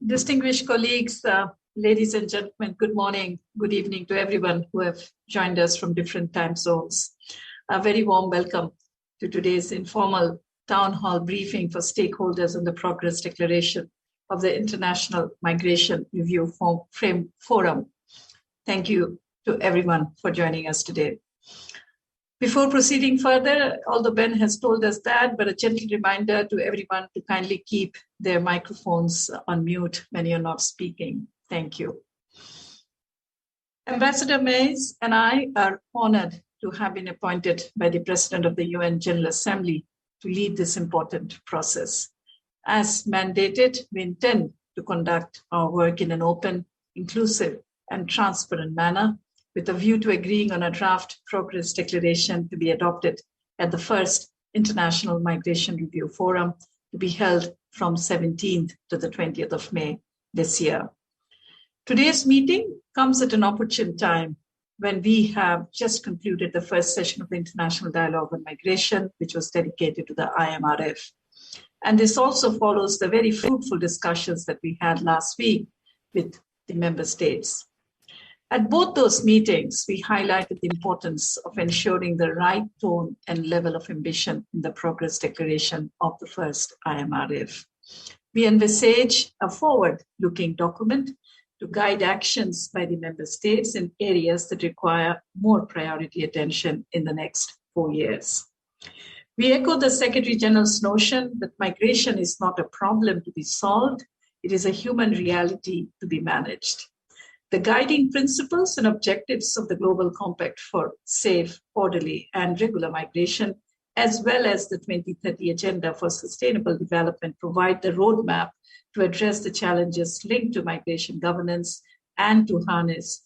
Distinguished colleagues, ladies and gentlemen, good morning, good evening to everyone who have joined us from different time zones. A very warm welcome to today's informal town hall briefing for stakeholders on the progress declaration of the International Migration Review Forum. Thank you to everyone for joining us today. Before proceeding further, although Ben has told us that, but a gentle reminder to everyone to kindly keep their microphones on mute when you're not speaking. Thank you. Ambassador Mays and I are honored to have been appointed by the President of the UN General Assembly to lead this important process. As mandated, we intend to conduct our work in an open, inclusive, and transparent manner, with a view to agreeing on a draft progress declaration to be adopted at the first International Migration Review Forum to be held from 17th to the 20th of May this year. Today's meeting comes at an opportune time when we have just concluded the first session of the International Dialogue on Migration, which was dedicated to the IMRF. And this also follows the very fruitful discussions that we had last week with the member states. At both those meetings, we highlighted the importance of ensuring the right tone and level of ambition in the progress declaration of the first IMRF. We envisage a forward-looking document to guide actions by the member states in areas that require more priority attention in the next 4 years. We echo the Secretary General's notion that migration is not a problem to be solved, it is a human reality to be managed. The guiding principles and objectives of the Global Compact for safe, orderly, and regular migration, as well as the 2030 Agenda for Sustainable Development, provide the roadmap to address the challenges linked to migration governance and to harness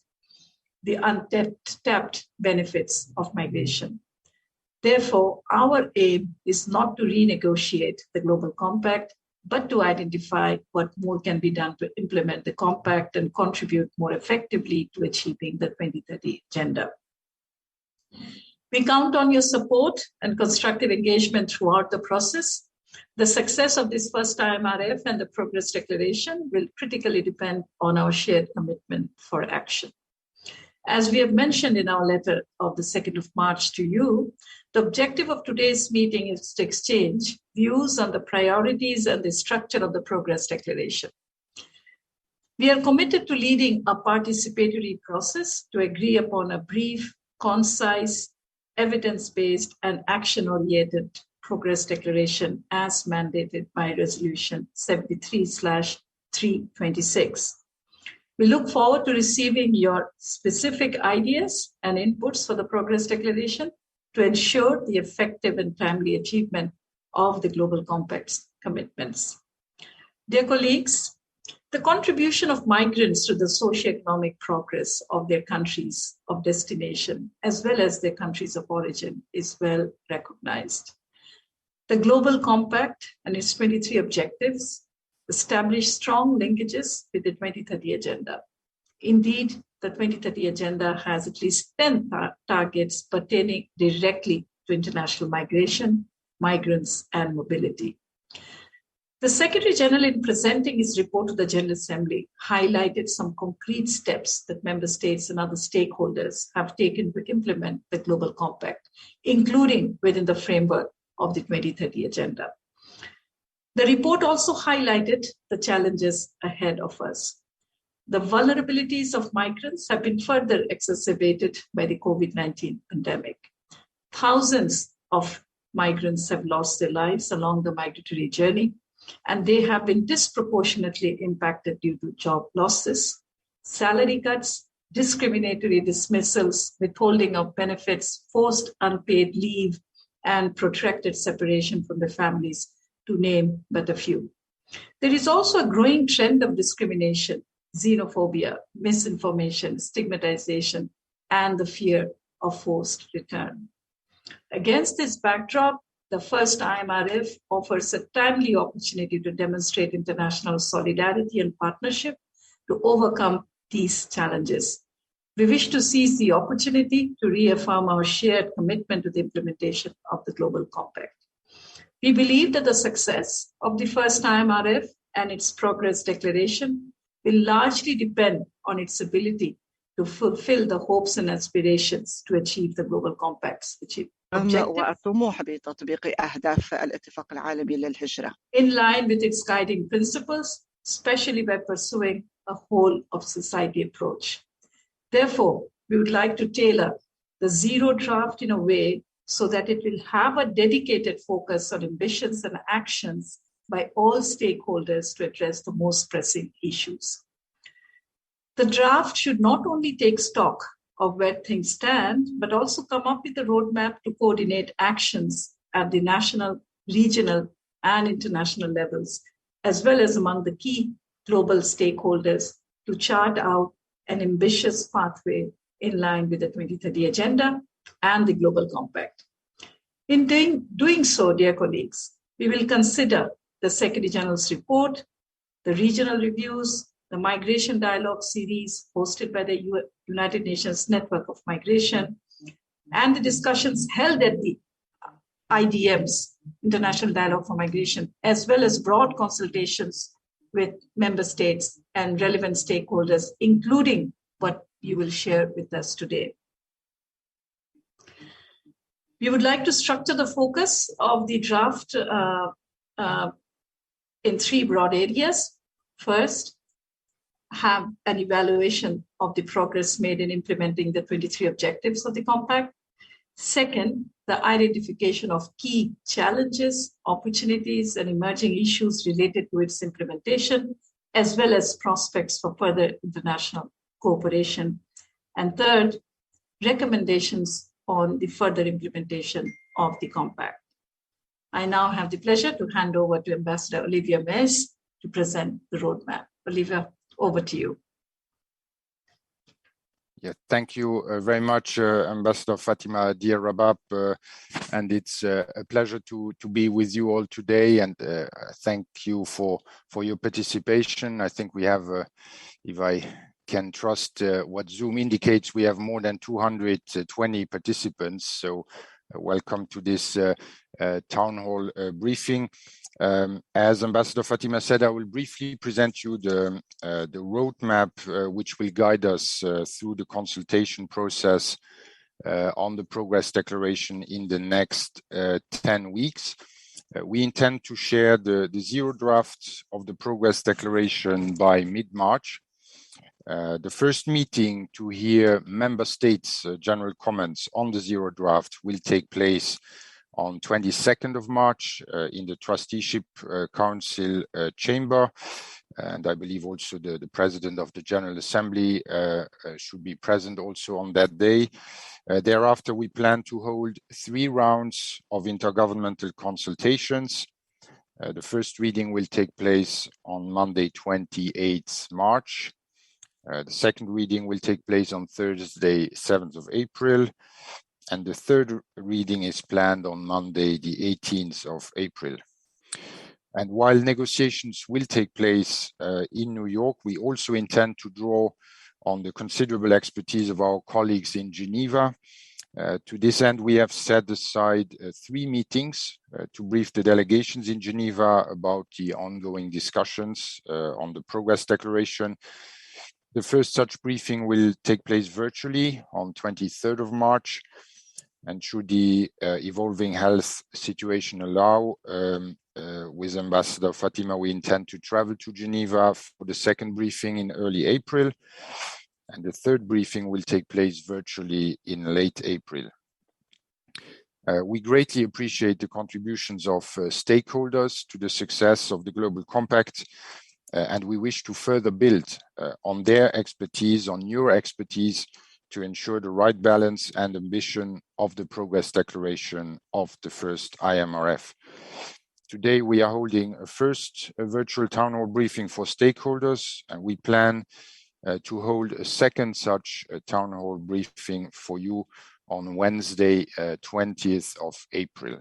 the untapped benefits of migration. Therefore, our aim is not to renegotiate the Global Compact, but to identify what more can be done to implement the compact and contribute more effectively to achieving the 2030 Agenda. We count on your support and constructive engagement throughout the process. The success of this first IMRF and the Progress Declaration will critically depend on our shared commitment for action. As we have mentioned in our letter of the 2nd of March to you, the objective of today's meeting is to exchange views on the priorities and the structure of the Progress Declaration. We are committed to leading a participatory process to agree upon a brief, concise, evidence-based, and action-oriented Progress Declaration as mandated by Resolution 73/326. We look forward to receiving your specific ideas and inputs for the Progress Declaration to ensure the effective and timely achievement of the Global Compact's commitments. Dear colleagues, the contribution of migrants to the socioeconomic progress of their countries of destination, as well as their countries of origin, is well recognized. The Global Compact and its 23 objectives establish strong linkages with the 2030 Agenda. Indeed, the 2030 Agenda has at least 10 targets pertaining directly to international migration, migrants, and mobility. The Secretary General, in presenting his report to the General Assembly, highlighted some concrete steps that member states and other stakeholders have taken to implement the Global Compact, including within the framework of the 2030 Agenda. The report also highlighted the challenges ahead of us. The vulnerabilities of migrants have been further exacerbated by the COVID-19 pandemic. Thousands of migrants have lost their lives along the migratory journey, and they have been disproportionately impacted due to job losses, salary cuts, discriminatory dismissals, withholding of benefits, forced unpaid leave, and protracted separation from their families, to name but a few. There is also a growing trend of discrimination, xenophobia, misinformation, stigmatization, and the fear of forced return. Against this backdrop, the first IMRF offers a timely opportunity to demonstrate international solidarity and partnership to overcome these challenges. We wish to seize the opportunity to reaffirm our shared commitment to the implementation of the Global Compact. We believe that the success of the first IMRF and its progress declaration will largely depend on its ability to fulfill the hopes and aspirations to achieve the Global Compact's objective والطموح بتطبيق أهداف الاتفاق العالمي للهجرة. In line with its guiding principles, especially by pursuing a whole of society approach. Therefore, we would like to tailor the zero draft in a way so that it will have a dedicated focus on ambitions and actions by all stakeholders to address the most pressing issues. The draft should not only take stock of where things stand, but also come up with a roadmap to coordinate actions at the national, regional, and international levels, as well as among the key global stakeholders to chart out an ambitious pathway in line with the 2030 Agenda and the Global Compact. In doing so, dear colleagues, we will consider the Secretary General's report, the regional reviews, the Migration Dialogue series hosted by the United Nations Network of Migration, and the discussions held at the IDM's, International Dialogue for Migration, as well as broad consultations with member states and relevant stakeholders, including what you will share with us today. We would like to structure the focus of the draft in three broad areas. First, have an evaluation of the progress made in implementing the 23 objectives of the Compact. Second, the identification of key challenges, opportunities, and emerging issues related to its implementation, as well as prospects for further international cooperation. And third, recommendations on the further implementation of the Compact. I now have the pleasure to hand over to Ambassador Olivia Mays to present the roadmap. Olivia, over to you. Yeah, thank you very much, Ambassador Fatima Diarabab, and it's a pleasure to be with you all today, and thank you for your participation. I think we have, if I can trust what Zoom indicates, we have more than 220 participants, so welcome to this town hall briefing. As Ambassador Fatima said, I will briefly present you the roadmap which will guide us through the consultation process on the progress declaration in the next 10 weeks. We intend to share the zero draft of the progress declaration by mid-March. The first meeting to hear member states' general comments on the zero draft will take place on 22nd of March in the Trusteeship Council chamber. And I believe also the President of the General Assembly should be present also on that day. Thereafter, we plan to hold 3 rounds of intergovernmental consultations. The first reading will take place on Monday, 28th March. The second reading will take place on Thursday, 7th of April. And the third reading is planned on Monday, the 18th of April. And while negotiations will take place in New York, we also intend to draw on the considerable expertise of our colleagues in Geneva. To this end, we have set aside 3 meetings to brief the delegations in Geneva about the ongoing discussions on the progress declaration. The first such briefing will take place virtually on 23rd of March. And should the evolving health situation allow, with Ambassador Fatima, we intend to travel to Geneva for the second briefing in early April. And the third briefing will take place virtually in late April. We greatly appreciate the contributions of stakeholders to the success of the Global Compact, and we wish to further build on their expertise, on your expertise, to ensure the right balance and ambition of the progress declaration of the first IMRF. Today, we are holding a first virtual town hall briefing for stakeholders, and we plan to hold a second such town hall briefing for you on Wednesday, 20th of April.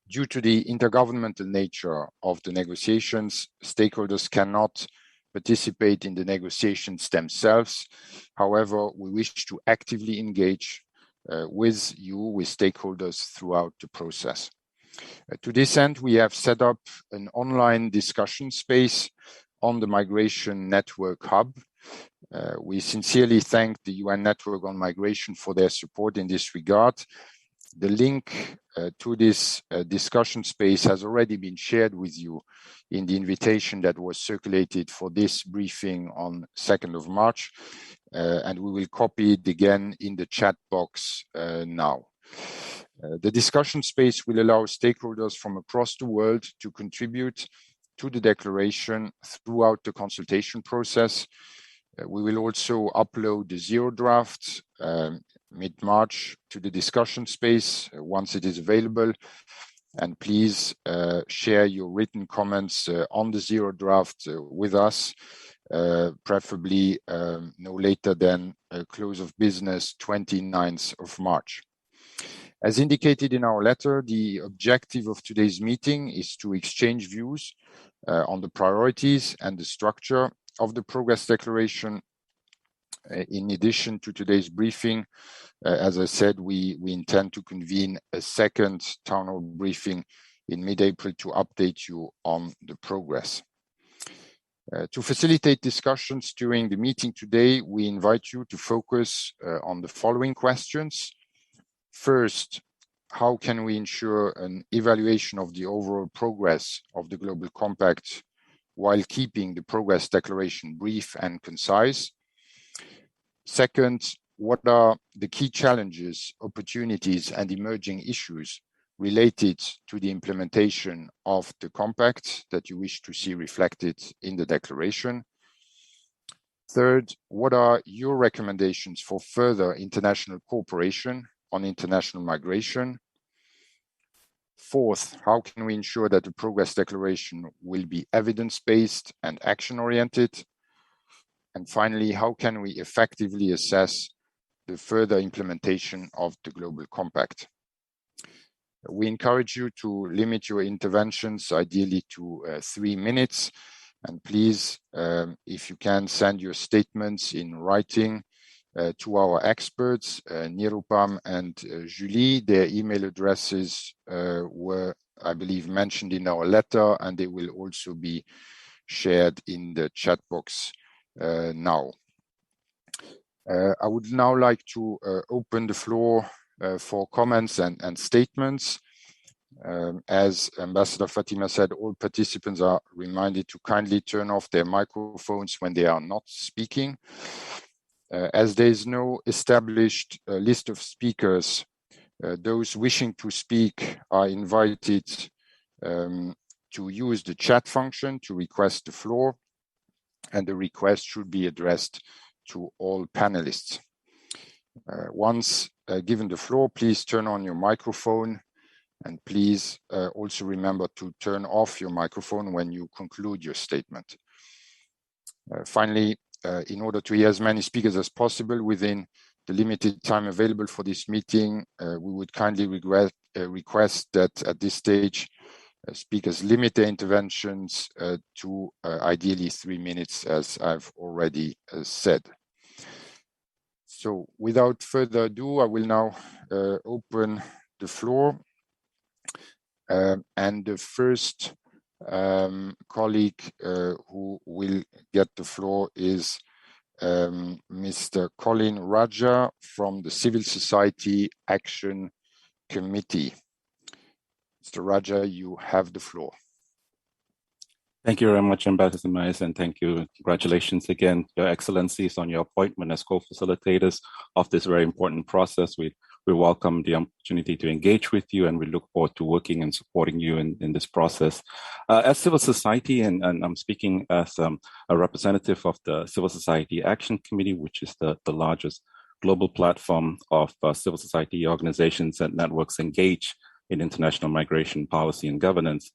Due to the intergovernmental nature of the negotiations, stakeholders cannot participate in the negotiations themselves. However, we wish to actively engage with stakeholders throughout the process. To this end, we have set up an online discussion space on the Migration Network Hub. We sincerely thank the UN Network on Migration for their support in this regard. The link to this discussion space has already been shared with you in the invitation that was circulated for this briefing on 2nd of March, and we will copy it again in the chat box now. The discussion space will allow stakeholders from across the world to contribute to the declaration throughout the consultation process. We will also upload the zero draft mid-March to the discussion space once it is available. And please share your written comments on the zero draft with us, preferably no later than close of business 29th of March. As indicated in our letter, the objective of today's meeting is to exchange views on the priorities and the structure of the Progress Declaration. In addition to today's briefing, as I said, we intend to convene a second town hall briefing in mid-April to update you on the progress. To facilitate discussions during the meeting today, we invite you to focus on the following questions. First, how can we ensure an evaluation of the overall progress of the Global Compact while keeping the Progress Declaration brief and concise? Second, what are the key challenges, opportunities, and emerging issues related to the implementation of the Compact that you wish to see reflected in the declaration? Third, what are your recommendations for further international cooperation on international migration? Fourth, how can we ensure that the Progress Declaration will be evidence-based and action-oriented? And finally, how can we effectively assess the further implementation of the Global Compact? We encourage you to limit your interventions ideally to 3 minutes. And please, if you can, send your statements in writing to our experts, Nirupam and Julie. Their email addresses were, I believe, mentioned in our letter, and they will also be shared in the chat box now. I would now like to open the floor for comments and statements. As Ambassador Fatima said, all participants are reminded to kindly turn off their microphones when they are not speaking. As there is no established list of speakers, those wishing to speak are invited to use the chat function to request the floor, and the request should be addressed to all panelists. Once given the floor, please turn on your microphone, and please also remember to turn off your microphone when you conclude your statement. Finally, in order to hear as many speakers as possible within the limited time available for this meeting, we would kindly request that at this stage, speakers limit their interventions to ideally 3 minutes, as I've already said. So without further ado, I will now open the floor. And the first colleague who will get the floor is Mr. Colin Raja from the Civil Society Action Committee. Mr. Raja, you have the floor. Thank you very much, Ambassador Mais, and thank you. Congratulations again, Your Excellencies, on your appointment as co-facilitators of this very important process. We welcome the opportunity to engage with you, and we look forward to working and supporting you in this process. As civil society, and I'm speaking as a representative of the Civil Society Action Committee, which is the largest global platform of civil society organizations and networks engaged in international migration policy and governance.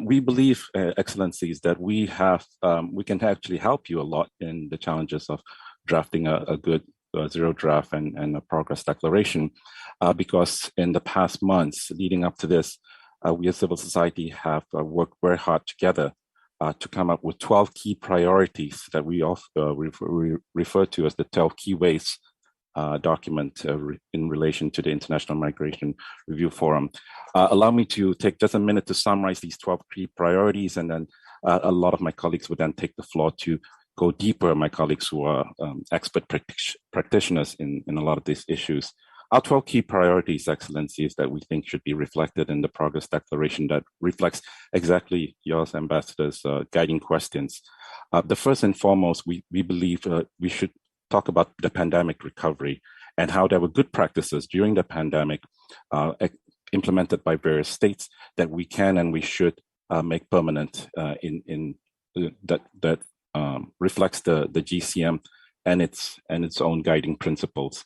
We believe, Excellencies, that we can actually help you a lot in the challenges of drafting a good zero draft and a progress declaration, because in the past months leading up to this, we as civil society have worked very hard together to come up with 12 key priorities that we refer to as the 12 key ways document in relation to the International Migration Review Forum. Allow me to take just a minute to summarize these 12 key priorities, and then a lot of my colleagues would then take the floor to go deeper, my colleagues who are expert practitioners in a lot of these issues. Our 12 key priorities, Excellencies, that we think should be reflected in the Progress Declaration that reflects exactly yours, Ambassador's guiding questions. The first and foremost, we believe we should talk about the pandemic recovery and how there were good practices during the pandemic implemented by various states that we can and we should make permanent that reflects the GCM and its own guiding principles.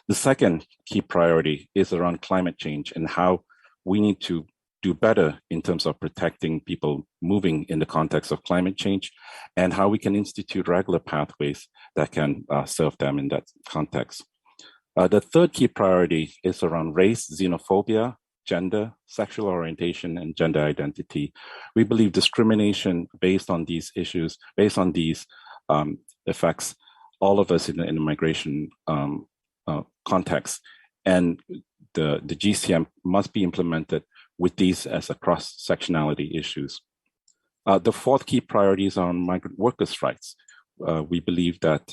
The second key priority is around climate change and how we need to do better in terms of protecting people moving in the context of climate change, and how we can institute regular pathways that can serve them in that context. The third key priority is around race, xenophobia, gender, sexual orientation, and gender identity. We believe discrimination based on these issues, based on these affects all of us in the migration context, and the GCM must be implemented with these as a cross-sectionality issues. The fourth key priority is on migrant workers' rights. We believe that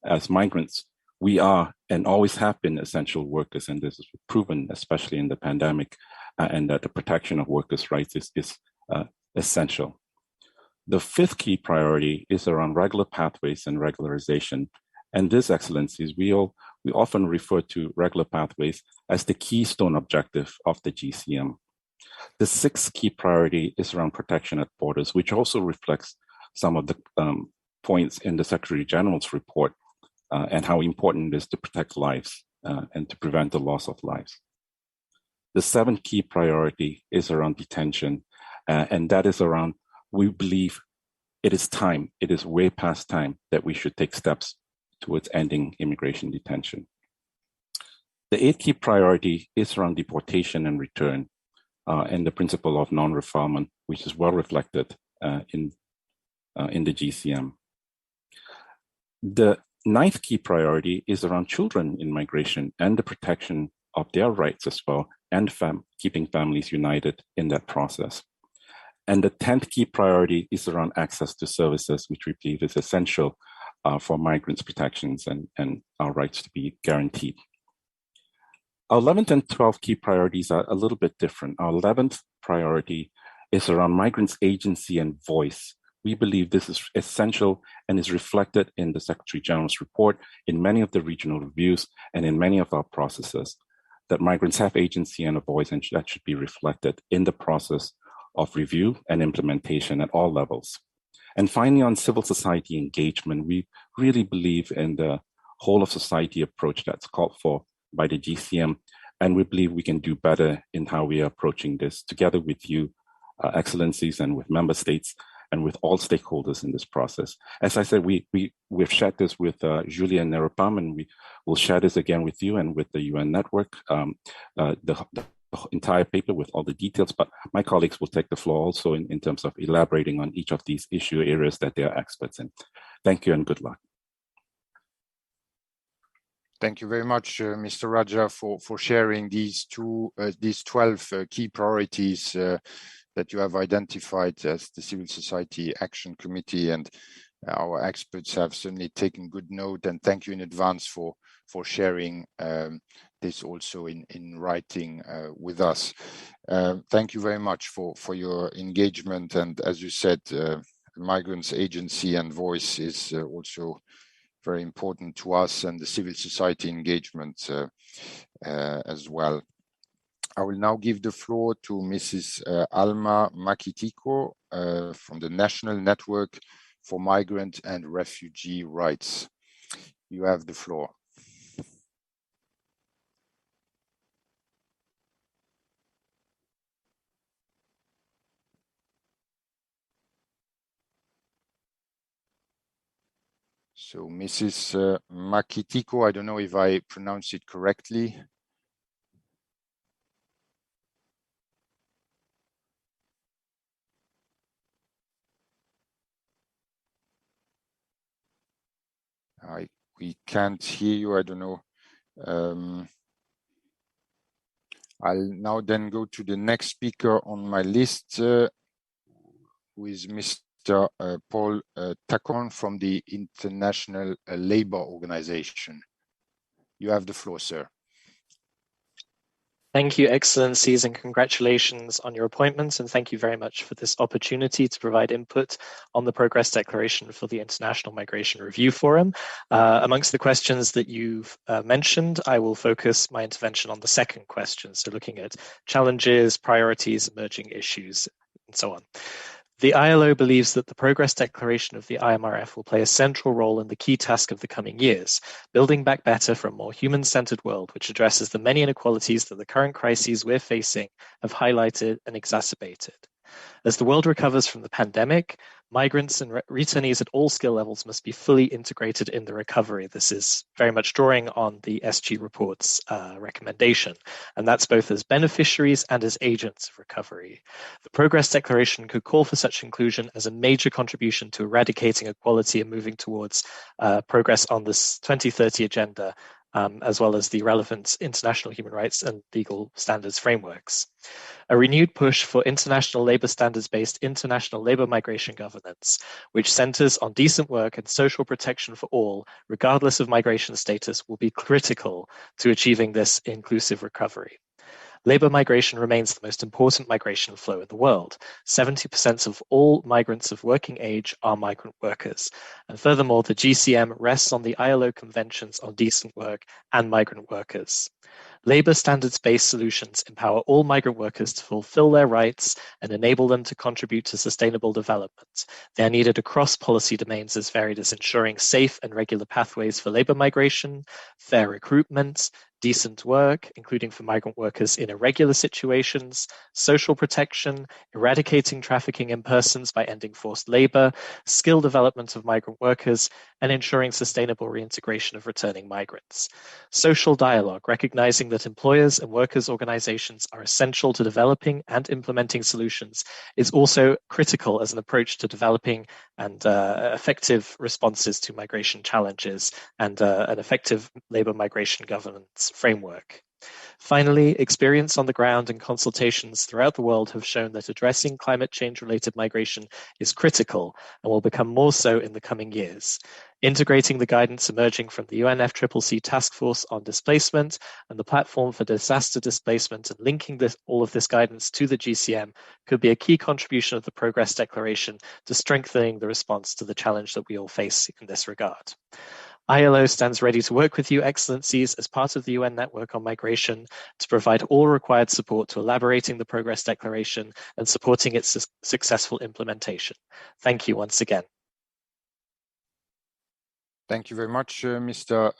as migrants, we are and always have been essential workers, and this is proven, especially in the pandemic, and that the protection of workers' rights is essential. The fifth key priority is around regular pathways and regularization. And this, Excellencies, we often refer to regular pathways as the keystone objective of the GCM. The sixth key priority is around protection at borders, which also reflects some of the points in the Secretary General's report and how important it is to protect lives and to prevent the loss of lives. The seventh key priority is around detention, and that is around, we believe it is time, it is way past time that we should take steps towards ending immigration detention. The eighth key priority is around deportation and return, and the principle of non-refoulement, which is well reflected in the GCM. The ninth key priority is around children in migration and the protection of their rights as well, and keeping families united in that process. And the 10th key priority is around access to services, which we believe is essential for migrants' protections and our rights to be guaranteed. Our 11th and 12th key priorities are a little bit different. Our 11th priority is around migrants' agency and voice. We believe this is essential and is reflected in the Secretary General's report, in many of the regional reviews, and in many of our processes, that migrants have agency and a voice, and that should be reflected in the process of review and implementation at all levels. And finally, on civil society engagement, we really believe in the whole of society approach that's called for by the GCM, and we believe we can do better in how we are approaching this together with you, Excellencies, and with member states, and with all stakeholders in this process. As I said, we've shared this with Julia and Nerupam, and we will share this again with you and with the UN network, the entire paper with all the details, but my colleagues will take the floor also in terms of elaborating on each of these issue areas that they are experts in. Thank you and good luck. Thank you very much, Mr. Raja, for sharing these 12 key priorities that you have identified as the Civil Society Action Committee, and our experts have certainly taken good note, and thank you in advance for sharing this also in writing with us. Thank you very much for your engagement, and as you said, migrants' agency and voice is also very important to us, and the civil society engagement as well. I will now give the floor to Mrs. Alma Makitiko from the National Network for Migrant and Refugee Rights. You have the floor. So Mrs. Makitiko, I don't know if I pronounced it correctly. We can't hear you. I don't know I'll now then go to the next speaker on my list, who is Mr. Paul Tacon from the International Labour Organization. You have the floor, sir. Thank you, Excellencies, and congratulations on your appointments. And thank you very much for this opportunity to provide input on the Progress Declaration for the International Migration Review Forum. Amongst the questions that you've mentioned, I will focus my intervention on the second question, so looking at challenges, priorities, emerging issues, and so on. The ILO believes that the Progress Declaration of the IMRF will play a central role in the key task of the coming years, building back better for a more human-centered world, which addresses the many inequalities that the current crises we're facing have highlighted and exacerbated. As the world recovers from the pandemic, migrants and returnees at all skill levels must be fully integrated in the recovery. This is very much drawing on the SG report's recommendation, and that's both as beneficiaries and as agents of recovery. The Progress Declaration could call for such inclusion as a major contribution to eradicating equality and moving towards progress on this 2030 agenda, as well as the relevant international human rights and legal standards frameworks. A renewed push for international labour standards-based international labour migration governance, which centres on decent work and social protection for all, regardless of migration status, will be critical to achieving this inclusive recovery. Labour migration remains the most important migration flow in the world. 70% of all migrants of working age are migrant workers. And furthermore, the GCM rests on the ILO conventions on decent work and migrant workers. Labour standards-based solutions empower all migrant workers to fulfil their rights and enable them to contribute to sustainable development. They are needed across policy domains as varied as ensuring safe and regular pathways for labour migration, fair recruitment, decent work, including for migrant workers in irregular situations, social protection, eradicating trafficking in persons by ending forced labour, skill development of migrant workers, and ensuring sustainable reintegration of returning migrants. Social dialogue, recognizing that employers and workers' organizations are essential to developing and implementing solutions, is also critical as an approach to developing and effective responses to migration challenges and an effective labour migration governance framework. Finally, experience on the ground and consultations throughout the world have shown that addressing climate change-related migration is critical and will become more so in the coming years. Integrating the guidance emerging from the UNFCCC Task Force on Displacement and the Platform for Disaster Displacement and linking all of this guidance to the GCM could be a key contribution of the Progress Declaration to strengthening the response to the challenge that we all face in this regard. ILO stands ready to work with you, Excellencies, as part of the UN Network on Migration to provide all required support to elaborating the Progress Declaration and supporting its successful implementation. Thank you once again. Thank you very much, Mr.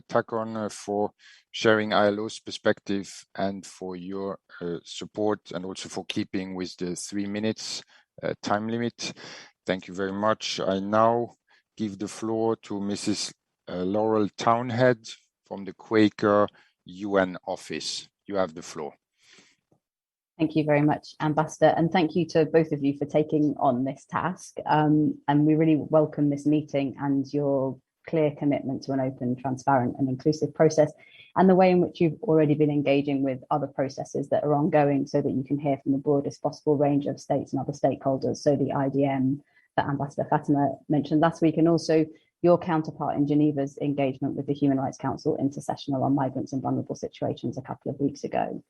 Tacon, for sharing ILO's perspective and for your support and also for keeping with the 3 minutes time limit. Thank you very much. I now give the floor to Mrs. Laurel Townhead from the Quaker UN office. You have the floor. Thank you very much, Ambassador, and thank you to both of you for taking on this task. And we really welcome this meeting and your clear commitment to an open, transparent and inclusive process, and the way in which you've already been engaging with other processes that are ongoing so that you can hear from the broadest possible range of states and other stakeholders. So the IDM that Ambassador Fatima mentioned last week, and also your counterpart in Geneva's engagement with the Human Rights Council Intersessional on Migrants in Vulnerable Situations a couple of weeks ago.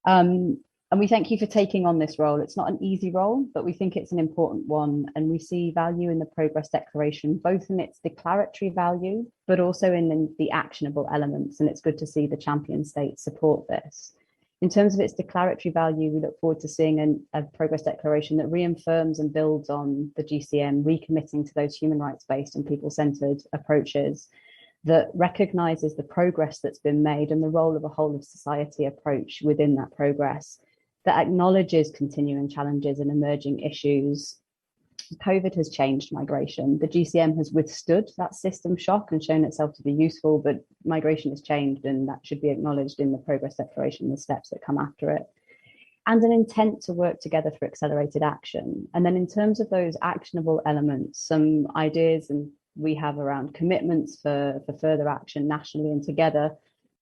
And we thank you for taking on this role. It's not an easy role, but we think it's an important one. And we see value in the Progress Declaration, both in its declaratory value, but also in the actionable elements. And it's good to see the champion states support this. In terms of its declaratory value, we look forward to seeing a Progress Declaration that reaffirms and builds on the GCM, recommitting to those human rights-based and people-centered approaches, that recognises the progress that's been made and the role of a whole of society approach within that progress, that acknowledges continuing challenges and emerging issues. COVID has changed migration. The GCM has withstood that system shock and shown itself to be useful, but migration has changed, and that should be acknowledged in the Progress Declaration and the steps that come after it. And an intent to work together for accelerated action. And then in terms of those actionable elements, some ideas and we have around commitments for further action nationally and together,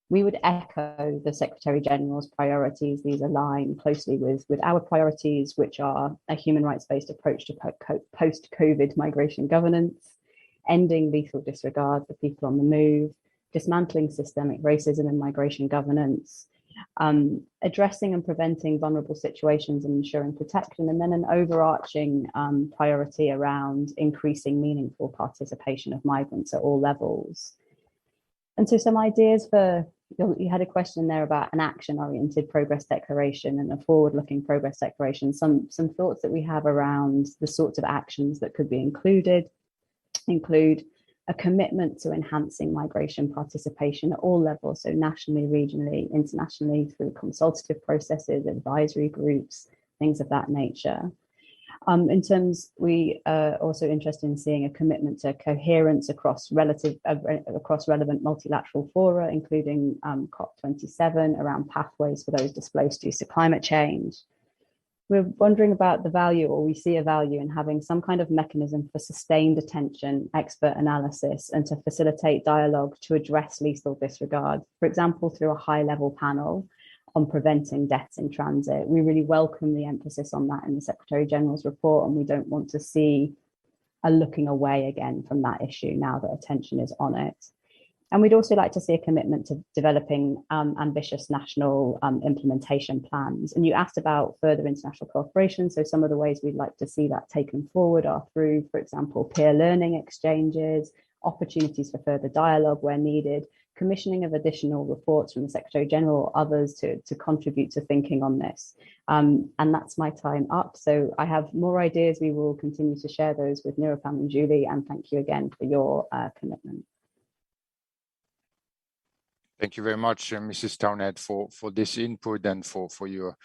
We would echo the Secretary General's priorities. These align closely with our priorities, which are a human rights-based approach to post-COVID migration governance, ending lethal disregard for people on the move, dismantling systemic racism in migration governance, addressing and preventing vulnerable situations and ensuring protection, and then an overarching priority around increasing meaningful participation of migrants at all levels. And so some ideas for, you had a question there about an action-oriented progress declaration and a forward-looking progress declaration. Some thoughts that we have around the sorts of actions that could be include a commitment to enhancing migration participation at all levels, so nationally, regionally, internationally, through consultative processes, advisory groups, things of that nature. In terms, we are also interested in seeing a commitment to coherence across relevant multilateral fora, including COP27, around pathways for those displaced due to climate change. We're wondering about the value, or we see a value in having some kind of mechanism for sustained attention, expert analysis, and to facilitate dialogue to address lethal disregard, for example, through a high-level panel on preventing deaths in transit. We really welcome the emphasis on that in the Secretary General's report, and we don't want to see a looking away again from that issue now that attention is on it. And we'd also like to see a commitment to developing ambitious national implementation plans. And you asked about further international cooperation. So some of the ways we'd like to see that taken forward are through, for example, peer learning exchanges, opportunities for further dialogue where needed, commissioning of additional reports from the Secretary General or others to contribute to thinking on this. And that's my time up. So I have more ideas. We will continue to share those with Nirupam and Julie. And thank you again for your commitment. Thank you very much, Mrs. Townhead, for this input and for your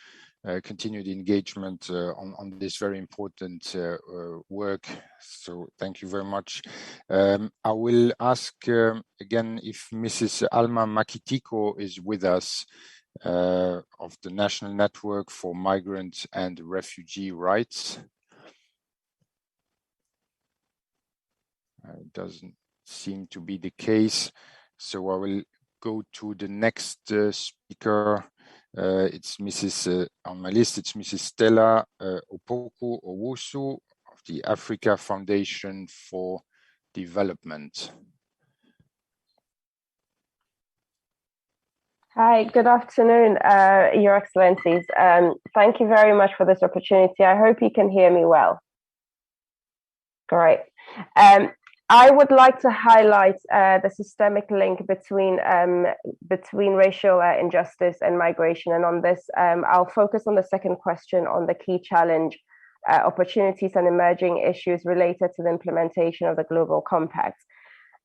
continued engagement on this very important work. So thank you very much. I will ask again if Mrs. Alma Makitiko is with us of the National Network for Migrant and Refugee Rights. It doesn't seem to be the case, so I will go to the next speaker. It's Mrs. On my list, it's Mrs. Stella Opoku Owusu of the Africa Foundation for Development. Hi, good afternoon, Your Excellencies. Thank you very much for this opportunity. I hope you can hear me well. Great. I would like to highlight the systemic link between racial injustice and migration. And on this, I'll focus on the second question on the key challenge, opportunities and emerging issues related to the implementation of the Global Compact.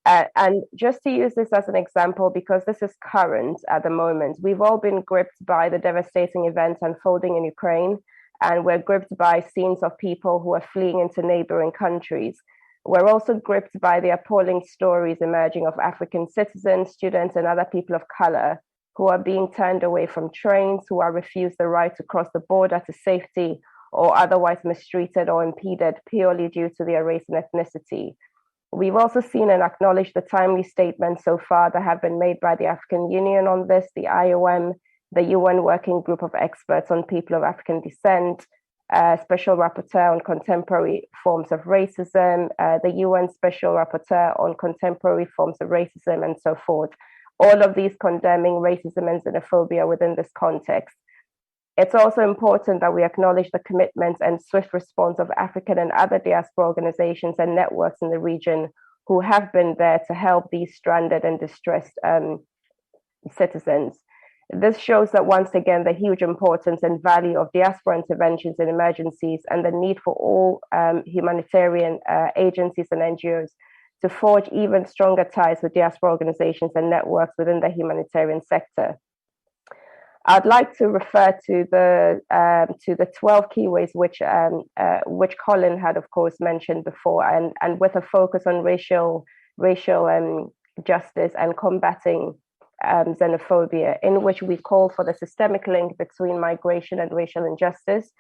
And just to use this as an example, because this is current at the moment, we've all been gripped by the devastating events unfolding in Ukraine, and we're gripped by scenes of people who are fleeing into neighboring countries. We're also gripped by the appalling stories emerging of African citizens, students, and other people of color who are being turned away from trains, who are refused the right to cross the border to safety, or otherwise mistreated or impeded purely due to their race and ethnicity. We've also seen and acknowledged the timely statements so far that have been made by the African Union on this, the IOM, the UN Working Group of Experts on People of African Descent, Special Rapporteur on Contemporary Forms of Racism, the UN Special Rapporteur on Contemporary Forms of Racism, and so forth. All of these condemning racism and xenophobia within this context. It's also important that we acknowledge the commitments and swift response of African and other diaspora organizations and networks in the region who have been there to help these stranded and distressed citizens. This shows that once again, the huge importance and value of diaspora interventions in emergencies and the need for all humanitarian agencies and NGOs to forge even stronger ties with diaspora organizations and networks within the humanitarian sector. I'd like to refer to the 12 keyways which Colin had, of course, mentioned before, and with a focus on racial justice and combating xenophobia, in which we call for the systemic link between migration and racial injustice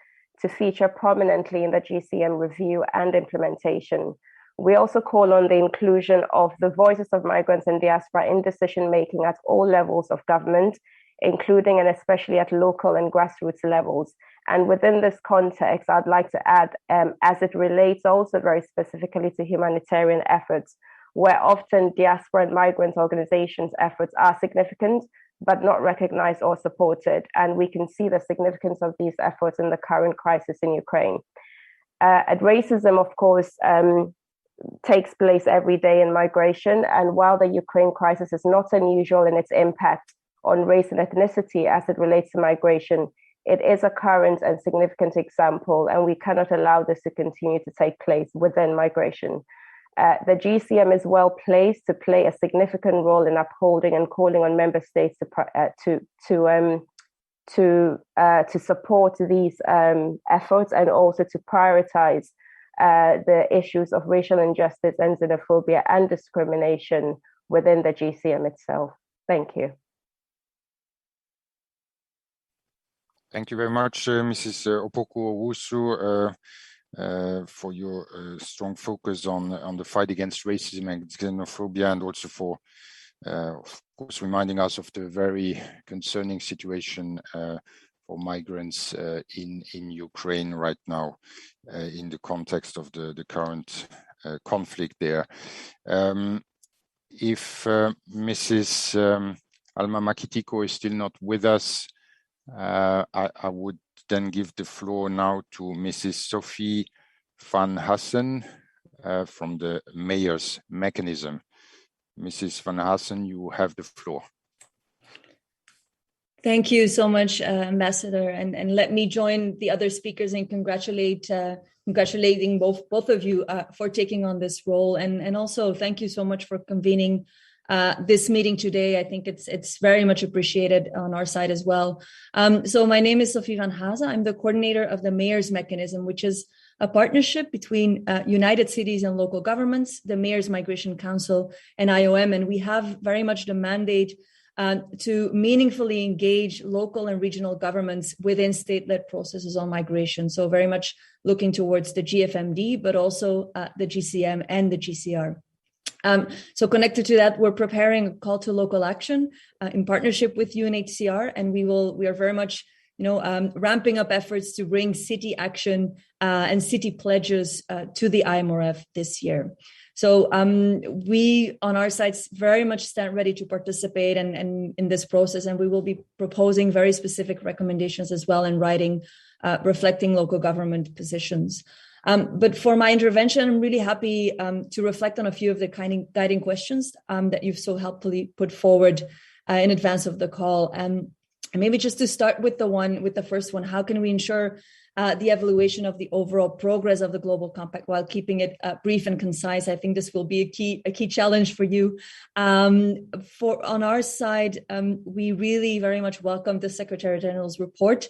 to feature prominently in the GCM review and implementation. We also call on the inclusion of the voices of migrants and diaspora in decision-making at all levels of government, including and especially at local and grassroots levels. And within this context, I'd like to add, as it relates also very specifically to humanitarian efforts, where often diaspora and migrant organizations' efforts are significant, but not recognized or supported. And we can see the significance of these efforts in the current crisis in Ukraine. Racism, of course, takes place every day in migration. And while the Ukraine crisis is not unusual in its impact on race and ethnicity as it relates to migration, it is a current and significant example, and we cannot allow this to continue to take place within migration. The GCM is well placed to play a significant role in upholding and calling on member states to support these efforts, and also to prioritize the issues of racial injustice and xenophobia and discrimination within the GCM itself. Thank you. Thank you very much, Mrs. Opoku-Owusu, for your strong focus on the fight against racism and xenophobia, and also for, of course, reminding us of the very concerning situation for migrants in Ukraine right now, in the context of the current conflict there. If Mrs. Alma Makitiko is still not with us, I would then give the floor now to Mrs. Sophie van Hassen from the Mayor's Mechanism. Mrs. van Hassen, you have the floor. Thank you so much, Ambassador, and let me join the other speakers in congratulating both of you for taking on this role, and also thank you so much for convening this meeting today. I think it's very much appreciated on our side as well. So my name is Sophie van Hazen. I'm the coordinator of the Mayor's Mechanism, which is a partnership between United Cities and local governments, the Mayor's Migration Council, and IOM. And we have very much the mandate to meaningfully engage local and regional governments within state-led processes on migration. So very much looking towards the GFMD, but also the GCM and the GCR. So connected to that, we're preparing a call to local action in partnership with UNHCR, and we are very much, ramping up efforts to bring city action and city pledges to the IMRF this year. So we on our sides very much stand ready to participate and in this process, and we will be proposing very specific recommendations as well in writing, reflecting local government positions. But for my intervention, I'm really happy to reflect on a few of the guiding questions that you've so helpfully put forward in advance of the call. And maybe just to start with the first one, how can we ensure the evaluation of the overall progress of the Global Compact while keeping it brief and concise? I think this will be a key challenge for you. On our side, we really very much welcome the Secretary General's report,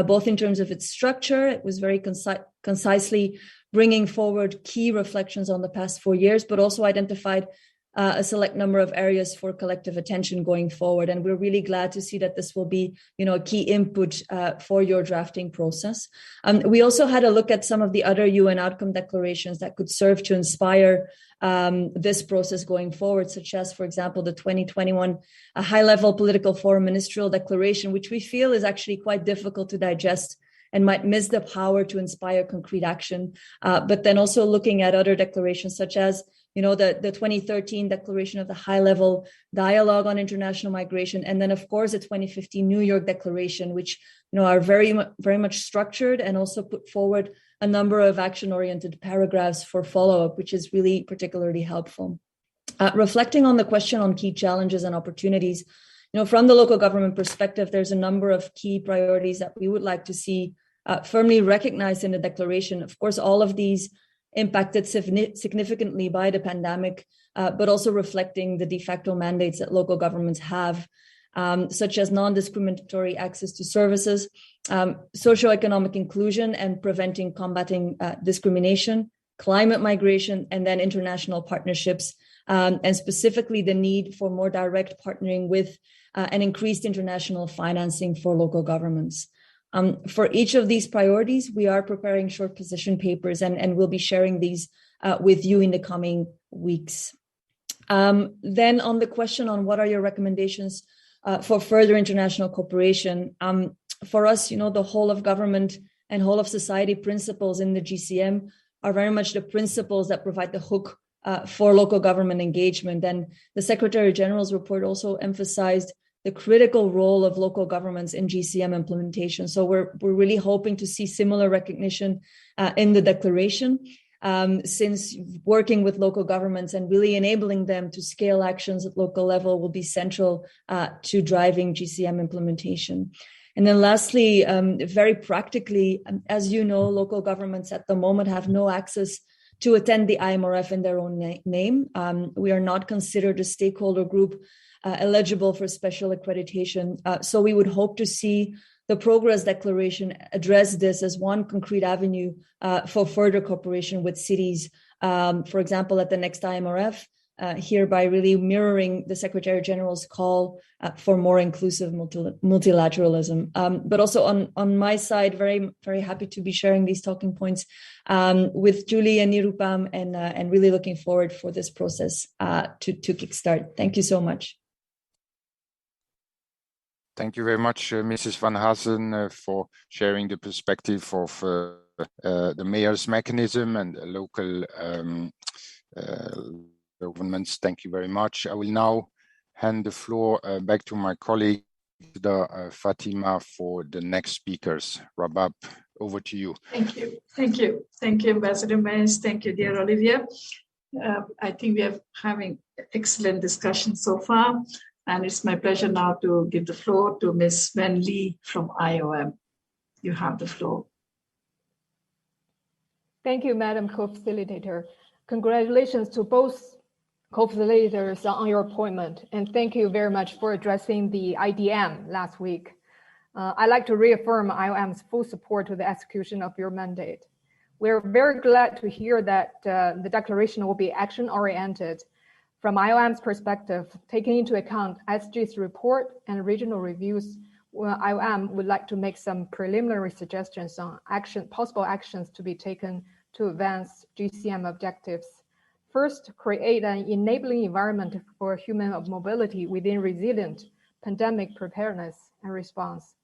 both in terms of its structure. It was very concisely bringing forward key reflections on the past 4 years, but also identified a select number of areas for collective attention going forward. And we're really glad to see that this will be, a key input for your drafting process. We also had a look at some of the other UN outcome declarations that could serve to inspire this process going forward, such as, for example, the 2021 high-level political forum ministerial declaration, which we feel is actually quite difficult to digest and might miss the power to inspire concrete action. But then also looking at other declarations, such as the 2013 declaration of the high-level dialogue on international migration, and then, of course, the 2015 New York Declaration, which are very much structured and also put forward a number of action-oriented paragraphs for follow-up, which is really particularly helpful. Reflecting on the question on key challenges and opportunities, from the local government perspective, there's a number of key priorities that we would like to see firmly recognized in the declaration. Of course, all of these impacted significantly by the pandemic, but also reflecting the de facto mandates that local governments have, such as non-discriminatory access to services, socioeconomic inclusion and combating discrimination, climate migration, and then international partnerships, and specifically the need for more direct partnering with and increased international financing for local governments. For each of these priorities, we are preparing short position papers, and we'll be sharing these with you in the coming weeks. Then on the question on what are your recommendations for further international cooperation, for us, the whole of government and whole of society principles in the GCM are very much the principles that provide the hook for local government engagement. And the Secretary General's report also emphasized the critical role of local governments in GCM implementation. So we're really hoping to see similar recognition in the declaration, since working with local governments and really enabling them to scale actions at local level will be central to driving GCM implementation. And then lastly, very practically, as you know, local governments at the moment have no access to attend the IMRF in their own name. We are not considered a stakeholder group eligible for special accreditation. So we would hope to see the Progress Declaration address this as one concrete avenue for further cooperation with cities, for example, at the next IMRF, hereby really mirroring the Secretary General's call for more inclusive multilateralism. But also on my side, very, very happy to be sharing these talking points with Julie and Nirupam, and really looking forward for this process to kickstart. Thank you so much. Thank you very much, Mrs. Van Hassen, for sharing the perspective of the mayor's mechanism and local governments. Thank you very much. I will now hand the floor back to my colleague, Fatima, for the next speakers. Rabab, over to you. Thank you. Thank you. Thank you, Ambassador Mayes. Thank you, dear Olivia. I think we are having excellent discussion so far. And it's my pleasure now to give the floor to Ms. Wen Lee from IOM. You have the floor. Thank you, Madam Co-Facilitator. Congratulations to both co-facilitators on your appointment, and thank you very much for addressing the IDM last week. I'd like to reaffirm IOM's full support to the execution of your mandate. We're very glad to hear that the declaration will be action-oriented. From IOM's perspective, taking into account SG's report and regional reviews, IOM would like to make some preliminary suggestions on possible actions to be taken to advance GCM objectives. First, create an enabling environment for human mobility within resilient pandemic preparedness and response.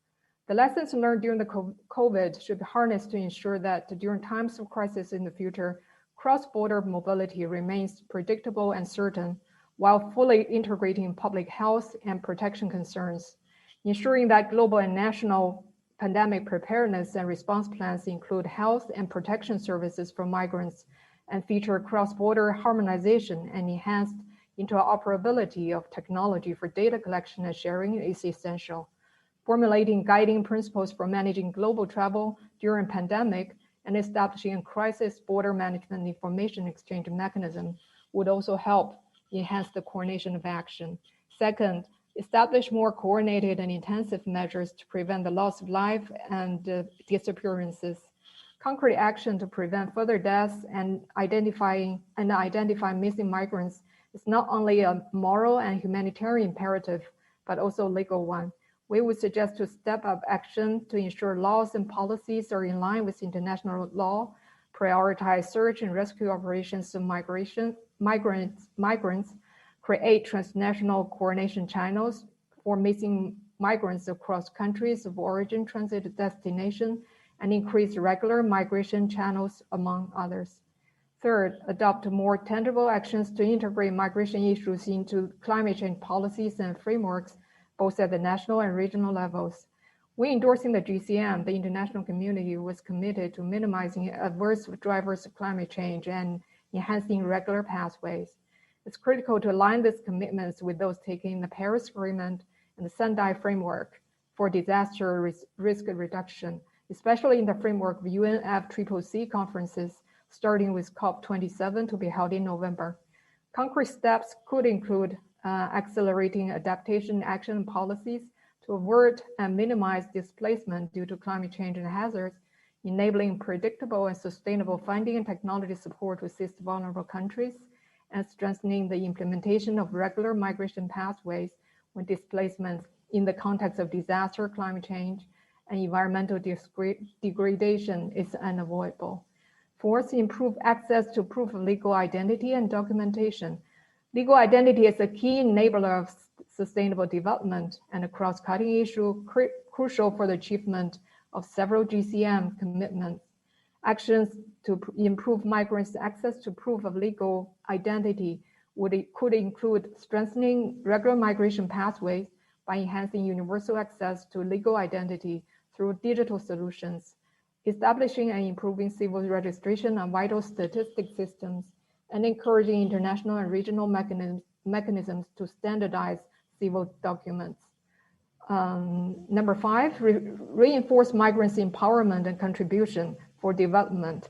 The lessons learned during the COVID should be harnessed to ensure that during times of crisis in the future, cross-border mobility remains predictable and certain, while fully integrating public health and protection concerns, ensuring that global and national pandemic preparedness and response plans include health and protection services for migrants and feature cross-border harmonization and enhanced interoperability of technology for data collection and sharing is essential. Formulating guiding principles for managing global travel during pandemic and establishing a crisis border management information exchange mechanism would also help enhance the coordination of action. Second, establish more coordinated and intensive measures to prevent the loss of life and disappearances. Concrete action to prevent further deaths and identify missing migrants is not only a moral and humanitarian imperative, but also a legal one. We would suggest to step up action to ensure laws and policies are in line with international law, prioritize search and rescue operations of migrants, create transnational coordination channels for missing migrants across countries of origin, transit, destination, and increase regular migration channels, among others. Third, adopt more tangible actions to integrate migration issues into climate change policies and frameworks, both at the national and regional levels. When endorsing the GCM, the international community was committed to minimizing adverse drivers of climate change and enhancing regular pathways. It's critical to align these commitments with those taken in the Paris Agreement and the Sendai Framework for disaster risk reduction, especially in the framework of UNFCCC conferences, starting with COP27 to be held in November. Concrete steps could include accelerating adaptation action policies to avert and minimize displacement due to climate change and hazards, enabling predictable and sustainable funding and technology support to assist vulnerable countries, and strengthening the implementation of regular migration pathways when displacement in the context of disaster, climate change, and environmental degradation is unavoidable. Fourth, improve access to proof of legal identity and documentation. Legal identity is a key enabler of sustainable development and a cross-cutting issue crucial for the achievement of several GCM commitments. Actions to improve migrants' access to proof of legal identity could include strengthening regular migration pathways by enhancing universal access to legal identity through digital solutions, establishing and improving civil registration and vital statistic systems, and encouraging international and regional mechanisms to standardize civil documents. Number 5, reinforce migrants' empowerment and contribution for development.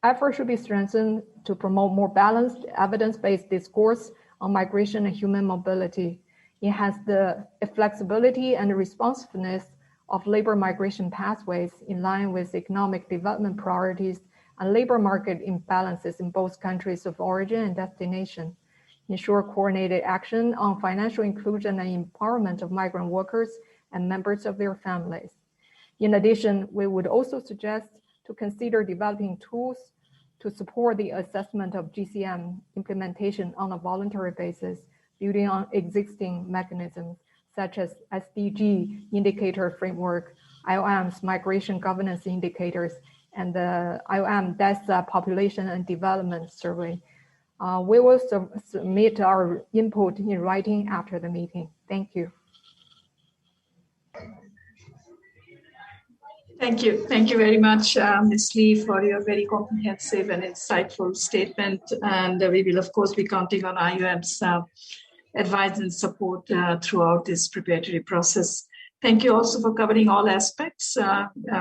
Efforts should be strengthened to promote more balanced, evidence-based discourse on migration and human mobility, enhance the flexibility and responsiveness of labor migration pathways in line with economic development priorities and labor market imbalances in both countries of origin and destination. Ensure coordinated action on financial inclusion and empowerment of migrant workers and members of their families. In addition, we would also suggest to consider developing tools to support the assessment of GCM implementation on a voluntary basis, building on existing mechanisms such as SDG indicator framework, IOM's migration governance indicators, and the IOM DESA population and development survey. We will submit our input in writing after the meeting. Thank you. Thank you. Thank you very much, Ms. Lee, for your very comprehensive and insightful statement. And we will, of course, be counting on IOM's advice and support throughout this preparatory process. Thank you also for covering all aspects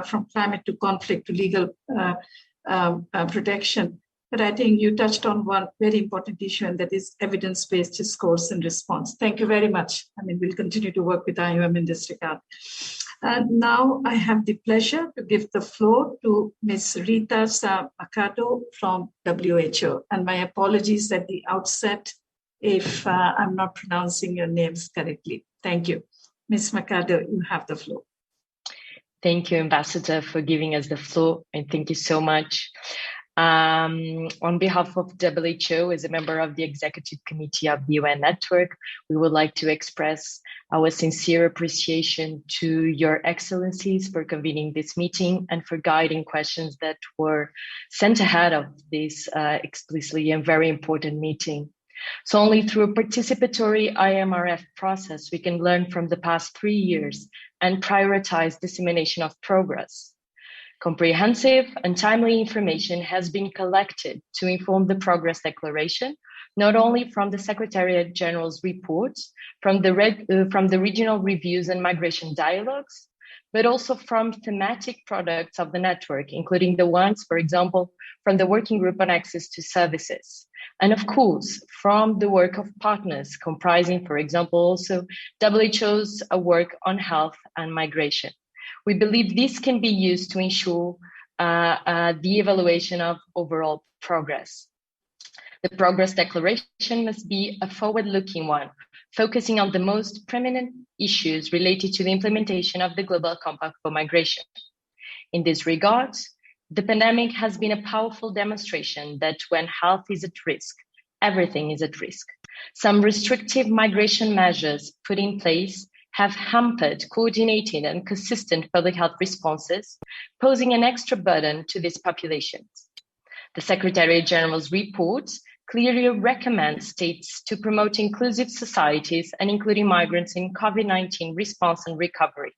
from climate to conflict to legal protection. But I think you touched on one very important issue, and that is evidence-based discourse and response. Thank you very much. I mean, we'll continue to work with IOM in this regard. And now I have the pleasure to give the floor to Ms. Rita Mercado from WHO. And my apologies at the outset if I'm not pronouncing your names correctly. Thank you. Ms. Mercado, you have the floor. Thank you, Ambassador, for giving us the floor, and thank you so much. On behalf of WHO, as a member of the Executive Committee of the UN Network, we would like to express our sincere appreciation to Your Excellencies for convening this meeting and for guiding questions that were sent ahead of this explicitly and very important meeting. So only through a participatory IMRF process, we can learn from the past 3 years and prioritize dissemination of progress. Comprehensive and timely information has been collected to inform the Progress Declaration, not only from the Secretariat General's reports, from the regional reviews and migration dialogues, but also from thematic products of the network, including the ones, for example, from the Working Group on Access to Services. And of course, from the work of partners comprising, for example, also WHO's work on health and migration. We believe this can be used to ensure the evaluation of overall progress. The Progress Declaration must be a forward-looking one, focusing on the most prominent issues related to the implementation of the Global Compact for Migration. In this regard, the pandemic has been a powerful demonstration that when health is at risk, everything is at risk. Some restrictive migration measures put in place have hampered coordinated and consistent public health responses, posing an extra burden to these populations. The Secretariat General's report clearly recommends states to promote inclusive societies and including migrants in COVID-19 response and recovery.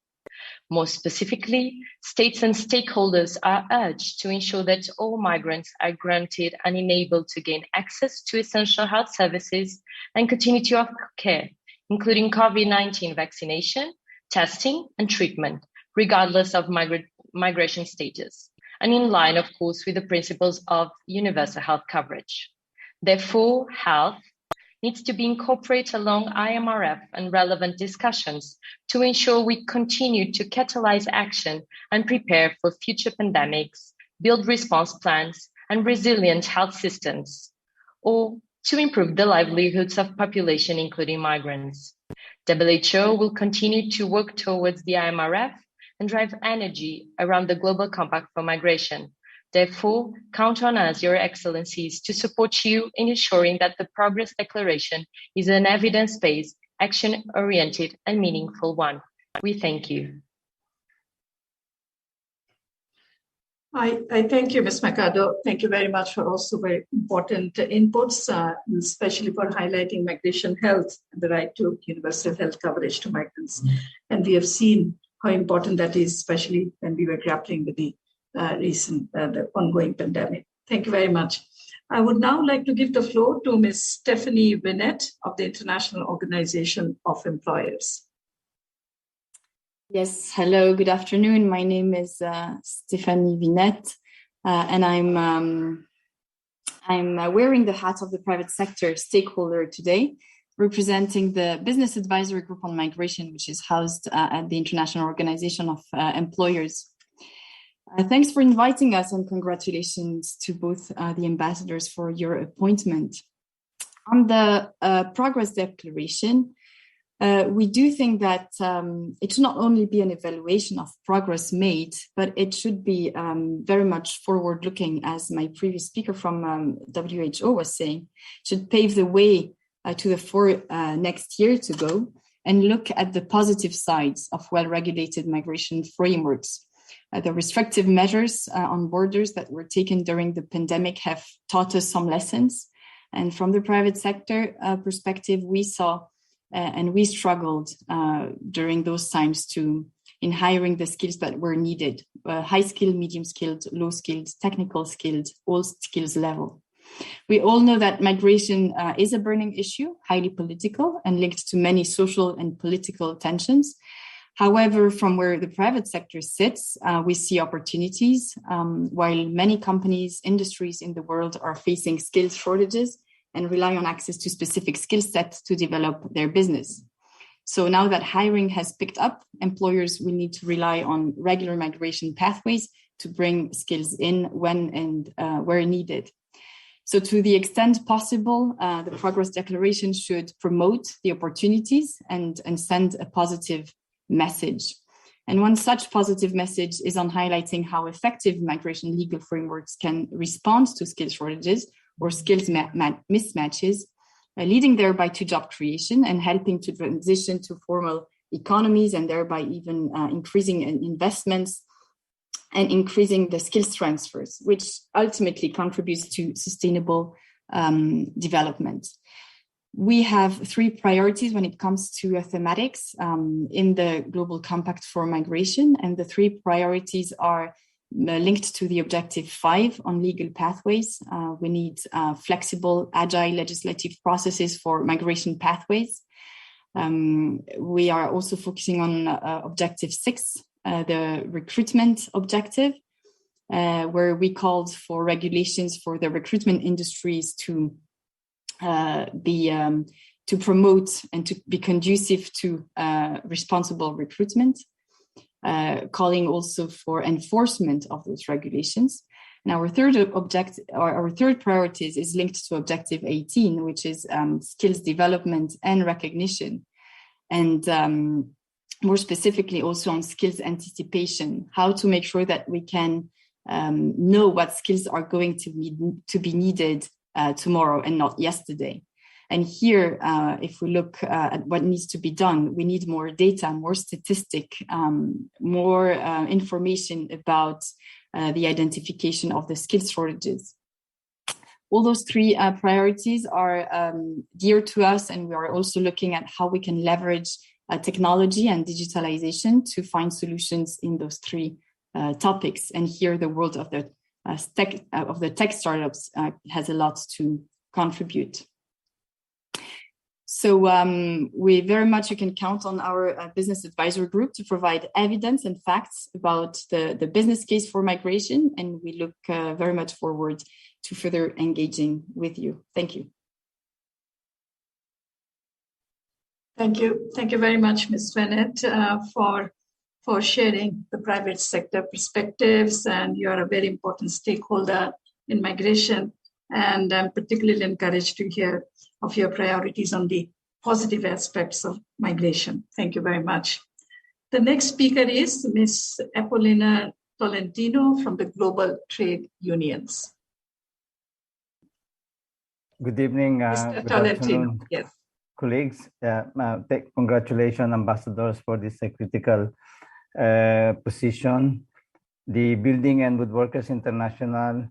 More specifically, states and stakeholders are urged to ensure that all migrants are granted and enabled to gain access to essential health services and continuity of care, including COVID-19 vaccination, testing, and treatment, regardless of migration status, and in line, of course, with the principles of universal health coverage. Therefore, health needs to be incorporated along IMRF and relevant discussions to ensure we continue to catalyze action and prepare for future pandemics, build response plans, and resilient health systems, or to improve the livelihoods of population, including migrants. WHO will continue to work towards the IMRF and drive energy around the Global Compact for Migration. Therefore, count on us, Your Excellencies, to support you in ensuring that the Progress Declaration is an evidence-based, action-oriented, and meaningful one. We thank you. I thank you, Ms. Mercado. Thank you very much for also very important inputs, especially for highlighting migration health and the right to universal health coverage to migrants. And we have seen how important that is, especially when we were grappling with the the ongoing pandemic. Thank you very much. I would now like to give the floor to Ms. Stephanie Vinette of the International Organization of Employers. Yes, hello, good afternoon. My name is Stephanie Vinette, and I'm wearing the hat of the private sector stakeholder today, representing the Business Advisory Group on Migration, which is housed at the International Organization of Employers. Thanks for inviting us, and congratulations to both the ambassadors for your appointment. On the Progress Declaration, we do think that it should not only be an evaluation of progress made, but it should be very much forward-looking, as my previous speaker from WHO was saying, should pave the way for next year to go and look at the positive sides of well-regulated migration frameworks. The restrictive measures on borders that were taken during the pandemic have taught us some lessons. And from the private sector perspective, we saw and we struggled during those times in hiring the skills that were needed, high skilled, medium skilled, low skilled, technical skilled, all skills level. We all know that migration is a burning issue, highly political and linked to many social and political tensions. However, from where the private sector sits, we see opportunities, while many companies, industries in the world are facing skills shortages and rely on access to specific skill sets to develop their business. So now that hiring has picked up, employers will need to rely on regular migration pathways to bring skills in when and where needed. So to the extent possible, the Progress Declaration should promote the opportunities and send a positive message. And one such positive message is on highlighting how effective migration legal frameworks can respond to skills shortages or skills mismatches, leading thereby to job creation and helping to transition to formal economies, and thereby even increasing investments and increasing the skills transfers, which ultimately contributes to sustainable development. We have three priorities when it comes to thematics in the Global Compact for Migration, and the three priorities are linked to the Objective 5 on legal pathways. We need flexible, agile legislative processes for migration pathways. We are also focusing on Objective 6, the recruitment objective, where we called for regulations for the recruitment industries to promote and to be conducive to responsible recruitment. Calling also for enforcement of those regulations. And our third priority is linked to Objective 18, which is skills development and recognition. And more specifically also on skills anticipation, how to make sure that we can know what skills are going to be needed tomorrow and not yesterday. And here, if we look at what needs to be done, we need more data, more statistic, more information about the identification of the skills shortages. All those three priorities are dear to us, and we are also looking at how we can leverage technology and digitalization to find solutions in those three topics. And here, the world of the tech startups has a lot to contribute. So we very much, you can count on our business advisory group to provide evidence and facts about the business case for migration. And we look very much forward to further engaging with you. Thank you. Thank you. Thank you very much, Ms. Vinette, for sharing the private sector perspectives. And you are a very important stakeholder in migration. And I'm particularly encouraged to hear of your priorities on the positive aspects of migration. Thank you very much. The next speaker is Ms. Apollina Tolentino from the Global Trade Unions. Good evening, Mr. good Tolentino, afternoon, yes. colleagues. Congratulations, ambassadors, for this critical position. The Building and Woodworkers International,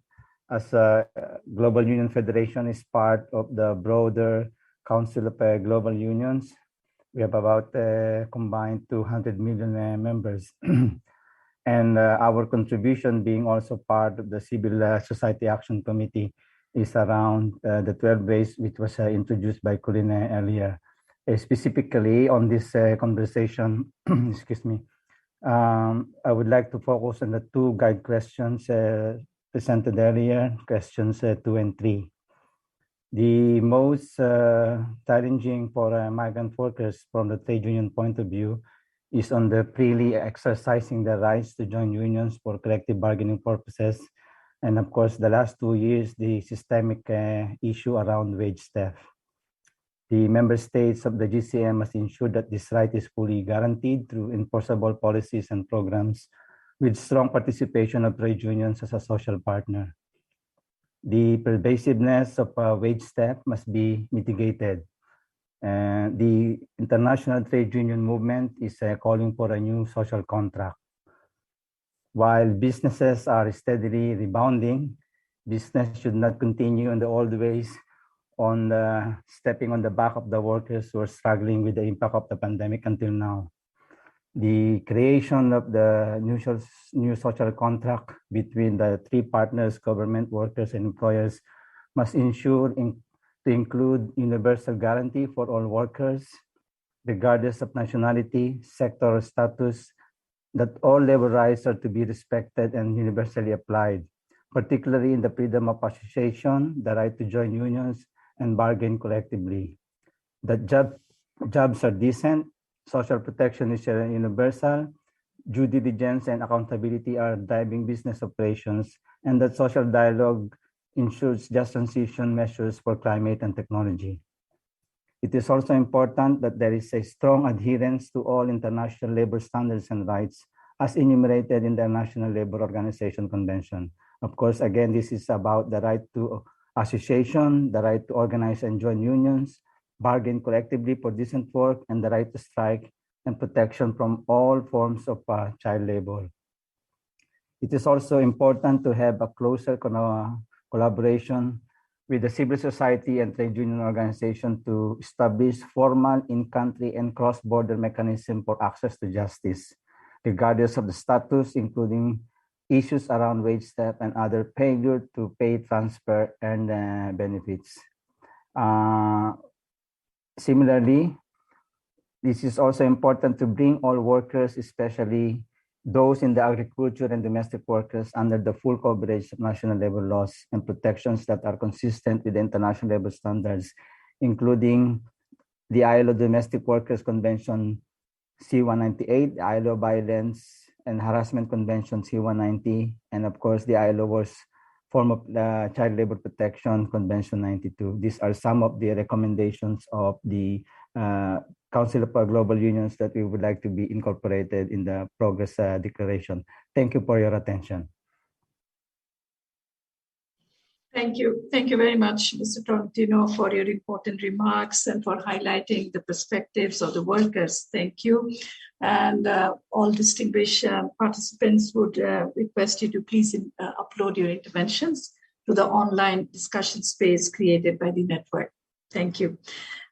as a global union federation, is part of the broader Council of Global Unions. We have about combined 200 million members. And our contribution, being also part of the Civil Society Action Committee, is around the 12 ways which was introduced by Corinne earlier. Specifically on this conversation, excuse me, I would like to focus on the two guide questions presented earlier, questions 2 and 3. The most challenging for migrant workers from the trade union point of view is on the freely exercising their rights to join unions for collective bargaining purposes. And of course, the last 2 years, the systemic issue around wage theft. The member states of the GCM must ensure that this right is fully guaranteed through enforceable policies and programs with strong participation of trade unions as a social partner. The pervasiveness of wage theft must be mitigated. The international trade union movement is calling for a new social contract. While businesses are steadily rebounding, business should not continue in the old ways on stepping on the back of the workers who are struggling with the impact of the pandemic until now. The creation of the new social contract between the three partners, government, workers, and employers, must ensure to include universal guarantee for all workers, regardless of nationality, sector, or status, that all labor rights are to be respected and universally applied, particularly in the freedom of association, the right to join unions, and bargain collectively. That jobs are decent, social protection is universal, due diligence and accountability are driving business operations, and that social dialogue ensures just transition measures for climate and technology. It is also important that there is a strong adherence to all international labor standards and rights as enumerated in the International Labor Organization Convention. Of course, again, this is about the right to association, the right to organize and join unions, bargain collectively for decent work, and the right to strike, and protection from all forms of child labor. It is also important to have a closer collaboration with the civil society and trade union organization to establish formal in-country and cross-border mechanism for access to justice, regardless of the status, including issues around wage theft and other failure to pay transfer and benefits. Similarly, this is also important to bring all workers, especially those in the agriculture and domestic workers, under the full coverage of national labor laws and protections that are consistent with the international labor standards, including the ILO Domestic Workers Convention C-198, the ILO Violence and Harassment Convention C-190, and of course the ILO Worst Form of Child Labor Protection Convention 92. These are some of the recommendations of the Council of Global Unions that we would like to be incorporated in the Progress Declaration. Thank you for your attention. Thank you. Thank you very much, Mr. Tolentino, for your important remarks and for highlighting the perspectives of the workers. Thank you. And all distinguished participants would request you to please upload your interventions to the online discussion space created by the network. Thank you.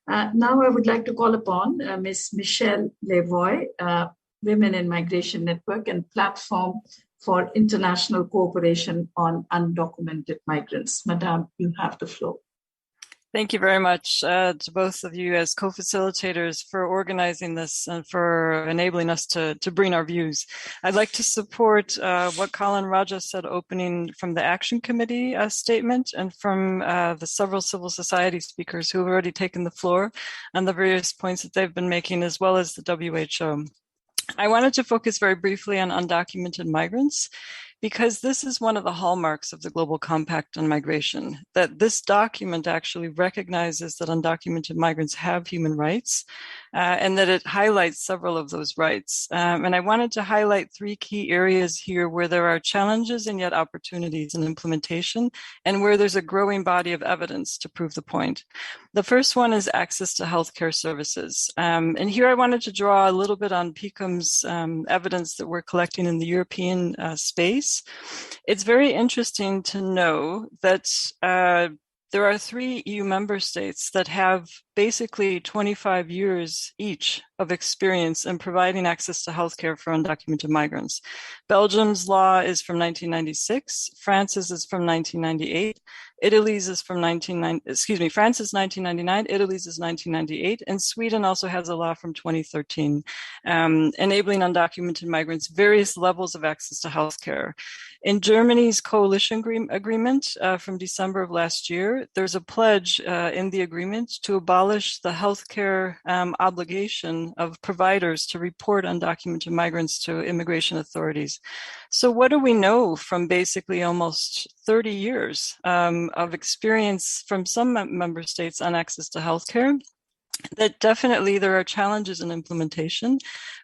Now I would like to call upon Ms. Michelle Levoy, Women in Migration Network and Platform for International Cooperation on Undocumented Migrants. Madam, you have the floor. Thank you very much to both of you as co-facilitators for organizing this and for enabling us to bring our views. I'd like to support what Colin Raja said opening from the Action Committee statement and from the several civil society speakers who have already taken the floor on the various points that they've been making, as well as the WHO. I wanted to focus very briefly on undocumented migrants, because this is one of the hallmarks of the Global Compact on Migration, that this document actually recognizes that undocumented migrants have human rights, and that it highlights several of those rights. And I wanted to highlight 3 key areas here where there are challenges and yet opportunities in implementation, and where there's a growing body of evidence to prove the point. The first one is access to healthcare services. And here I wanted to draw a little bit on PICUM's evidence that we're collecting in the European space. It's very interesting to know that there are 3 EU member states that have basically 25 years each of experience in providing access to healthcare for undocumented migrants. Belgium's law is from 1996, France's is from 1998, Italy's is from France's 1999, Italy's is 1998, and Sweden also has a law from 2013, enabling undocumented migrants various levels of access to healthcare. In Germany's coalition agreement from December of last year, there's a pledge in the agreement to abolish the healthcare obligation of providers to report undocumented migrants to immigration authorities. So what do we know from basically almost 30 years of experience from some member states on access to healthcare? That definitely there are challenges in implementation,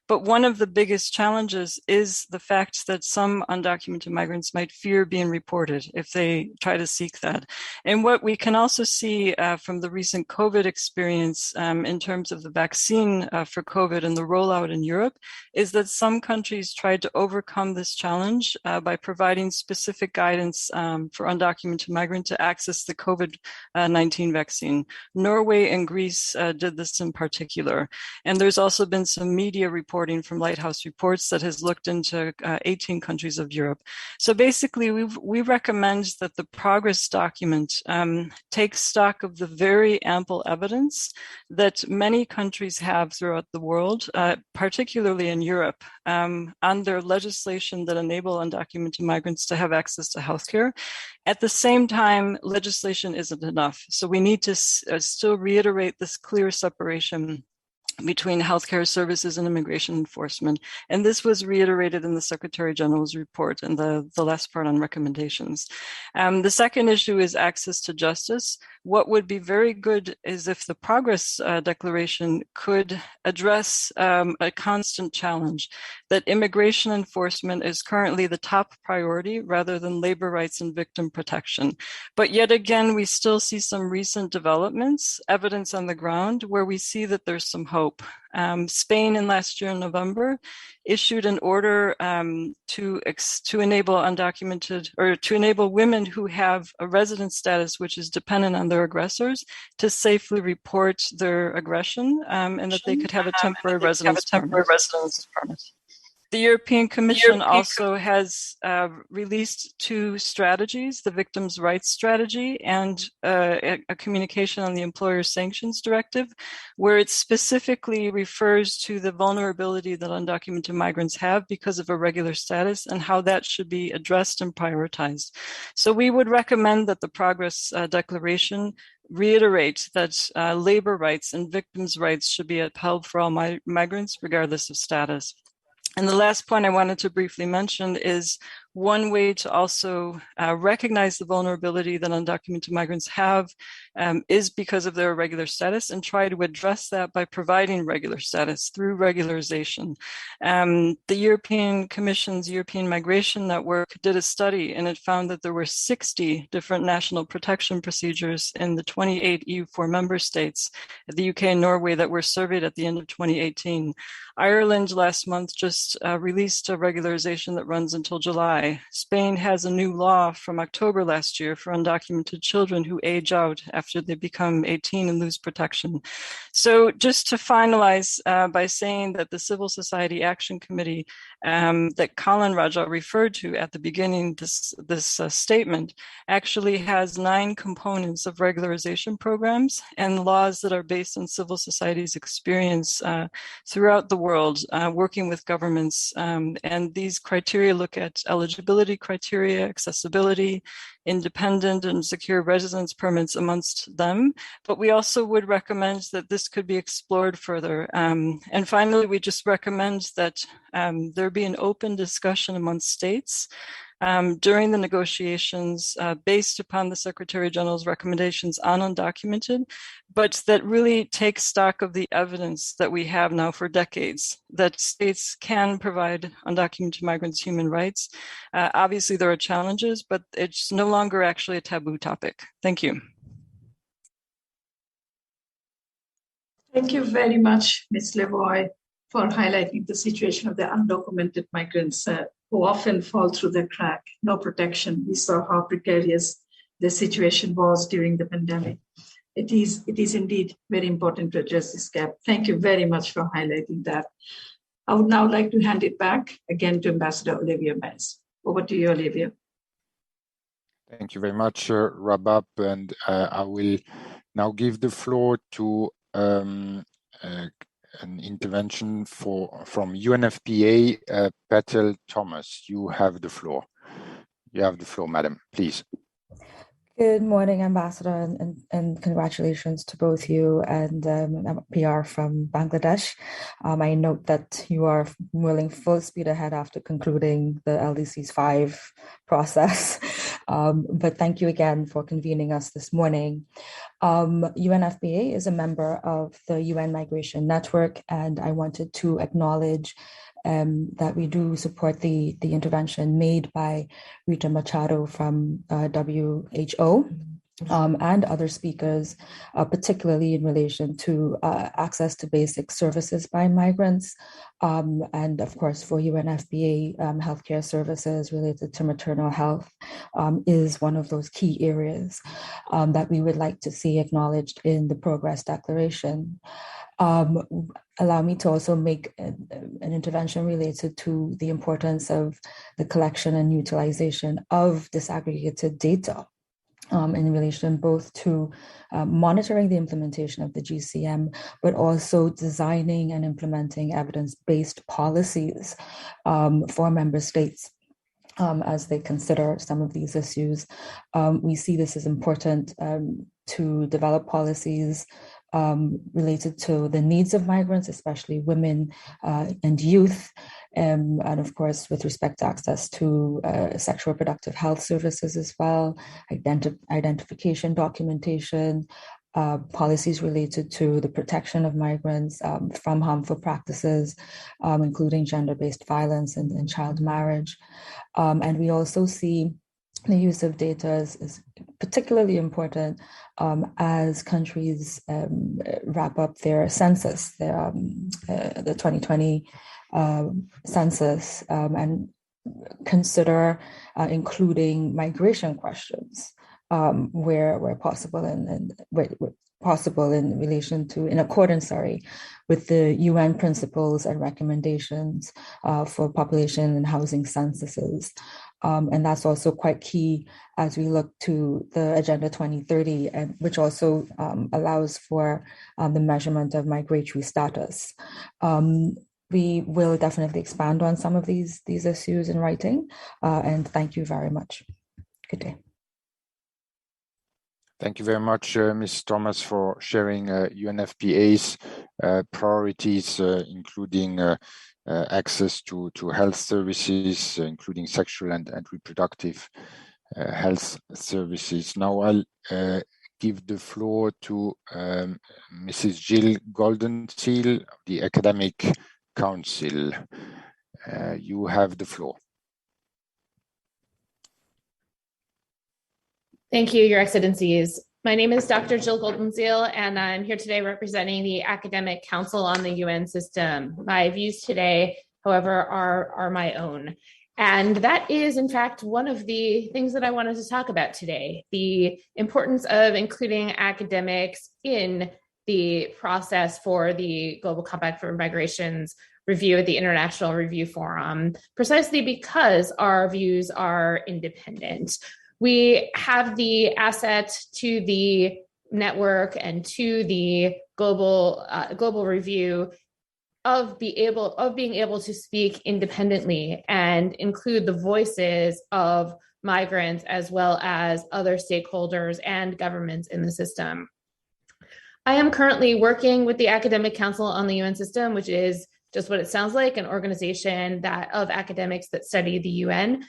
but one of the biggest challenges is the fact that some undocumented migrants might fear being reported if they try to seek that. And what we can also see from the recent COVID experience in terms of the vaccine for COVID and the rollout in Europe is that some countries tried to overcome this challenge by providing specific guidance for undocumented migrants to access the COVID-19 vaccine. Norway and Greece did this in particular. And there's also been some media reporting from Lighthouse Reports that has looked into 18 countries of Europe. So basically, we recommend that the progress document takes stock of the very ample evidence that many countries have throughout the world, particularly in Europe, on their legislation that enable undocumented migrants to have access to healthcare. At the same time, legislation isn't enough. So we need to still reiterate this clear separation between healthcare services and immigration enforcement. And this was reiterated in the Secretary General's report and the last part on recommendations. The second issue is access to justice. What would be very good is if the progress declaration could address a constant challenge, that immigration enforcement is currently the top priority rather than labor rights and victim protection. But yet again, we still see some recent developments, evidence on the ground, where we see that there's some hope. Spain in last year in November issued an order to enable undocumented, or to enable women who have a resident status which is dependent on their aggressors to safely report their aggression, and that they could have a temporary residence permit. The European Commission also has released 2 strategies, the Victims' Rights Strategy and a communication on the Employer Sanctions Directive, where it specifically refers to the vulnerability that undocumented migrants have because of irregular status and how that should be addressed and prioritized. So we would recommend that the Progress Declaration reiterate that labor rights and victims' rights should be upheld for all migrants, regardless of status. And the last point I wanted to briefly mention is one way to also recognize the vulnerability that undocumented migrants have is because of their irregular status, and try to address that by providing regular status through regularization. The European Commission's European Migration Network did a study, and it found that there were 60 different national protection procedures in the 28 EU4 member states, the UK and Norway, that were surveyed at the end of 2018. Ireland last month just released a regularization that runs until July. Spain has a new law from October last year for undocumented children who age out after they become 18 and lose protection. So just to finalize by saying that the Civil Society Action Committee that Colin Raja referred to at the beginning, this statement, actually has 9 components of regularization programs and laws that are based on civil society's experience throughout the world, working with governments. And these criteria look at eligibility criteria, accessibility, independent and secure residence permits amongst them. But we also would recommend that this could be explored further. And finally, we just recommend that there be an open discussion amongst states during the negotiations based upon the Secretary General's recommendations on undocumented, but that really takes stock of the evidence that we have now for decades, that states can provide undocumented migrants human rights. Obviously, there are challenges, but it's no longer actually a taboo topic. Thank you. Thank you very much, Ms. Levoy, for highlighting the situation of the undocumented migrants who often fall through the crack, no protection. We saw how precarious the situation was during the pandemic. It is indeed very important to address this gap. Thank you very much for highlighting that. I would now like to hand it back again to Ambassador Olivia Mays. Over to you, Olivia. Thank you very much, Rabab, and I will now give the floor to an intervention from UNFPA, Petal Thomas. You have the floor. You have the floor, madam, please. Good morning, Ambassador, and congratulations to both you and PR from Bangladesh. I note that you are moving full speed ahead after concluding the LDC's 5 process. But thank you again for convening us this morning. UNFPA is a member of the UN Migration Network, and I wanted to acknowledge that we do support the intervention made by Rita Machado from WHO and other speakers, particularly in relation to access to basic services by migrants. And of course, for UNFPA, healthcare services related to maternal health is one of those key areas that we would like to see acknowledged in the Progress Declaration. Allow me to also make an intervention related to the importance of the collection and utilization of disaggregated data in relation both to monitoring the implementation of the GCM, but also designing and implementing evidence-based policies for member states as they consider some of these issues. We see this as important to develop policies related to the needs of migrants, especially women and youth, and of course, with respect to access to sexual reproductive health services as well, identification documentation, policies related to the protection of migrants from harmful practices, including gender-based violence and child marriage. And we also see the use of data is particularly important as countries wrap up their census, the 2020 census, and consider including migration questions where possible and possible in relation to, in accordance, with the UN principles and recommendations for population and housing censuses. And that's also quite key as we look to the Agenda 2030, which also allows for the measurement of migratory status. We will definitely expand on some of these issues in writing, and thank you very much. Good day. Thank you very much, Ms. Thomas, for sharing UNFPA's priorities, including access to health services, including sexual and reproductive health services. Now I'll give the floor to Mrs. Jill Goldenseal of the Academic Council. You have the floor. Thank you, Your Excellencies. My name is Dr. Jill Goldenseal, and I'm here today representing the Academic Council on the UN system. My views today, however, are my own. And that is, in fact, one of the things that I wanted to talk about today, the importance of including academics in the process for the Global Compact for Migration's review at the International Review Forum, precisely because our views are independent. We have the asset to the network and to the global review of being able to speak independently and include the voices of migrants as well as other stakeholders and governments in the system. I am currently working with the Academic Council on the UN system, which is just what it sounds like, an organization of academics that study the UN.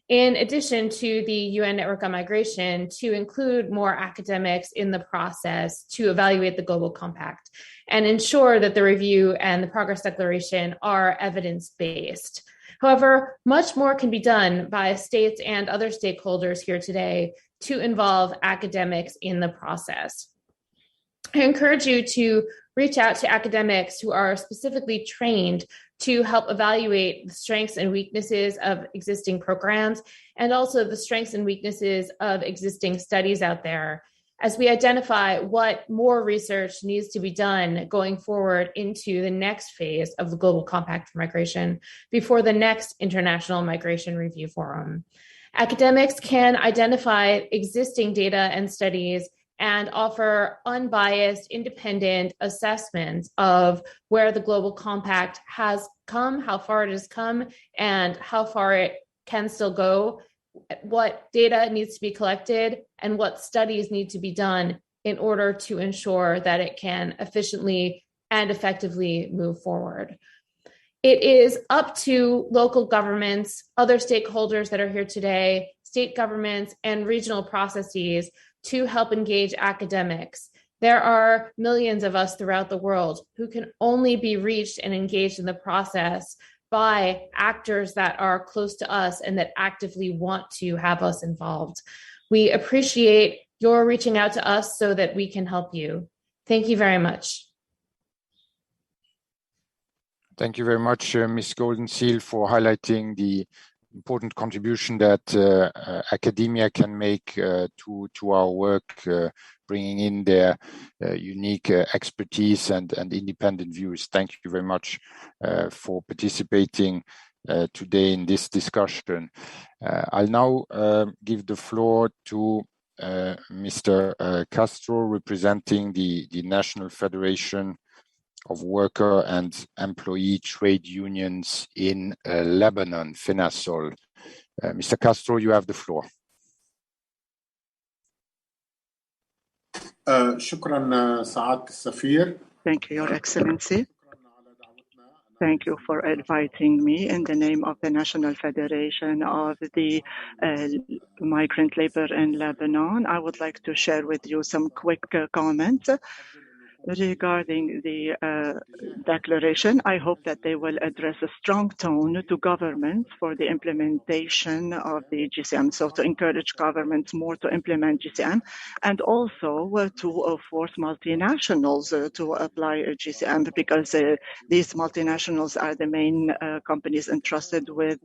in addition to the UN Network on Migration, to include more academics in the process to evaluate the Global Compact and ensure that the review and the progress declaration are evidence-based. However, much more can be done by states and other stakeholders here today to involve academics in the process. I encourage you to reach out to academics who are specifically trained to help evaluate the strengths and weaknesses of existing programs and also the strengths and weaknesses of existing studies out there as we identify what more research needs to be done going forward into the next phase of the Global Compact for Migration before the next International Migration Review Forum. Academics can identify existing data and studies and offer unbiased, independent assessments of where the Global Compact has come, how far it has come, and how far it can still go, what data needs to be collected, and what studies need to be done in order to ensure that it can efficiently and effectively move forward. It is up to local governments, other stakeholders that are here today, state governments, and regional processes to help engage academics. There are millions of us throughout the world who can only be reached and engaged in the process by actors that are close to us and that actively want to have us involved. We appreciate your reaching out to us so that we can help you. Thank you very much. Thank you very much, Ms. Goldenseal, for highlighting the important contribution that academia can make to our work, bringing in their unique expertise and independent views. Thank you very much for participating today in this discussion. I'll now give the floor to Mr. Castro, representing the National Federation of Worker and Employee Trade Unions in Lebanon, FENASOL. Mr. Castro, you have the floor. شكرا سعادة السفير. Thank you, Your Excellency. Thank you for inviting me in the name of the National Federation of the Migrant Labor in Lebanon. I would like to share with you some quick comments regarding the declaration. I hope that they will address a strong tone to governments for the implementation of the GCM. So to encourage governments more to implement GCM and also to force multinationals to apply GCM because these multinationals are the main companies entrusted with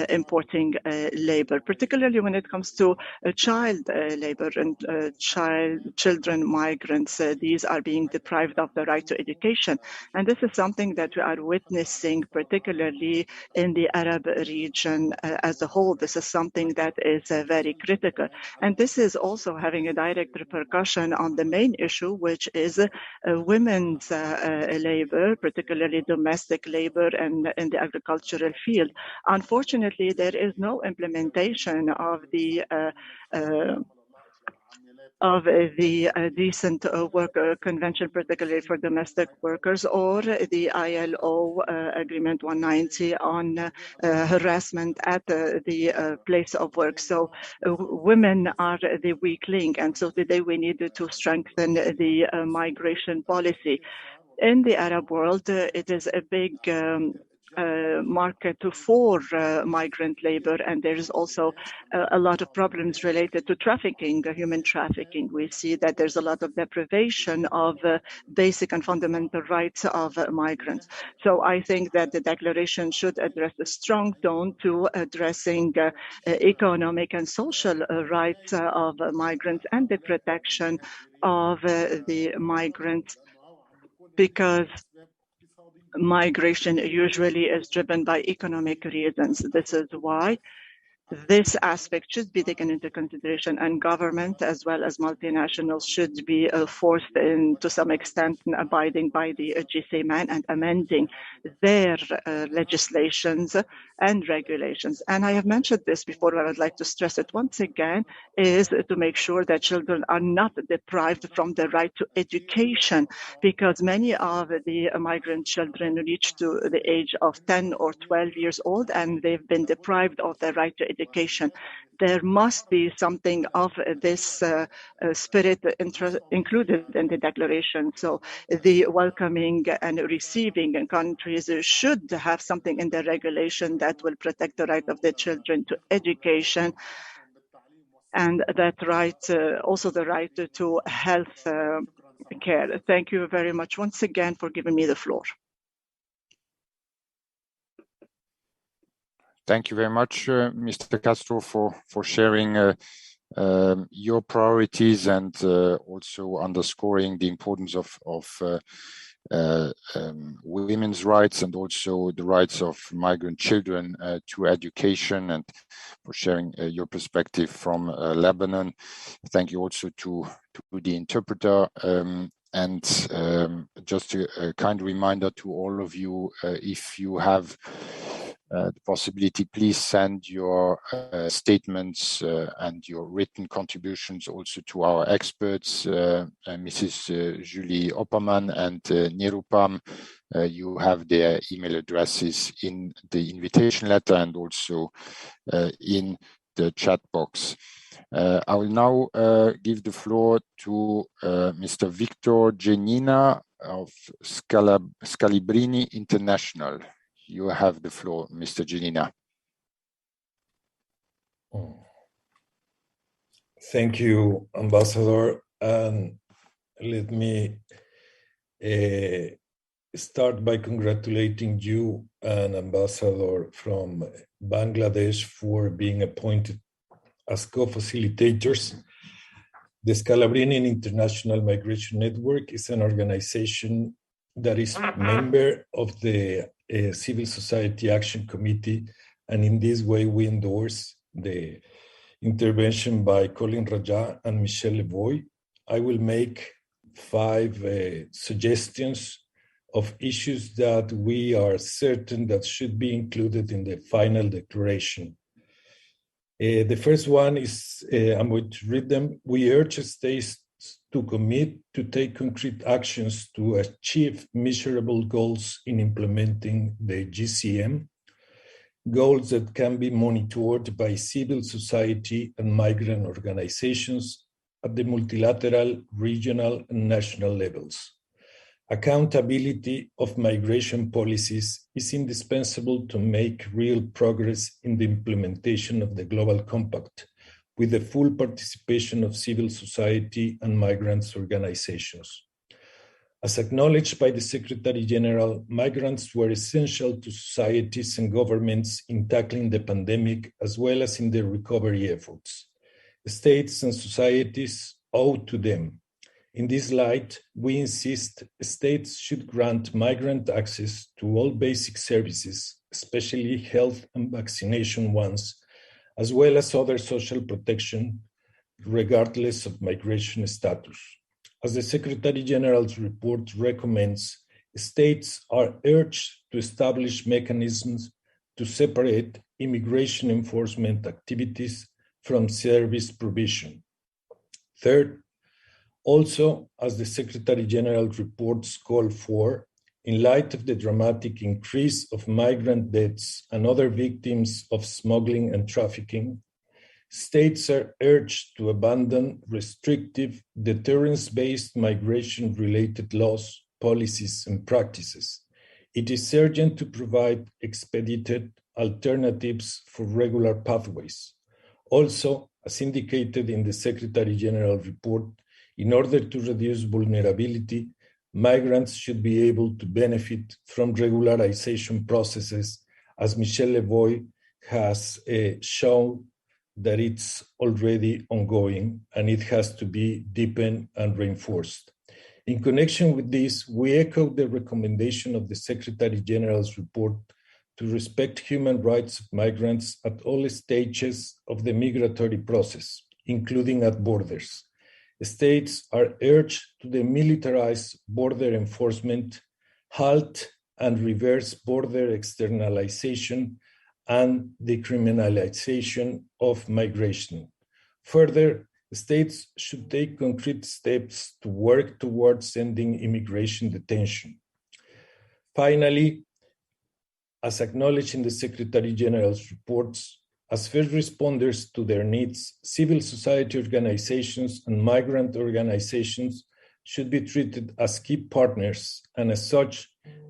importing labor, particularly when it comes to child labor and children migrants. These are being deprived of the right to education. And this is something that we are witnessing, particularly in the Arab region as a whole. This is something that is very critical. And this is also having a direct repercussion on the main issue, which is women's labor, particularly domestic labor and in the agricultural field. Unfortunately, there is no implementation of the Decent Worker Convention, particularly for domestic workers, or the ILO Agreement 190 on harassment at the place of work. So women are the weak link, and so today we need to strengthen the migration policy. In the Arab world, it is a big market for migrant labor, and there is also a lot of problems related to trafficking, human trafficking. We see that there's a lot of deprivation of basic and fundamental rights of migrants. So I think that the declaration should address a strong tone to addressing economic and social rights of migrants and the protection of the migrants, because migration usually is driven by economic reasons. This is why this aspect should be taken into consideration, and government as well as multinationals should be forced in to some extent in abiding by the GCM and amending their legislations and regulations. And I have mentioned this before, but I'd like to stress it once again, is to make sure that children are not deprived from the right to education, because many of the migrant children reach to the age of 10 or 12 years old and they've been deprived of the right to education. There must be something of this spirit included in the declaration. So the welcoming and receiving countries should have something in the regulation that will protect the right of the children to education, and that right, also the right to health care. Thank you very much once again for giving me the floor. Thank you very much, Mr. Castro, for sharing your priorities and also underscoring the importance of women's rights and also the rights of migrant children to education, and for sharing your perspective from Lebanon. Thank you also to the interpreter. And just a kind reminder to all of you, if you have the possibility, please send your statements and your written contributions also to our experts, Mrs. Julie Opperman and Nirupam. You have their email addresses in the invitation letter and also in the chat box. I will now give the floor to Mr. Victor Genina of Scalabrini International. You have the floor, Mr. Genina. Thank you, Ambassador. And let me start by congratulating you and Ambassador from Bangladesh for being appointed as co-facilitators. The Scalabrini International Migration Network is an organization that is a member of the Civil Society Action Committee, and in this way we endorse the intervention by Colin Raja and Michelle Levoy. I will make 5 suggestions of issues that we are certain that should be included in the final declaration. The first one is, I'm going to read them. We urge states to commit to take concrete actions to achieve measurable goals in implementing the GCM, goals that can be monitored by civil society and migrant organizations at the multilateral, regional, and national levels. Accountability of migration policies is indispensable to make real progress in the implementation of the Global Compact, with the full participation of civil society and migrants' organizations. As acknowledged by the Secretary General, migrants were essential to societies and governments in tackling the pandemic as well as in their recovery efforts. States and societies owe to them. In this light, we insist states should grant migrant access to all basic services, especially health and vaccination ones, as well as other social protection, regardless of migration status. As the Secretary General's report recommends, states are urged to establish mechanisms to separate immigration enforcement activities from service provision. Third, also, as the Secretary General's reports call for, in light of the dramatic increase of migrant deaths and other victims of smuggling and trafficking, states are urged to abandon restrictive, deterrence-based migration-related laws, policies, and practices. It is urgent to provide expedited alternatives for regular pathways. Also, as indicated in the Secretary General's report, in order to reduce vulnerability, migrants should be able to benefit from regularization processes, as Michelle Levoy has shown that it's already ongoing and it has to be deepened and reinforced. In connection with this, we echo the recommendation of the Secretary General's report to respect human rights of migrants at all stages of the migratory process, including at borders. States are urged to demilitarize border enforcement, halt and reverse border externalization, and decriminalization of migration. Further, states should take concrete steps to work towards ending immigration detention. Finally, as acknowledged in the Secretary General's reports, As first responders to their needs, civil society organizations and migrant organizations should be treated as key partners, and as such,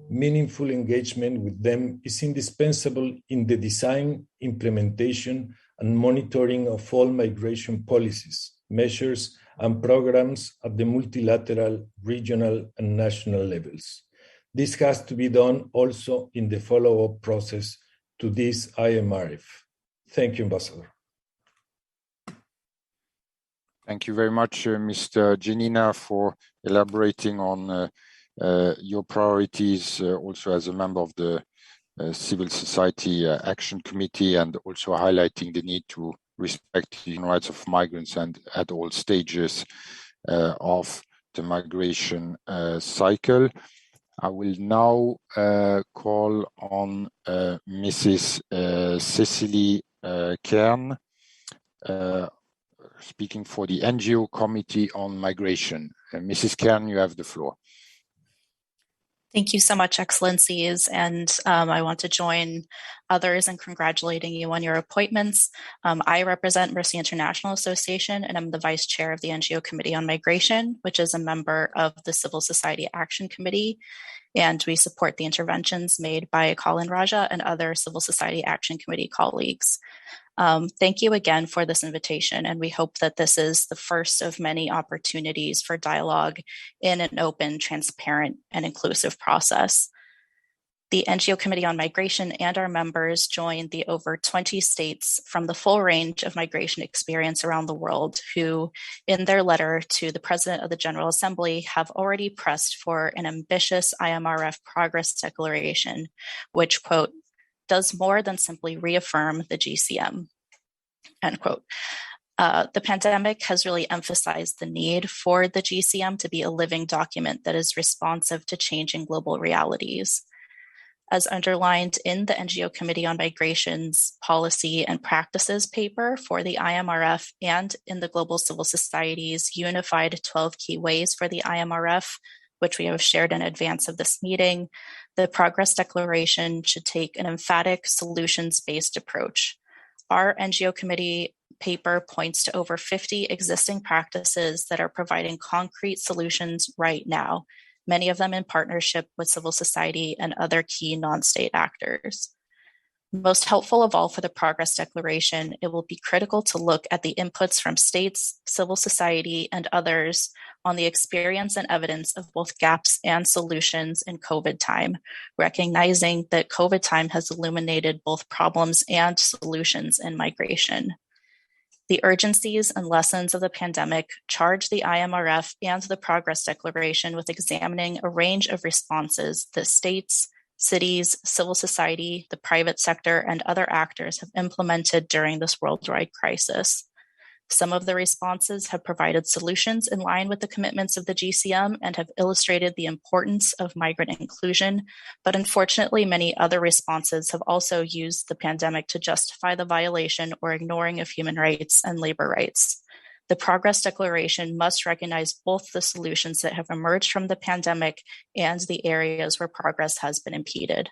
meaningful engagement with them is indispensable in the design, implementation, and monitoring of all migration policies, measures, and programs at the multilateral, regional, and national levels. This has to be done also in the follow-up process to this IMRF. Thank you, Ambassador. Thank you very much, Mr. Janina, for elaborating on your priorities, also as a member of the Civil Society Action Committee, and also highlighting the need to respect the human rights of migrants and at all stages of the migration cycle. I will now call on Mrs. Cecily Kern, speaking for the NGO Committee on Migration. Mrs. Kern, you have the floor. Thank you so much, Excellencies, and I want to join others in congratulating you on your appointments. I represent Mercy International Association, and I'm the Vice Chair of the NGO Committee on Migration, which is a member of the Civil Society Action Committee, and we support the interventions made by Colin Raja and other Civil Society Action Committee colleagues. Thank you again for this invitation, and we hope that this is the first of many opportunities for dialogue in an open, transparent, and inclusive process. The NGO Committee on Migration and our members join the over 20 states from the full range of migration experience around the world who, in their letter to the President of the General Assembly, have already pressed for an ambitious IMRF progress declaration, which, quote, does more than simply reaffirm the GCM, end quote. The pandemic has really emphasized the need for the GCM to be a living document that is responsive to changing global realities. As underlined in the NGO Committee on Migration's Policy and Practices paper for the IMRF and in the Global Civil Society's Unified 12 Key Ways for the IMRF, which we have shared in advance of this meeting, the Progress Declaration should take an emphatic solutions-based approach. Our NGO Committee paper points to over 50 existing practices that are providing concrete solutions right now, many of them in partnership with civil society and other key non-state actors. Most helpful of all for the Progress Declaration, it will be critical to look at the inputs from states, civil society, and others on the experience and evidence of both gaps and solutions in COVID time, recognizing that COVID time has illuminated both problems and solutions in migration. The urgencies and lessons of the pandemic charge the IMRF and the Progress Declaration with examining a range of responses that states, cities, civil society, the private sector, and other actors have implemented during this worldwide crisis. Some of the responses have provided solutions in line with the commitments of the GCM and have illustrated the importance of migrant inclusion, but unfortunately, many other responses have also used the pandemic to justify the violation or ignoring of human rights and labor rights. The Progress Declaration must recognize both the solutions that have emerged from the pandemic and the areas where progress has been impeded.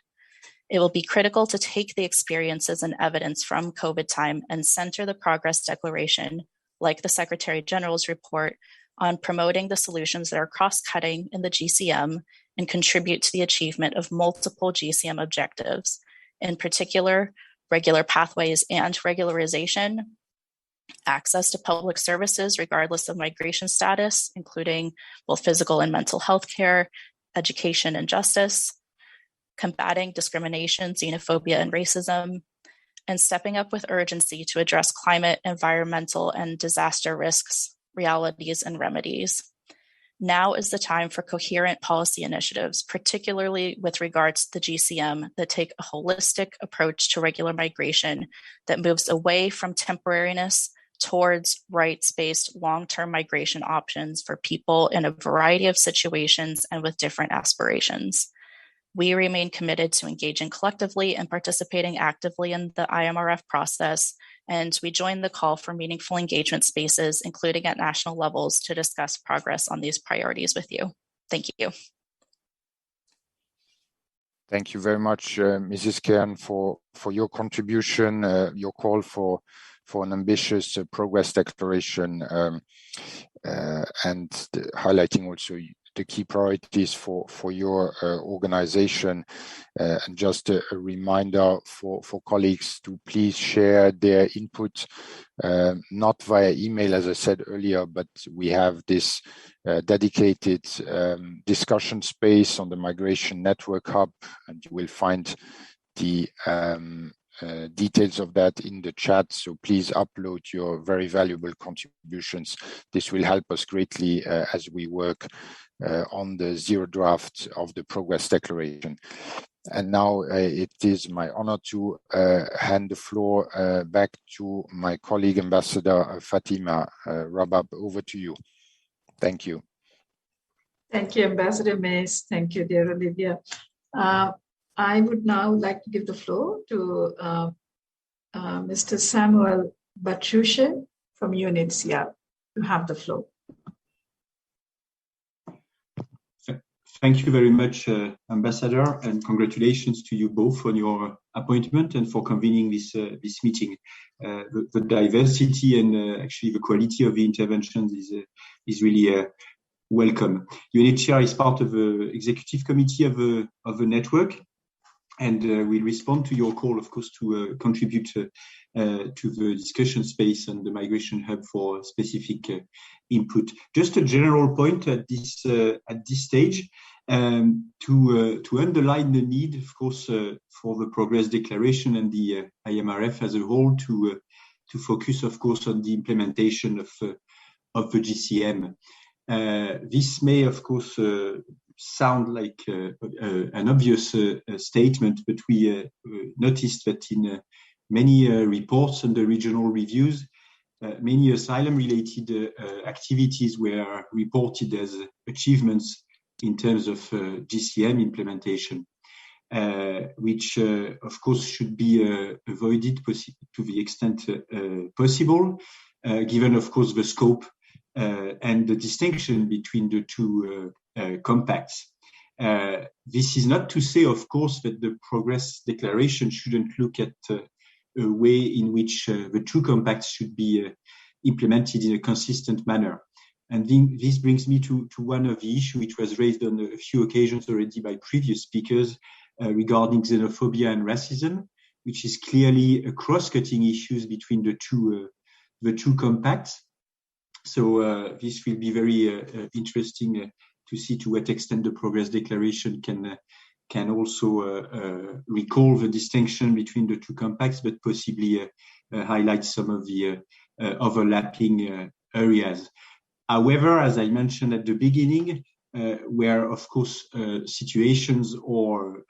It will be critical to take the experiences and evidence from COVID time and center the Progress Declaration, like the Secretary General's report, on promoting the solutions that are cross-cutting in the GCM and contribute to the achievement of multiple GCM objectives, in particular, regular pathways and regularization, access to public services regardless of migration status, including both physical and mental health care, education and justice, combating discrimination, xenophobia, and racism, and stepping up with urgency to address climate, environmental, and disaster risks, realities, and remedies. Now is the time for coherent policy initiatives, particularly with regards to the GCM, that take a holistic approach to regular migration that moves away from temporariness towards rights-based long-term migration options for people in a variety of situations and with different aspirations. We remain committed to engaging collectively and participating actively in the IMRF process, and we join the call for meaningful engagement spaces, including at national levels, to discuss progress on these priorities with you. Thank you. Thank you very much, Mrs. Kern, for your contribution, your call for an ambitious progress declaration, and highlighting also the key priorities for your organization. And just a reminder for colleagues to please share their input, not via email, as I said earlier, but we have this dedicated discussion space on the Migration Network Hub, and you will find the details of that in the chat. So please upload your very valuable contributions. This will help us greatly as we work on the zero draft of the progress declaration. And now it is my honor to hand the floor back to my colleague, Ambassador Fatima Rabab. Over to you. Thank you. Thank you, Ambassador Mays. Thank you, dear Olivia. I would now like to give the floor to Mr. Samuel Bachuche from UNHCR. You have the floor. Thank you very much, Ambassador, and congratulations to you both on your appointment and for convening this meeting. The diversity and actually the quality of the interventions is really welcome. UNHCR is part of the executive committee of the network, and we'll respond to your call, of course, to contribute to the discussion space and the migration hub for specific input. Just a general point at this stage, to underline the need, of course, for the progress declaration and the IMRF as a whole to focus, of course, on the implementation of the GCM. This may, of course, sound like an obvious statement, but we noticed that in many reports and the regional reviews, many asylum-related activities were reported as achievements in terms of GCM implementation, which, of course, should be avoided to the extent possible, given, of course, the scope and the distinction between the two compacts. This is not to say, of course, that the progress declaration shouldn't look at a way in which the two compacts should be implemented in a consistent manner. And this brings me to one of the issues which was raised on a few occasions already by previous speakers regarding xenophobia and racism, which is clearly a cross-cutting issue between the two compacts. So this will be very interesting to see to what extent the progress declaration can also recall the distinction between the two compacts, but possibly highlight some of the overlapping areas. However, as I mentioned at the beginning, where, of course, situations or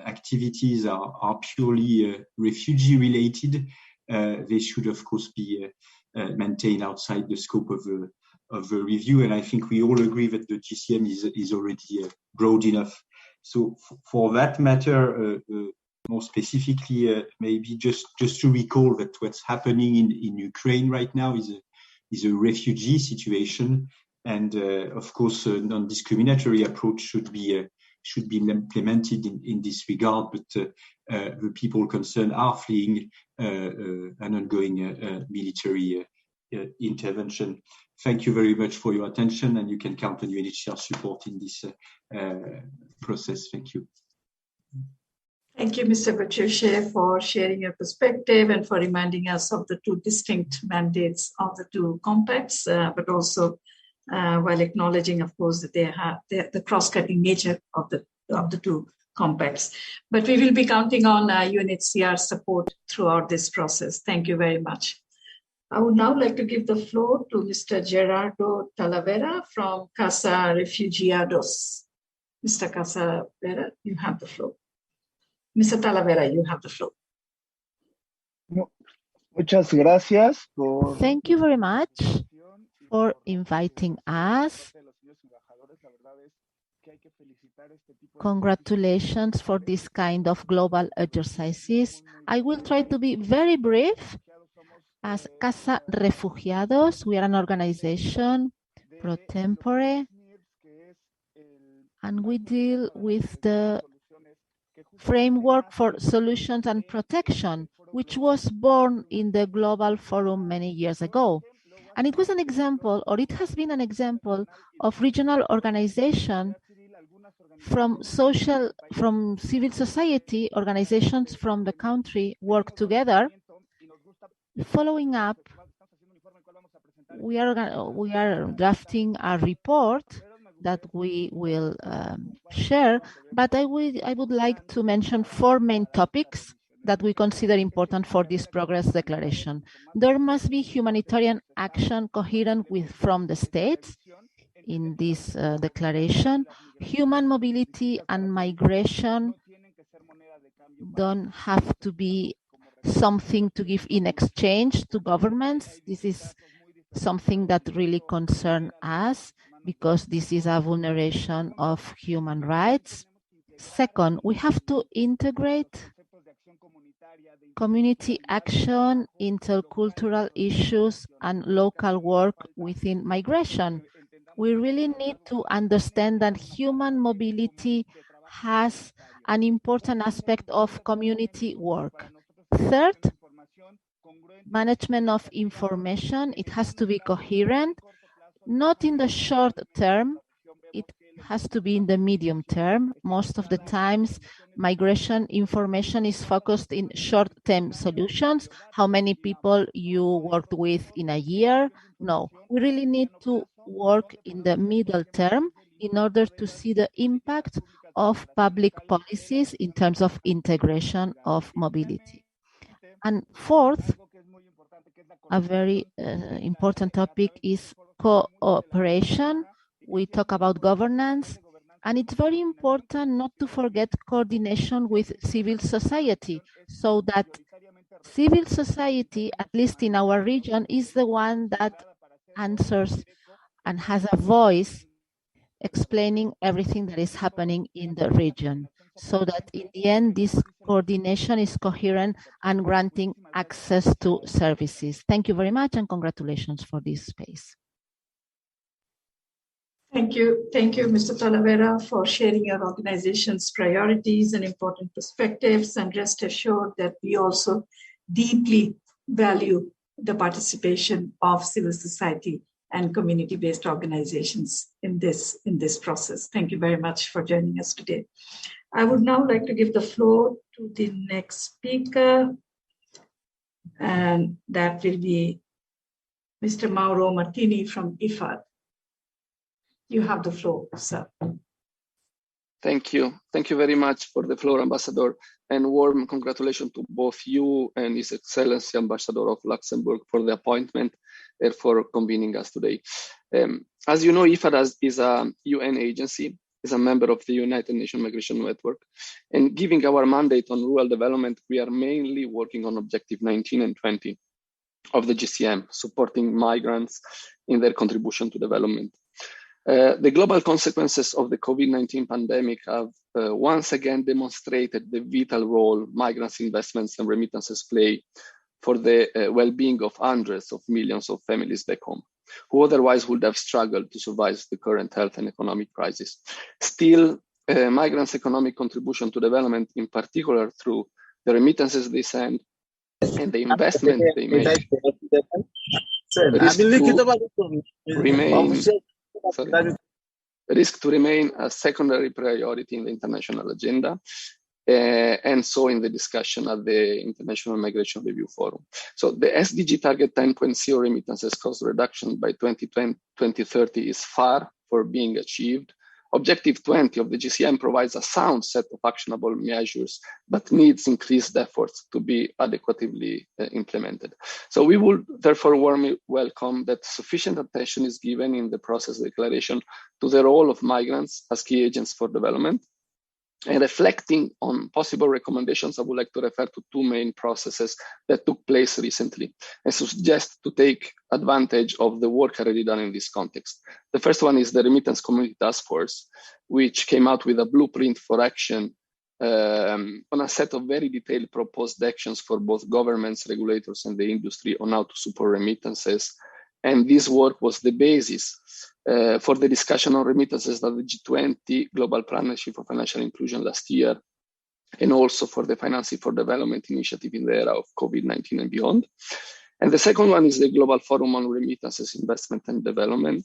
activities are purely refugee-related, they should, of course, be maintained outside the scope of the review. And I think we all agree that the GCM is already broad enough. So for that matter, more specifically, maybe just to recall that what's happening in Ukraine right now is a refugee situation, and of course, a non-discriminatory approach should be implemented in this regard. But the people concerned are fleeing an ongoing military intervention. Thank you very much for your attention, and you can count on UNHCR support in this process. Thank you. Thank you, Mr. Bachuche, for sharing your perspective and for reminding us of the two distinct mandates of the two compacts, but also while acknowledging, of course, that they have the cross-cutting nature of the two compacts. But we will be counting on UNHCR support throughout this process. Thank you very much. I would now like to give the floor to Mr. Gerardo Talavera from Casa Refugiados. Mr. Talavera, you have the floor. Mr. Talavera, you have the floor. Muchas gracias por... Thank you very much for inviting us. Congratulations for this kind of global exercises. I will try to be very brief. As Casa Refugiados, we are an organization pro tempore, and we deal with the framework for solutions and protection, which was born in the Global Forum many years ago. And it was an example, or it has been an example, of regional organization from civil society organizations from the country work together. Following up, we are drafting a report that we will share, but I would like to mention 4 main topics that we consider important for this progress declaration. There must be humanitarian action coherent from the states in this declaration. Human mobility and migration don't have to be something to give in exchange to governments. This is something that really concerns us because this is a vulneration of human rights. Second, we have to integrate community action, intercultural issues, and local work within migration. We really need to understand that human mobility has an important aspect of community work. Third, management of information. It has to be coherent, not in the short term. It has to be in the medium term. Most of the times, migration information is focused in short-term solutions. How many people you worked with in a year? No, we really need to work in the middle term in order to see the impact of public policies in terms of integration of mobility. And fourth, a very important topic is cooperation. We talk about governance, and it's very important not to forget coordination with civil society, so that civil society, at least in our region, is the one that answers and has a voice explaining everything that is happening in the region, so that in the end, this coordination is coherent and granting access to services. Thank you very much, and congratulations for this space. Thank you, Mr. Talavera, for sharing your organization's priorities and important perspectives, and rest assured that we also deeply value the participation of civil society and community-based organizations in this process. Thank you very much for joining us today. I would now like to give the floor to the next speaker, and that will be Mr. Mauro Martini from IFAD. You have the floor, sir. Thank you. Thank you very much for the floor, Ambassador, and warm congratulations to both you and His Excellency Ambassador of Luxembourg for the appointment and for convening us today. As you know, IFAD is a UN agency, is a member of the United Nations Migration Network, and giving our mandate on rural development, we are mainly working on Objective 19 and 20 of the GCM, supporting migrants in their contribution to development. The global consequences of the COVID-19 pandemic have once again demonstrated the vital role migrants' investments and remittances play for the well-being of hundreds of millions of families back home, who otherwise would have struggled to survive the current health and economic crisis. Still, migrants' economic contribution to development, in particular through the remittances they send and the investment they make, risk to remain a secondary priority in the international agenda, and so in the discussion at the International Migration Review Forum. So the SDG target 10.0 remittances cost reduction by 2030 is far from being achieved. Objective 20 of the GCM provides a sound set of actionable measures, but needs increased efforts to be adequately implemented. So we would therefore warmly welcome that sufficient attention is given in the process declaration to the role of migrants as key agents for development. And reflecting on possible recommendations, I would like to refer to 2 main processes that took place recently and suggest to take advantage of the work already done in this context. The first one is the Remittance Community Task Force, which came out with a blueprint for action on a set of very detailed proposed actions for both governments, regulators, and the industry on how to support remittances. And this work was the basis for the discussion on remittances at the G20 Global Partnership for Financial Inclusion last year, and also for the Financing for Development initiative in the era of COVID-19 and beyond. And the second one is the Global Forum on Remittances, Investment and Development,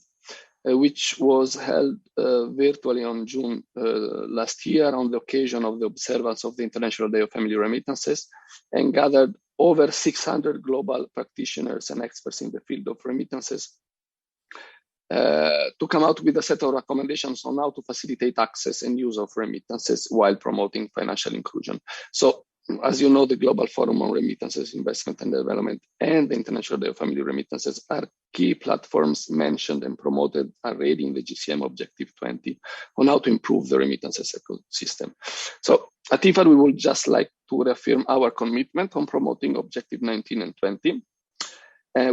which was held virtually on June last year on the occasion of the observance of the International Day of Family Remittances, and gathered over 600 global practitioners and experts in the field of remittances to come out with a set of recommendations on how to facilitate access and use of remittances while promoting financial inclusion. So, as you know, the Global Forum on Remittances, Investment and Development and the International Day of Family Remittances are key platforms mentioned and promoted already in the GCM Objective 20 on how to improve the remittances ecosystem. So at IFAD, we would just like to reaffirm our commitment on promoting Objective 19 and 20,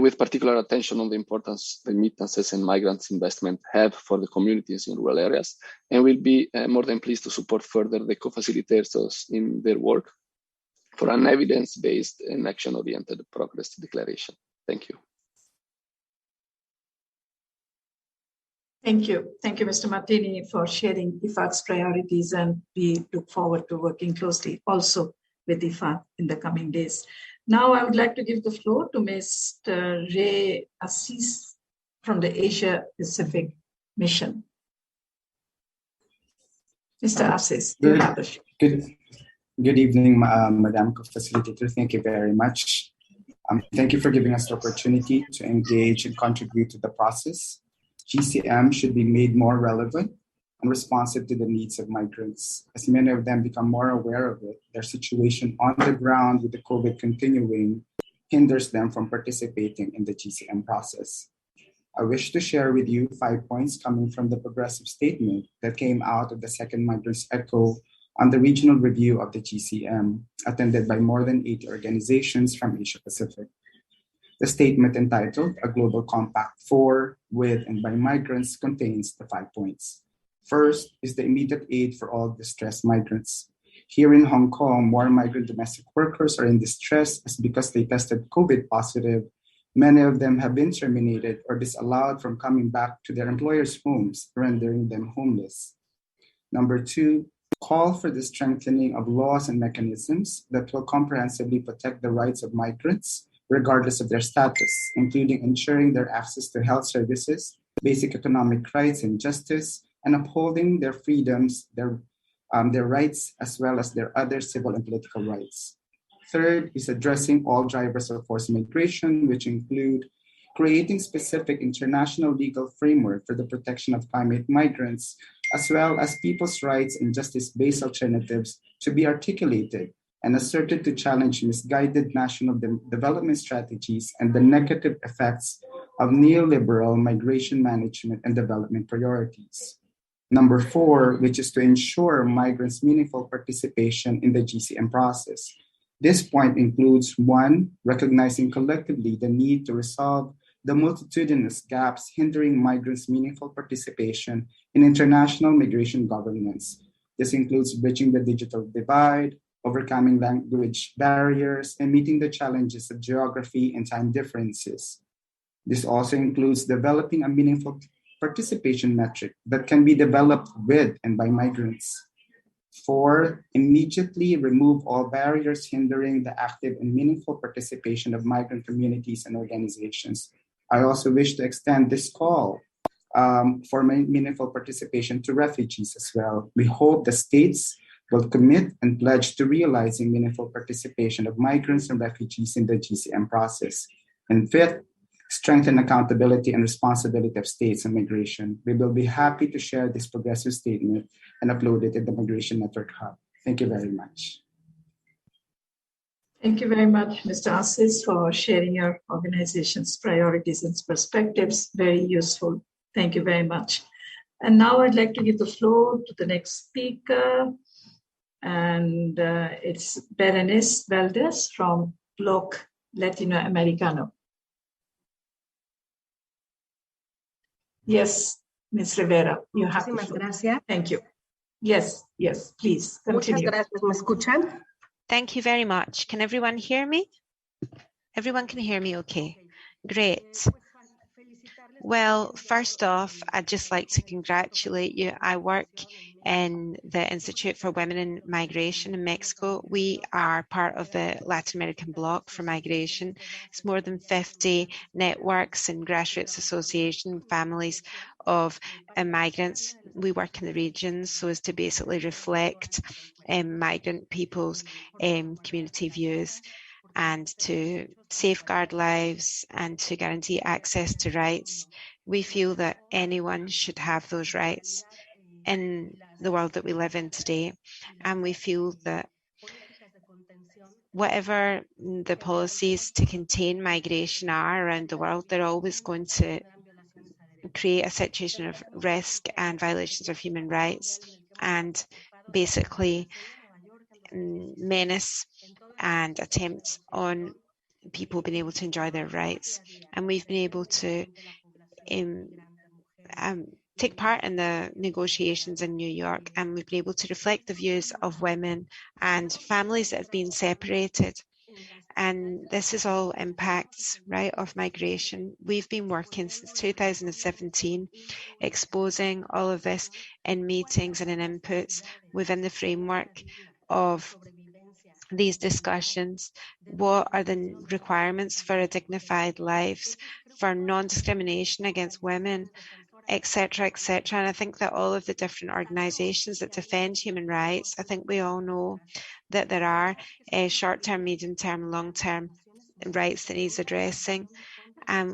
with particular attention on the importance remittances and migrants investment have for the communities in rural areas, and we'll be more than pleased to support further the co-facilitators in their work for an evidence-based and action-oriented progress declaration. Thank you. Thank you. Thank you, Mr. Martini, for sharing IFAD's priorities, and we look forward to working closely also with IFAD in the coming days. Now I would like to give the floor to Mr. Ray Assis from the Asia Pacific Mission. Mr. Assis, you have the floor. Good evening, Madam Co-Facilitator. Thank you very much. Thank you for giving us the opportunity to engage and contribute to the process. GCM should be made more relevant and responsive to the needs of migrants. As many of them become more aware of it, their situation on the ground with the COVID continuing hinders them from participating in the GCM process. I wish to share with you 5 points coming from the progressive statement that came out of the Second Migrants Echo on the regional review of the GCM, attended by more than 80 organizations from Asia Pacific. The statement entitled A Global Compact for, with, and by migrants contains the 5 points. First is the immediate aid for all distressed migrants. Here in Hong Kong, more migrant domestic workers are in distress as because they tested COVID positive, many of them have been terminated or disallowed from coming back to their employers' homes, rendering them homeless. Number 2, call for the strengthening of laws and mechanisms that will comprehensively protect the rights of migrants, regardless of their status, including ensuring their access to health services, basic economic rights and justice, and upholding their freedoms, their rights, as well as their other civil and political rights. Third is addressing all drivers of forced migration, which include creating specific international legal framework for the protection of climate migrants, as well as people's rights and justice-based alternatives to be articulated and asserted to challenge misguided national development strategies and the negative effects of neoliberal migration management and development priorities. Number 4, which is to ensure migrants' meaningful participation in the GCM process. This point includes 1, recognizing collectively the need to resolve the multitudinous gaps hindering migrants' meaningful participation in international migration governance. This includes bridging the digital divide, overcoming language barriers, and meeting the challenges of geography and time differences. This also includes developing a meaningful participation metric that can be developed with and by migrants. 4, immediately remove all barriers hindering the active and meaningful participation of migrant communities and organizations. I also wish to extend this call for meaningful participation to refugees as well. We hope the states will commit and pledge to realizing meaningful participation of migrants and refugees in the GCM process. And 5th, strengthen accountability and responsibility of states and migration. We will be happy to share this progressive statement and upload it in the Migration Network Hub. Thank you very much. Thank you very much, Mr. Assis, for sharing your organization's priorities and perspectives. Very useful. Thank you very much. And now I'd like to give the floor to the next speaker. And it's Berenice Valdez from Bloc Latinoamericano. Yes, Ms. Rivera, you have the floor. Gracias. Thank you. Yes, please continue. Muchas gracias. ¿Me escuchan? Thank you very much. Can everyone hear me? Everyone can hear me okay. Great. Well, first off, I'd just like to congratulate you. I work in the Institute for Women in Migration in Mexico. We are part of the Latin American Bloc for Migration. It's more than 50 networks and grassroots association families of migrants. We work in the regions so as to basically reflect migrant people's community views and to safeguard lives and to guarantee access to rights. We feel that anyone should have those rights in the world that we live in today. And we feel that whatever the policies to contain migration are around the world, they're always going to create a situation of risk and violations of human rights and basically menace and attempts on people being able to enjoy their rights. And we've been able to take part in the negotiations in New York, and we've been able to reflect the views of women and families that have been separated. And this is all impacts, right, of migration. We've been working since 2017, exposing all of this in meetings and in inputs within the framework of these discussions. What are the requirements for a dignified lives, for non-discrimination against women, etc., etc. And I think that all of the different organisations that defend human rights, I think we all know that there are short-term, medium-term, long-term rights that needs addressing.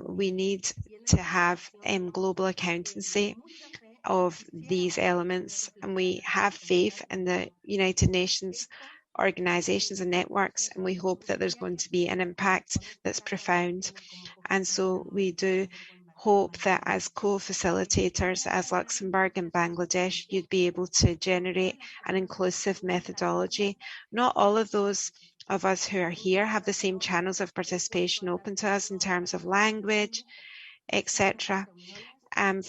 We need to have global accountancy of these elements, and we have faith in the United Nations organisations and networks, and we hope that there's going to be an impact that's profound. And so we do hope that as co-facilitators, as Luxembourg and Bangladesh, you'd be able to generate an inclusive methodology. Not all of those of us who are here have the same channels of participation open to us in terms of language, etc.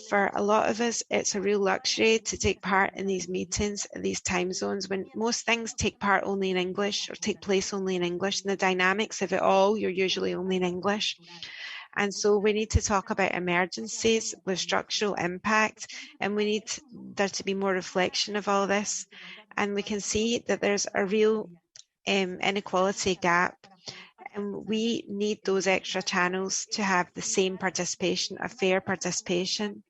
For a lot of us, it's a real luxury to take part in these meetings, in these time zones, when most things take part only in English or take place only in English, and the dynamics of it all, you're usually only in English. And so we need to talk about emergencies with structural impact, and we need there to be more reflection of all this. And we can see that there's a real inequality gap, and we need those extra channels to have the same participation, a fair participation,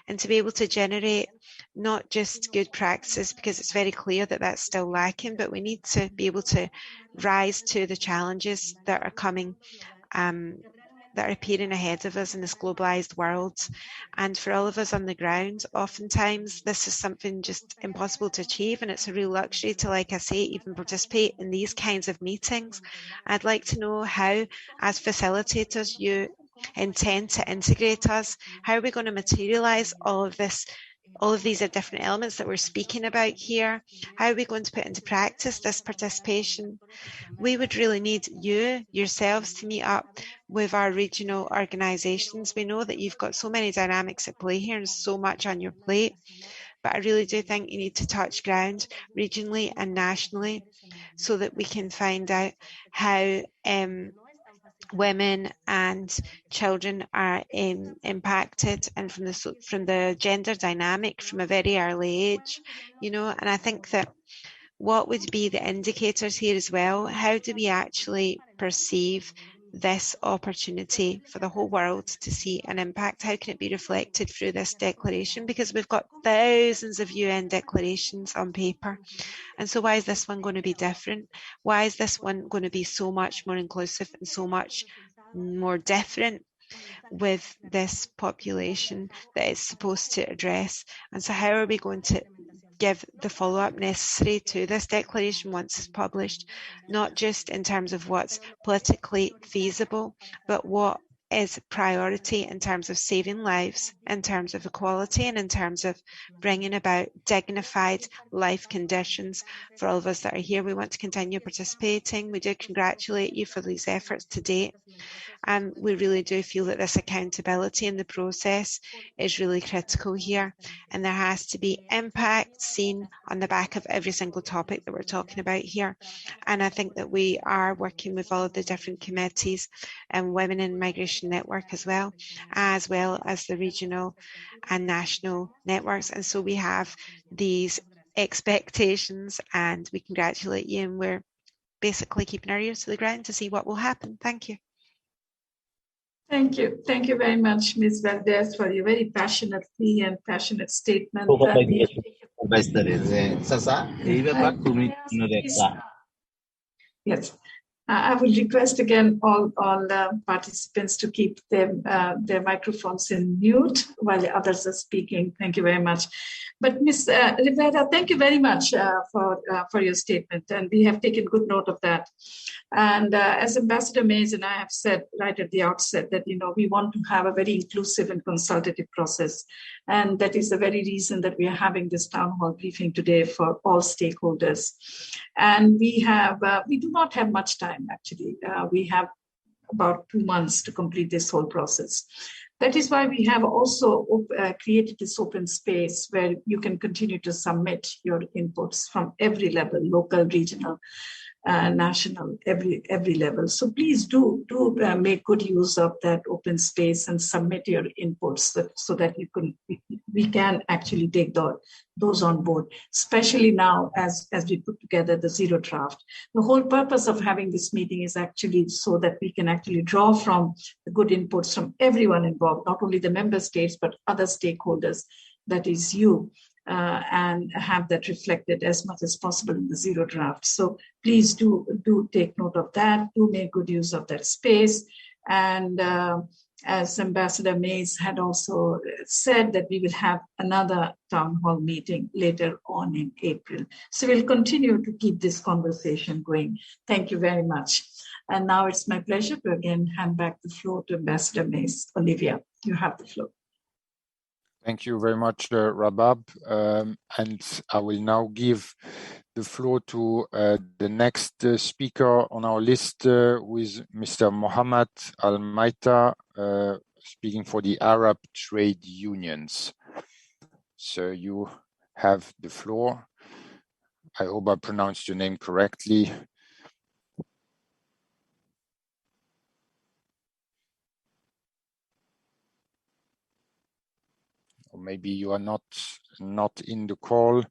and to be able to generate not just good practices, because it's very clear that that's still lacking, but we need to be able to rise to the challenges that are coming, that are appearing ahead of us in this globalized world. And for all of us on the ground, oftentimes this is something just impossible to achieve, and it's a real luxury to, like I say, even participate in these kinds of meetings. I'd like to know how, as facilitators, you intend to integrate us. How are we going to materialize all of this, all of these are different elements that we're speaking about here? How are we going to put into practice this participation? We would really need you, yourselves, to meet up with our regional organisations. We know that you've got so many dynamics at play here and so much on your plate, but I really do think you need to touch ground regionally and nationally so that we can find out how women and children are impacted, and from the gender dynamic from a very early age, you know. And I think that what would be the indicators here as well? How do we actually perceive this opportunity for the whole world to see an impact? How can it be reflected through this declaration? Because we've got thousands of UN declarations on paper. And so why is this one going to be different? Why is this one going to be so much more inclusive and so much more different with this population that it's supposed to address? And so how are we going to give the follow-up necessary to this declaration once it's published, not just in terms of what's politically feasible, but what is priority in terms of saving lives, in terms of equality, and in terms of bringing about dignified life conditions for all of us that are here. We want to continue participating. We do congratulate you for these efforts to date. And we really do feel that this accountability in the process is really critical here. And there has to be impact seen on the back of every single topic that we're talking about here. And I think that we are working with all of the different committees and Women in Migration migration network as well as the regional and national networks. And so we have these expectations, and we congratulate you, and we're basically keeping our ears to the ground to see what will happen. Thank you. Thank you. Thank you very much, Ms. Valdez, for your very passionate plea and passionate statement. Yes. I will request again all participants to keep their microphones in mute while the others are speaking. Thank you very much. But Ms. Rivera, thank you very much for your statement, and we have taken good note of that. And as Ambassador Mays and I have said right at the outset that, we want to have a very inclusive and consultative process. And that is the very reason that we are having this town hall briefing today for all stakeholders. And we do not have much time, actually. We have about 2 months to complete this whole process. That is why we have also created this open space where you can continue to submit your inputs from every level, local, regional, national, every level. So please do make good use of that open space and submit your inputs so that we can actually take those on board, especially now as we put together the zero draft. The whole purpose of having this meeting is actually so that we can actually draw from the good inputs from everyone involved, not only the member states, but other stakeholders, that is you. And have that reflected as much as possible in the zero draft. So please do take note of that, do make good use of that space. And as Ambassador Mays had also said, that we will have another town hall meeting later on in April. So we'll continue to keep this conversation going. Thank you very much. And now it's my pleasure to again hand back the floor to Ambassador Mays. Olivia, you have the floor. Thank you very much, Rabab. And I will now give the floor to the next speaker on our list with Mr. Mohammed Al-Maita, speaking for the Arab Trade Unions. So you have the floor. I hope I pronounced your name correctly. Or maybe you are not in the call.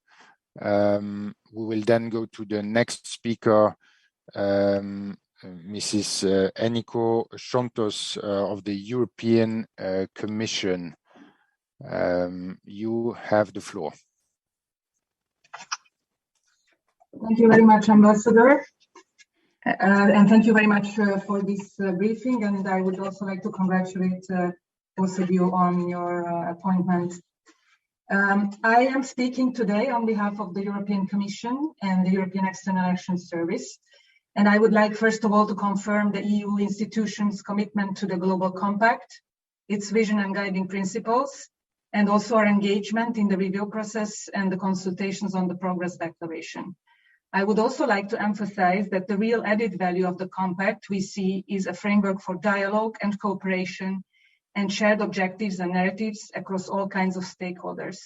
We will then go to the next speaker, Mrs. Eniko Shontos of the European Commission. You have the floor. Thank you very much, Ambassador. And thank you very much for this briefing. And I would also like to congratulate both of you on your appointment. I am speaking today on behalf of the European Commission and the European External Action Service. And I would like, first of all, to confirm the EU institutions' commitment to the Global Compact, its vision and guiding principles, and also our engagement in the review process and the consultations on the Progress Declaration. I would also like to emphasize that the real added value of the Compact we see is a framework for dialogue and cooperation and shared objectives and narratives across all kinds of stakeholders.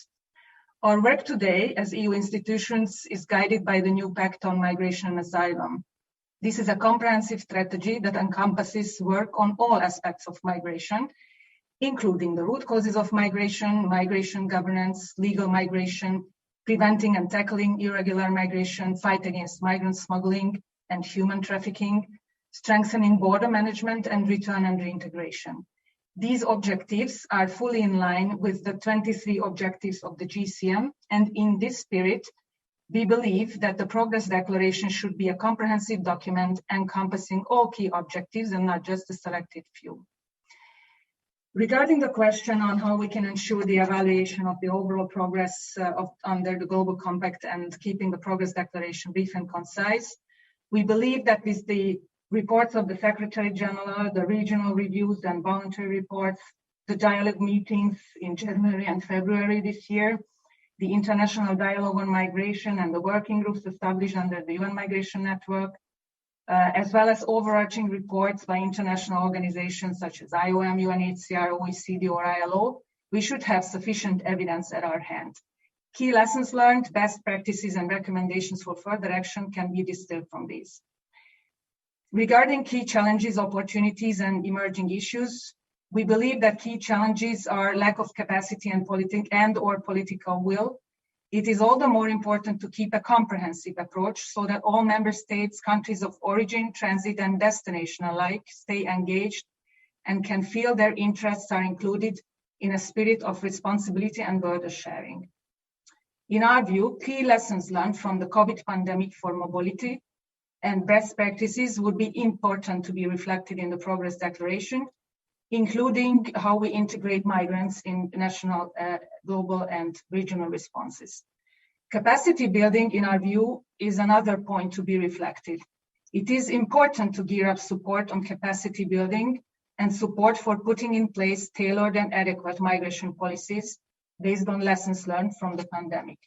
Our work today as EU institutions is guided by the new Pact on Migration and Asylum. This is a comprehensive strategy that encompasses work on all aspects of migration, including the root causes of migration, migration governance, legal migration, preventing and tackling irregular migration, fight against migrant smuggling and human trafficking, strengthening border management and return and reintegration. These objectives are fully in line with the 23 objectives of the GCM, and in this spirit, we believe that the Progress Declaration should be a comprehensive document encompassing all key objectives and not just a selected few. Regarding the question on how we can ensure the evaluation of the overall progress under the Global Compact and keeping the Progress Declaration brief and concise, we believe that with the reports of the Secretary General, the regional reviews and voluntary reports, the dialogue meetings in January and February this year, the international dialogue on migration and the working groups established under the UN Migration Network, as well as overarching reports by international organizations such as IOM, UNHCR, OECD, or ILO, we should have sufficient evidence at our hand. Key lessons learned, best practices, and recommendations for further action can be distilled from these. Regarding key challenges, opportunities, and emerging issues, We believe that key challenges are lack of capacity and political will. It is all the more important to keep a comprehensive approach so that all member states, countries of origin, transit, and destination alike stay engaged and can feel their interests are included in a spirit of responsibility and burden sharing. In our view, key lessons learned from the COVID pandemic for mobility and best practices would be important to be reflected in the Progress Declaration, including how we integrate migrants in national, global, and regional responses. Capacity building, in our view, is another point to be reflected. It is important to gear up support on capacity building and support for putting in place tailored and adequate migration policies based on lessons learned from the pandemic.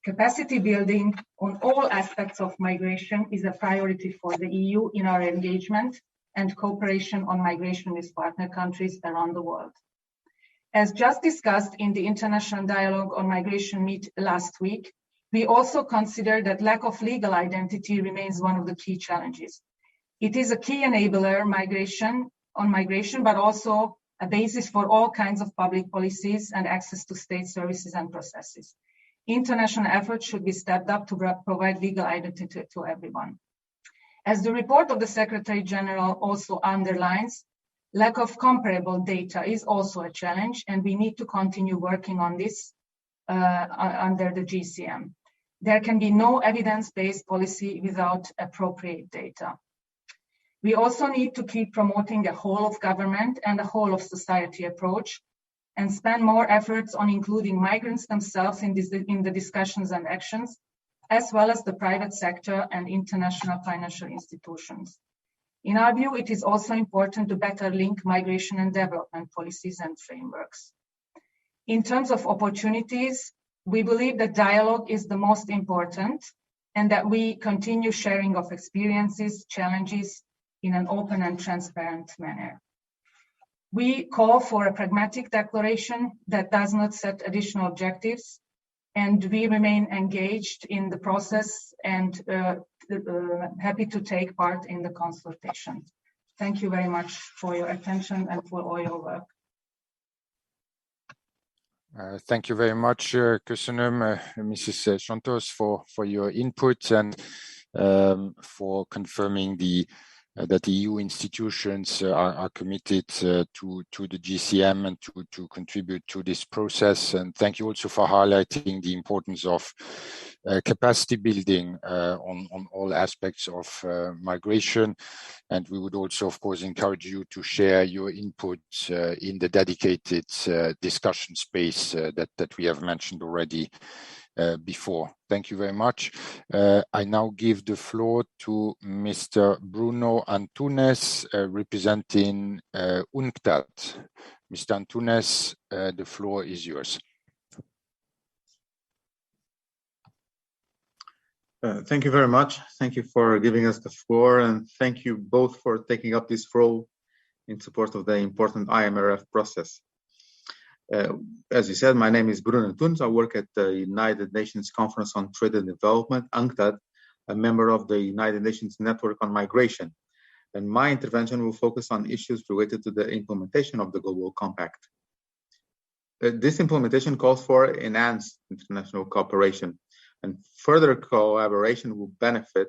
Capacity building on all aspects of migration is a priority for the EU in our engagement and cooperation on migration with partner countries around the world. As just discussed in the International Dialogue on Migration meet last week, we also consider that lack of legal identity remains one of the key challenges. It is a key enabler on migration, but also a basis for all kinds of public policies and access to state services and processes. International efforts should be stepped up to provide legal identity to everyone. As the report of the Secretary General also underlines, lack of comparable data is also a challenge, and we need to continue working on this under the GCM. There can be no evidence-based policy without appropriate data. We also need to keep promoting a whole of government and a whole of society approach and spend more efforts on including migrants themselves in the discussions and actions, as well as the private sector and international financial institutions. In our view, it is also important to better link migration and development policies and frameworks. In terms of opportunities, we believe that dialogue is the most important and that we continue sharing of experiences, challenges in an open and transparent manner. We call for a pragmatic declaration that does not set additional objectives, and we remain engaged in the process and happy to take part in the consultation. Thank you very much for your attention and for all your work. Thank you very much, Köszönöm, Mrs. Santos, for your input and for confirming that the EU institutions are committed to the GCM and to contribute to this process. And thank you also for highlighting the importance of capacity building on all aspects of migration. And we would also, of course, encourage you to share your input in the dedicated discussion space that we have mentioned already before. Thank you very much. I now give the floor to Mr. Bruno Antunes, representing UNCTAD. Mr. Antunes, the floor is yours. Thank you very much. Thank you for giving us the floor, and thank you both for taking up this role in support of the important IMRF process. As you said, my name is Bruno Antunes. I work at the United Nations Conference on Trade and Development, UNCTAD, a member of the United Nations Network on Migration. And my intervention will focus on issues related to the implementation of the Global Compact. This implementation calls for enhanced international cooperation, and further collaboration will benefit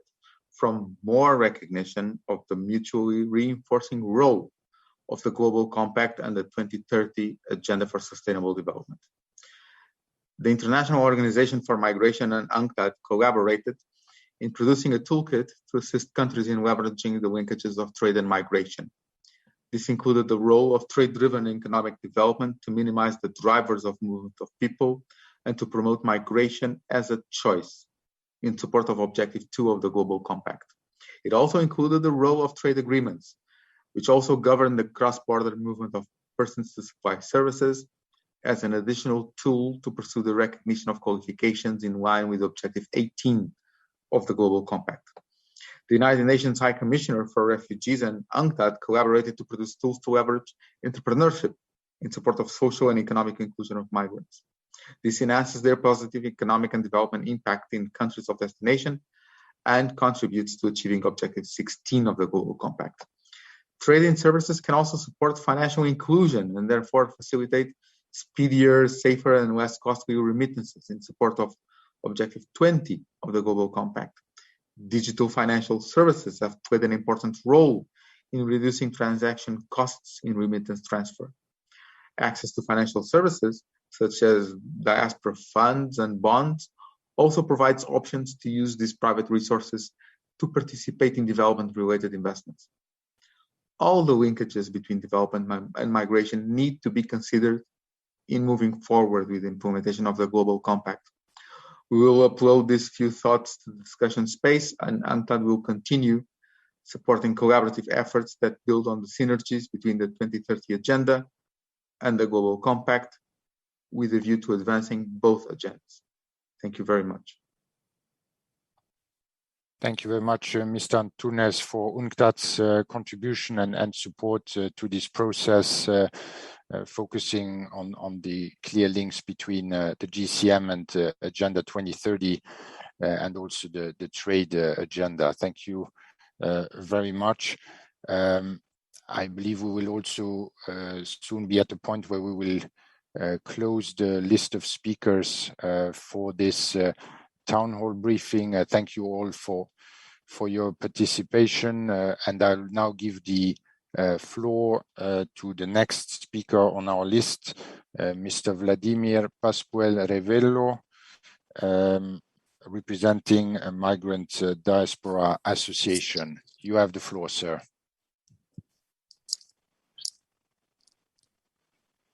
from more recognition of the mutually reinforcing role of the Global Compact and the 2030 Agenda for Sustainable Development. The International Organization for Migration and UNCTAD collaborated in producing a toolkit to assist countries in leveraging the linkages of trade and migration. This included the role of trade-driven economic development to minimize the drivers of movement of people and to promote migration as a choice in support of Objective 2 of the Global Compact. It also included the role of trade agreements, which also govern the cross-border movement of persons to supply services as an additional tool to pursue the recognition of qualifications in line with Objective 18 of the Global Compact. The United Nations High Commissioner for Refugees and UNCTAD collaborated to produce tools to leverage entrepreneurship in support of social and economic inclusion of migrants. This enhances their positive economic and development impact in countries of destination and contributes to achieving Objective 16 of the Global Compact. Trade in services can also support financial inclusion and therefore facilitate speedier, safer, and less costly remittances in support of Objective 20 of the Global Compact. Digital financial services have played an important role in reducing transaction costs in remittance transfer. Access to financial services, such as diaspora funds and bonds, also provides options to use these private resources to participate in development-related investments. All the linkages between development and migration need to be considered in moving forward with the implementation of the Global Compact. We will upload these few thoughts to the discussion space, and UNCTAD will continue supporting collaborative efforts that build on the synergies between the 2030 Agenda and the Global Compact with a view to advancing both agendas. Thank you very much. Thank you very much, Mr. Antunes, for UNCTAD's contribution and support to this process, focusing on the clear links between the GCM and Agenda 2030 and also the trade agenda. Thank you very much. I believe we will also soon be at a point where we will close the list of speakers for this town hall briefing. Thank you all for your participation, and I'll now give the floor to the next speaker on our list, Mr. Vladimir Pascual Revello, representing a Migrant Diaspora Association. You have the floor, sir.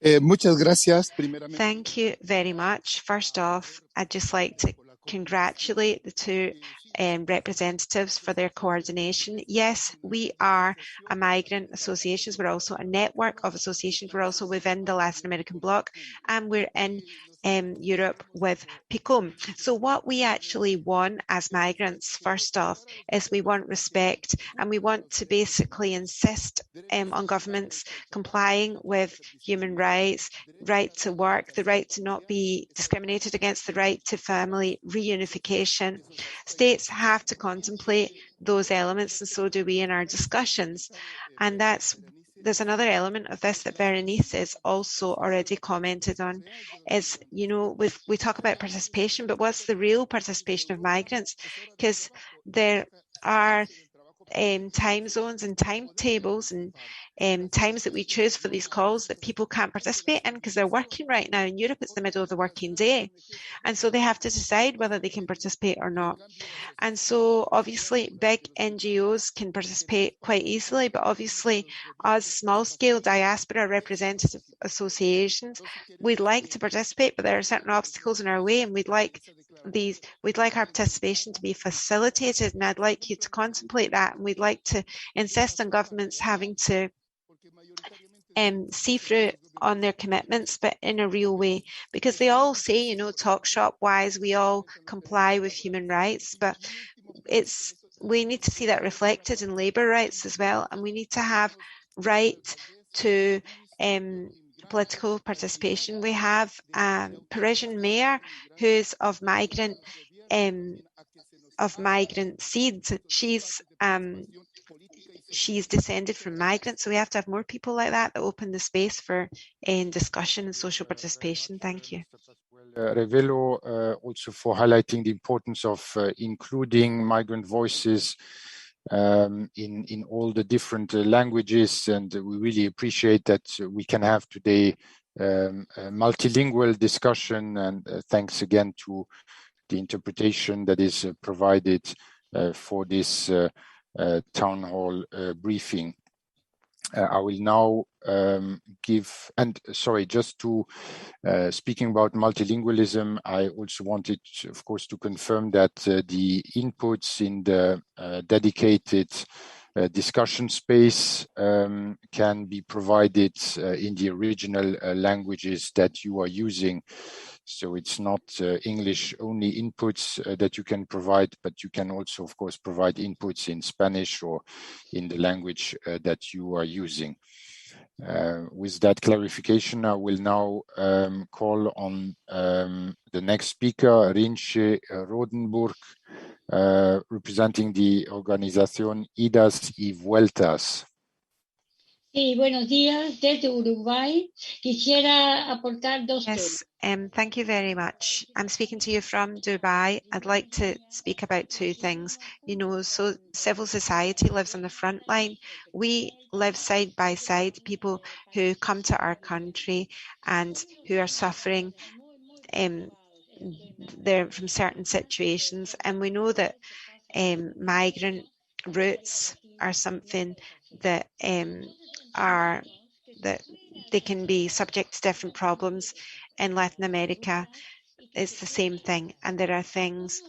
Thank you very much. First off, I'd just like to congratulate the two representatives for their coordination. Yes, we are a migrant association. We're also a network of associations. We're also within the Latin American bloc, and we're in Europe with PICOM. So what we actually want as migrants, first off, is we want respect, and we want to basically insist on governments complying with human rights, right to work, the right to not be discriminated against, the right to family reunification. States have to contemplate those elements, and so do we in our discussions. And there's another element of this that Berenice has also already commented on, is, you know, we talk about participation, but what's the real participation of migrants? Because there are time zones and timetables and times that we choose for these calls that people can't participate in because they're working right now. In Europe, it's the middle of the working day. And so they have to decide whether they can participate or not. And so obviously big NGOs can participate quite easily, but obviously as small scale diaspora representative associations, we'd like to participate, but there are certain obstacles in our way, and we'd like our participation to be facilitated, and I'd like you to contemplate that, and we'd like to insist on governments having to see through on their commitments, but in a real way, because they all say, you know, talk shop wise, we all comply with human rights, but we need to see that reflected in labour rights as well, and we need to have right to political participation. We have a Parisian mayor who's of migrant seeds. She's descended from migrants, so we have to have more people like that open the space for discussion and social participation. Thank you. Revello, also for highlighting the importance of including migrant voices in all the different languages, and we really appreciate that we can have today a multilingual discussion, and thanks again to the interpretation that is provided for this town hall briefing. I will now just to speaking about multilingualism, I also wanted, of course, to confirm that the inputs in the dedicated discussion space can be provided in the original languages that you are using. So it's not English only inputs that you can provide, but you can also, of course, provide inputs in Spanish or in the language that you are using. With that clarification, I will now call on the next speaker, Rinche Rodenburg, representing the organization Idas y Vueltas. Sí, buenos días desde Uruguay. Quisiera aportar dos temas. Thank you very much. I'm speaking to you from Dubai. I'd like to speak about two things. You know, so civil society lives on the front line. We live side by side, people who come to our country and who are suffering they're from certain situations, and we know that migrant routes are something that that they can be subject to different problems. In Latin America, it's the same thing, and there are things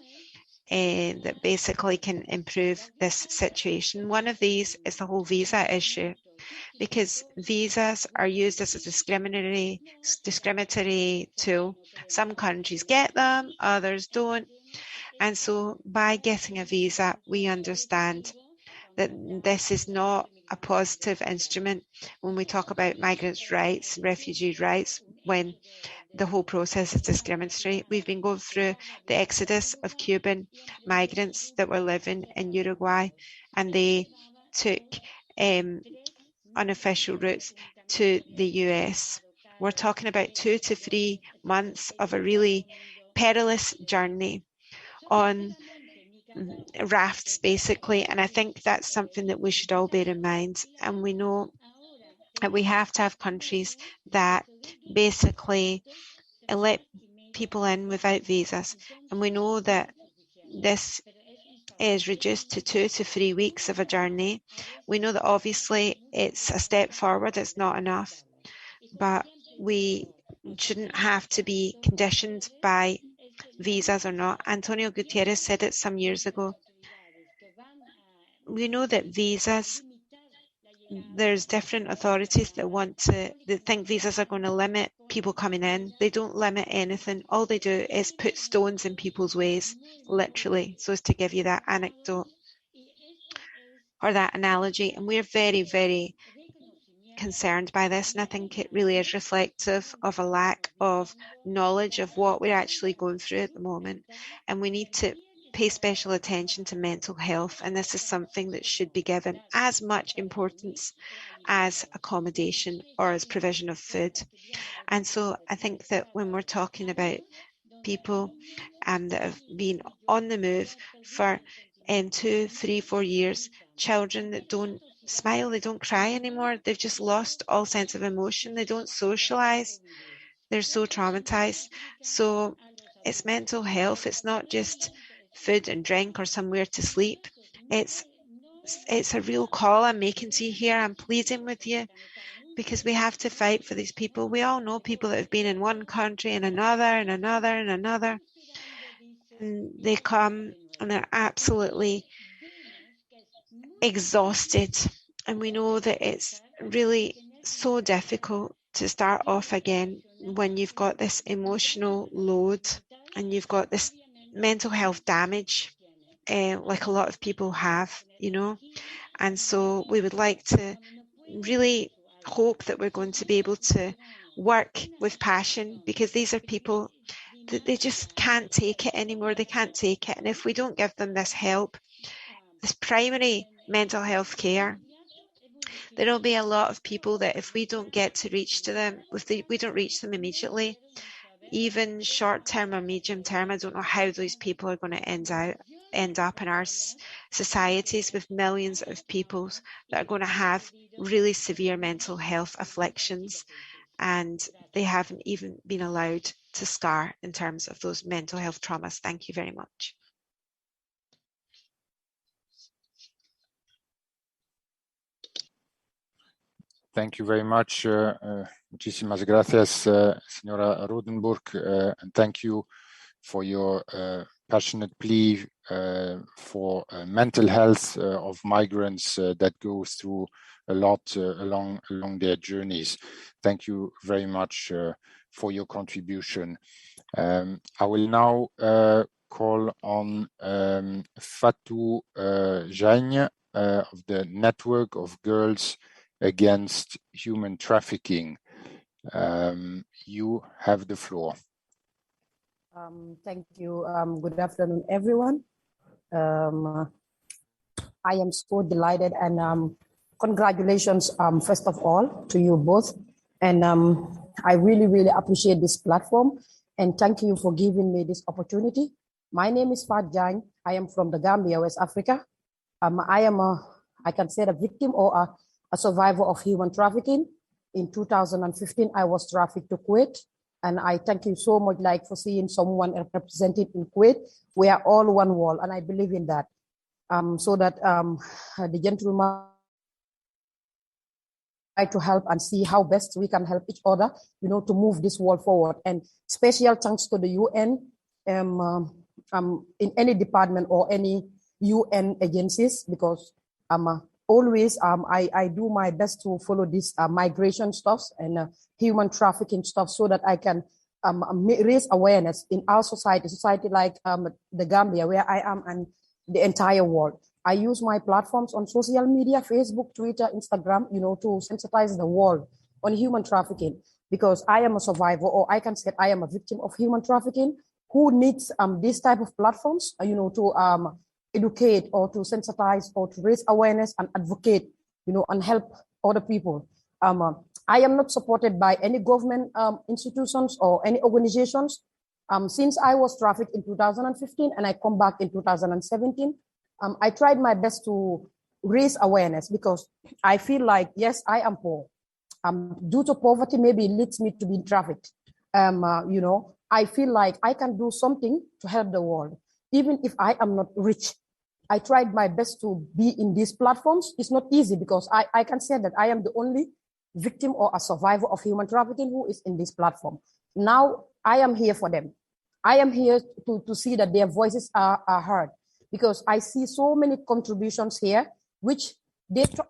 that basically can improve this situation. One of these is the whole visa issue, because visas are used as a discriminatory tool. Some countries get them, others don't. And so by getting a visa, we understand that this is not a positive instrument when we talk about migrants' rights, refugee rights, when the whole process is discriminatory. We've been going through the exodus of Cuban migrants that were living in Uruguay, and they took unofficial routes to the US. We're talking about 2 to 3 months of a really perilous journey on rafts, basically, and I think that's something that we should all bear in mind. And we know that we have to have countries that basically let people in without visas, and we know that this is reduced to 2 to 3 weeks of a journey. We know that obviously it's a step forward, it's not enough, but we shouldn't have to be conditioned by visas or not. Antonio Gutierrez said it some years ago. We know that visas, there's different authorities that think visas are going to limit people coming in. They don't limit anything. All they do is put stones in people's ways, literally, so as to give you that anecdote or that analogy. And we're very, very concerned by this, and I think it really is reflective of a lack of knowledge of what we're actually going through at the moment. And we need to pay special attention to mental health, and this is something that should be given as much importance as accommodation or as provision of food. And so I think that when we're talking about people that have been on the move for 2, 3, 4 years, children that don't smile, they don't cry anymore, they've just lost all sense of emotion, they don't socialize, they're so traumatized. So it's mental health, it's not just food and drink or somewhere to sleep. It's a real call I'm making to you here. I'm pleading with you, because we have to fight for these people. We all know people that have been in one country and another and another and another, and they come and they're absolutely exhausted. And we know that it's really so difficult to start off again when you've got this emotional load and you've got this mental health damage, like a lot of people have, you know. And so we would like to really hope that we're going to be able to work with passion, because these are people that they just can't take it anymore. They can't take it. And if we don't give them this help, this primary mental health care, there will be a lot of people that if we don't get to reach to them, we don't reach them immediately, even short term or medium term, I don't know how those people are going to end up in our societies with millions of people that are going to have really severe mental health afflictions, and they haven't even been allowed to scar in terms of those mental health traumas. Thank you very much. Thank you very much. Muchísimas gracias, Señora Rodenburg, and thank you for your passionate plea for mental health of migrants that goes through a lot along their journeys. Thank you very much for your contribution. I will now call on Fatou Jagne of the Network of Girls Against Human Trafficking. You have the floor. Thank you. Good afternoon, everyone. I am so delighted and Congratulations, first of all, to you both. And I really, really appreciate this platform. And thank you for giving me this opportunity. My name is Fat Jang. I am from the Gambia, West Africa. I can say a victim or a survivor of human trafficking. In 2015, I was trafficked to Kuwait. And I thank you so much for seeing someone represented in Kuwait. We are all one wall, and I believe in that. So that the gentleman try to help and see how best we can help each other, to move this world forward. And special thanks to the UN, in any department or any UN agencies, because always I do my best to follow this migration stuffs and human trafficking stuff, so that I can raise awareness in our society like the Gambia, where I am, and the entire world. I use my platforms on social media, Facebook, Twitter, Instagram, to sensitize the world on human trafficking, because I am a survivor, or I can say I am a victim of human trafficking, who needs this type of platforms, to educate or to sensitize or to raise awareness and advocate, and help other people. I am not supported by any government institutions or any organizations. Since I was trafficked in 2015 and I come back in 2017, I tried my best to raise awareness, because I feel like, yes, I am poor. Due to poverty, maybe it leads me to be trafficked. I feel like I can do something to help the world, even if I am not rich. I tried my best to be in these platforms. It's not easy, because I can say that I am the only victim or a survivor of human trafficking who is in this platform. Now I am here for them. I am here to see that their voices are heard, because I see so many contributions here, which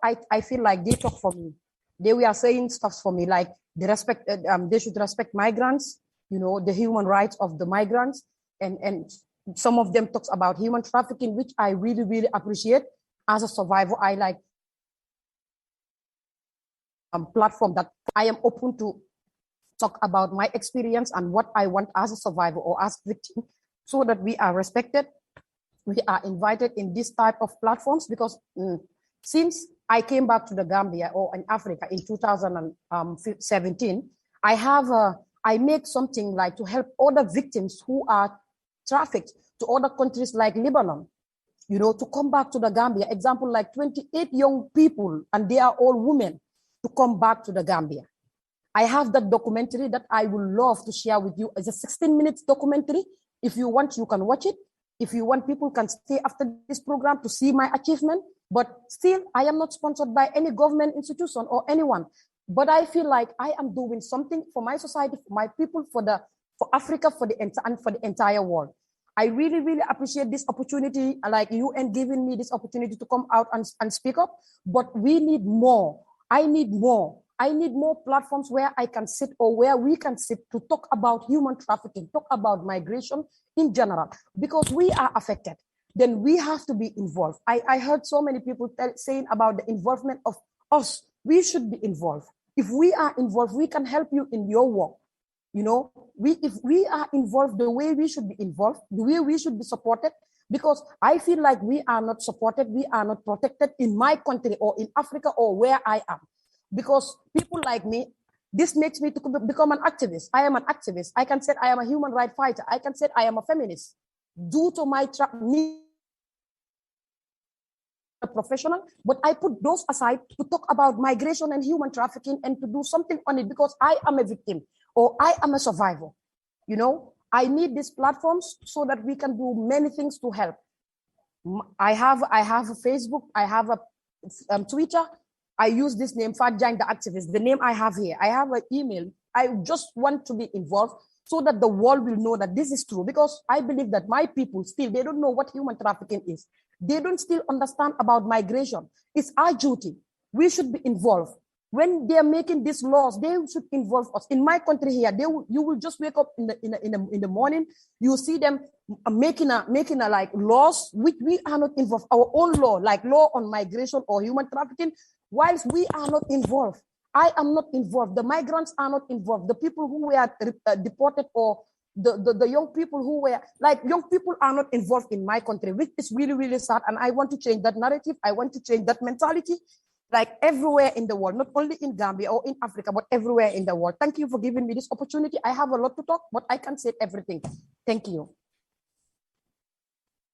I feel like they talk for me. They were saying stuff for me, like they should respect migrants, the human rights of the migrants, and some of them talks about human trafficking, which I really, really appreciate. As a survivor, I like platform that I am open to talk about my experience and what I want as a survivor or as a victim, so that we are respected. We are invited in this type of platforms, because since I came back to the Gambia or in Africa in 2017, I made something like to help other victims who are trafficked to other countries like Lebanon, to come back to the Gambia. Example, like 28 young people, and they are all women, to come back to the Gambia. I have that documentary that I would love to share with you. It's a 16-minute documentary. If you want, you can watch it. If you want, people can stay after this program to see my achievement. But still, I am not sponsored by any government institution or anyone. But I feel like I am doing something for my society, for my people, for Africa, for the entire world. I really, really appreciate this opportunity, like you, and giving me this opportunity to come out and speak up. But we need more. I need more. I need more platforms where I can sit, or where we can sit, to talk about human trafficking, talk about migration in general, because we are affected. Then we have to be involved. I heard so many people saying about the involvement of us. We should be involved. If we are involved, we can help you in your work. If we are involved the way we should be involved, the way we should be supported, because I feel like we are not supported, we are not protected in my country or in Africa or where I am. Because people like me, this makes me to become an activist. I am an activist. I can say I am a human rights fighter. I can say I am a feminist. Due to my a professional, but I put those aside to talk about migration and human trafficking and to do something on it, because I am a victim or I am a survivor. I need these platforms so that we can do many things to help. I have a Facebook, I have a Twitter. I use this name, Fat Jang the Activist, the name I have here. I have an email. I just want to be involved so that the world will know that this is true, because I believe that my people still, they don't know what human trafficking is. They don't still understand about migration. It's our duty. We should be involved. When they are making these laws, they should involve us. In my country here, you will just wake up in the morning, you see them making a like laws which we are not involved. Our own law, like law on migration or human trafficking, whilst we are not involved. I am not involved. The migrants are not involved. The people who were deported, or the young people who were, like, young people are not involved in my country, which is really, really sad. And I want to change that narrative. I want to change that mentality. like everywhere in the world, not only in Gambia or in Africa, but everywhere in the world. Thank you for giving me this opportunity. I have a lot to talk, but I can't say everything. Thank you.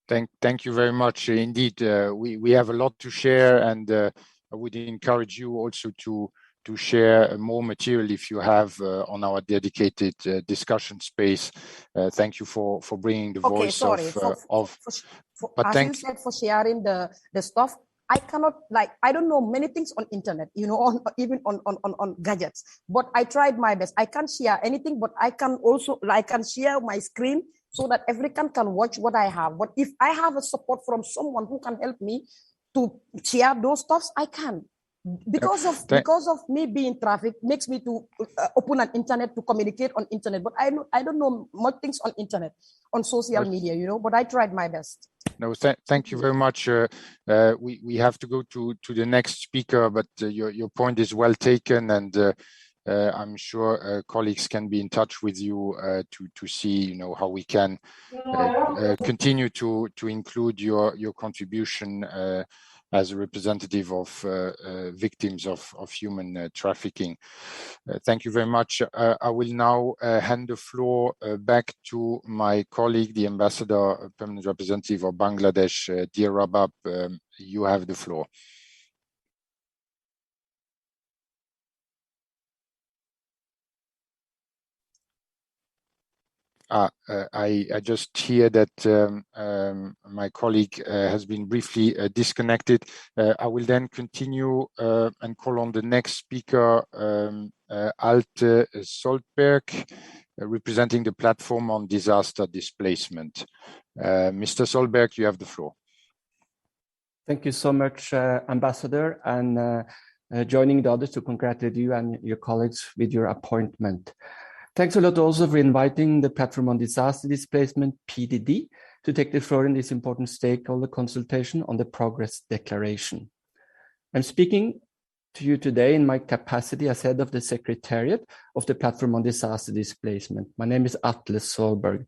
Thank you very much. Indeed, we have a lot to share, and I would encourage you also to share more material if you have on our dedicated discussion space. Thank you for bringing the voice of. But as you said, for sharing the stuff. I cannot, like, I don't know many things on internet, you know, even on gadgets, but I tried my best. I can't share anything, but I can also, I can share my screen so that everyone can watch what I have. But if I have a support from someone who can help me to share those stuffs, I can. Because of me being traffic makes me to open an internet to communicate on internet, but I don't know much things on internet, on social media, you know, but I tried my best. No, thank you very much. We have to go to the next speaker, but your point is well taken, and I'm sure colleagues can be in touch with you to see, you know, how we can continue to include your contribution as a representative of victims of human trafficking. Thank you very much. I will now hand the floor back to my colleague, the Ambassador, Permanent Representative of Bangladesh, Dear Rabab. You have the floor. I just hear that my colleague has been briefly disconnected. I will then continue and call on the next speaker, Alte Solberg, representing the Platform on Disaster Displacement. Mr. Solberg, you have the floor. Thank you so much, Ambassador, and joining the others to congratulate you and your colleagues with your appointment. Thanks a lot also for inviting the Platform on Disaster Displacement, PDD, to take the floor in this important stakeholder consultation on the Progress Declaration. I'm speaking to you today in my capacity as head of the Secretariat of the Platform on Disaster Displacement. My name is Atle Solberg.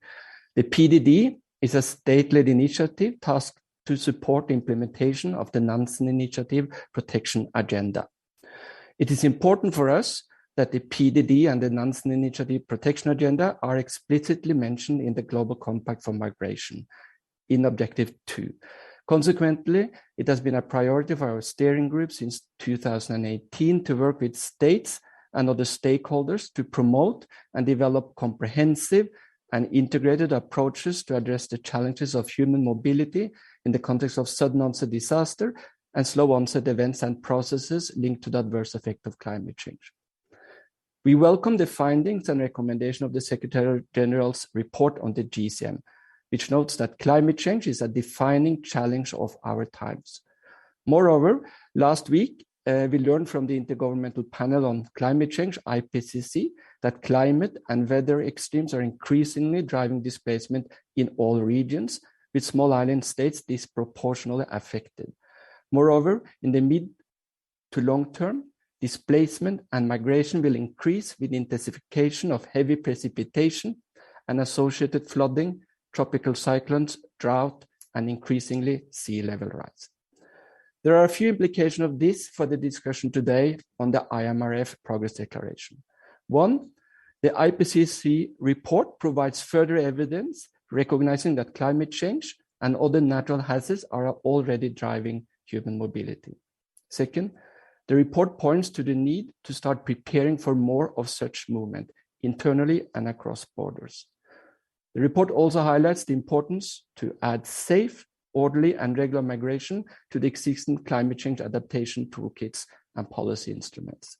The PDD is a state-led initiative tasked to support the implementation of the Nansen Initiative Protection Agenda. It is important for us that the PDD and the Nansen Initiative Protection Agenda are explicitly mentioned in the Global Compact for Migration in Objective 2. Consequently, it has been a priority for our steering group since 2018 to work with states and other stakeholders to promote and develop comprehensive and integrated approaches to address the challenges of human mobility in the context of sudden onset disaster and slow onset events and processes linked to the adverse effect of climate change. We welcome the findings and recommendation of the Secretary General's report on the GCM, which notes that climate change is a defining challenge of our times. Moreover, last week, we learned from the Intergovernmental Panel on Climate Change, IPCC, that climate and weather extremes are increasingly driving displacement in all regions, with small island states disproportionately affected. Moreover, in the mid to long term, displacement and migration will increase with intensification of heavy precipitation and associated flooding, tropical cyclones, drought, and increasingly sea level rise. There are a few implications of this for the discussion today on the IMRF Progress Declaration. One, the IPCC report provides further evidence recognizing that climate change and other natural hazards are already driving human mobility. Second, the report points to the need to start preparing for more of such movement internally and across borders. The report also highlights the importance to add safe, orderly, and regular migration to the existing climate change adaptation toolkits and policy instruments.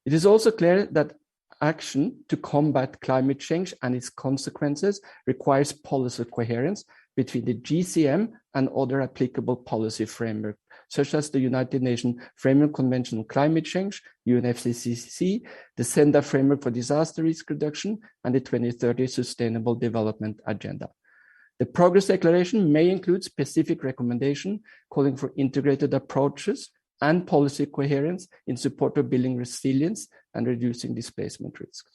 It is also clear that action to combat climate change and its consequences requires policy coherence between the GCM and other applicable policy frameworks, such as the United Nations Framework Convention on Climate Change, UNFCCC, the Senda Framework for Disaster Risk Reduction, and the 2030 Sustainable Development Agenda. The Progress Declaration may include specific recommendations calling for integrated approaches and policy coherence in support of building resilience and reducing displacement risks.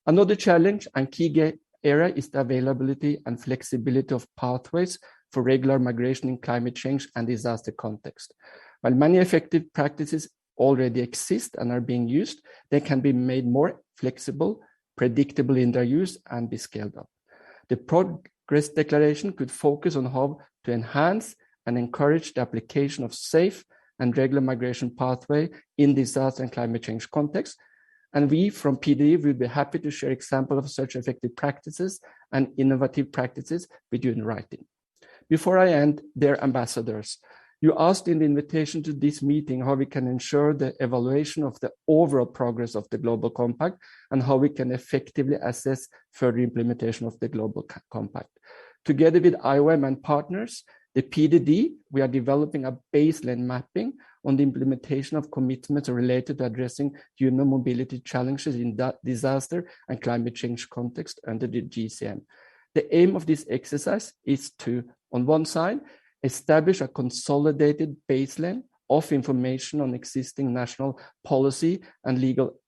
Another challenge and key area is the availability and flexibility of pathways for regular migration in climate change and disaster context. While many effective practices already exist and are being used, they can be made more flexible, predictable in their use, and be scaled up. The Progress Declaration could focus on how to enhance and encourage the application of safe and regular migration pathway in disaster and climate change context. And we from PDD will be happy to share examples of such effective practices and innovative practices with you in writing. Before I end, dear ambassadors, you asked in the invitation to this meeting how we can ensure the evaluation of the overall progress of the Global Compact and how we can effectively assess further implementation of the Global Compact. Together with IOM and partners, the PDD, we are developing a baseline mapping on the implementation of commitments related to addressing human mobility challenges in disaster and climate change context under the GCM. The aim of this exercise is to, on one side, establish a consolidated baseline of information on existing national policy and legal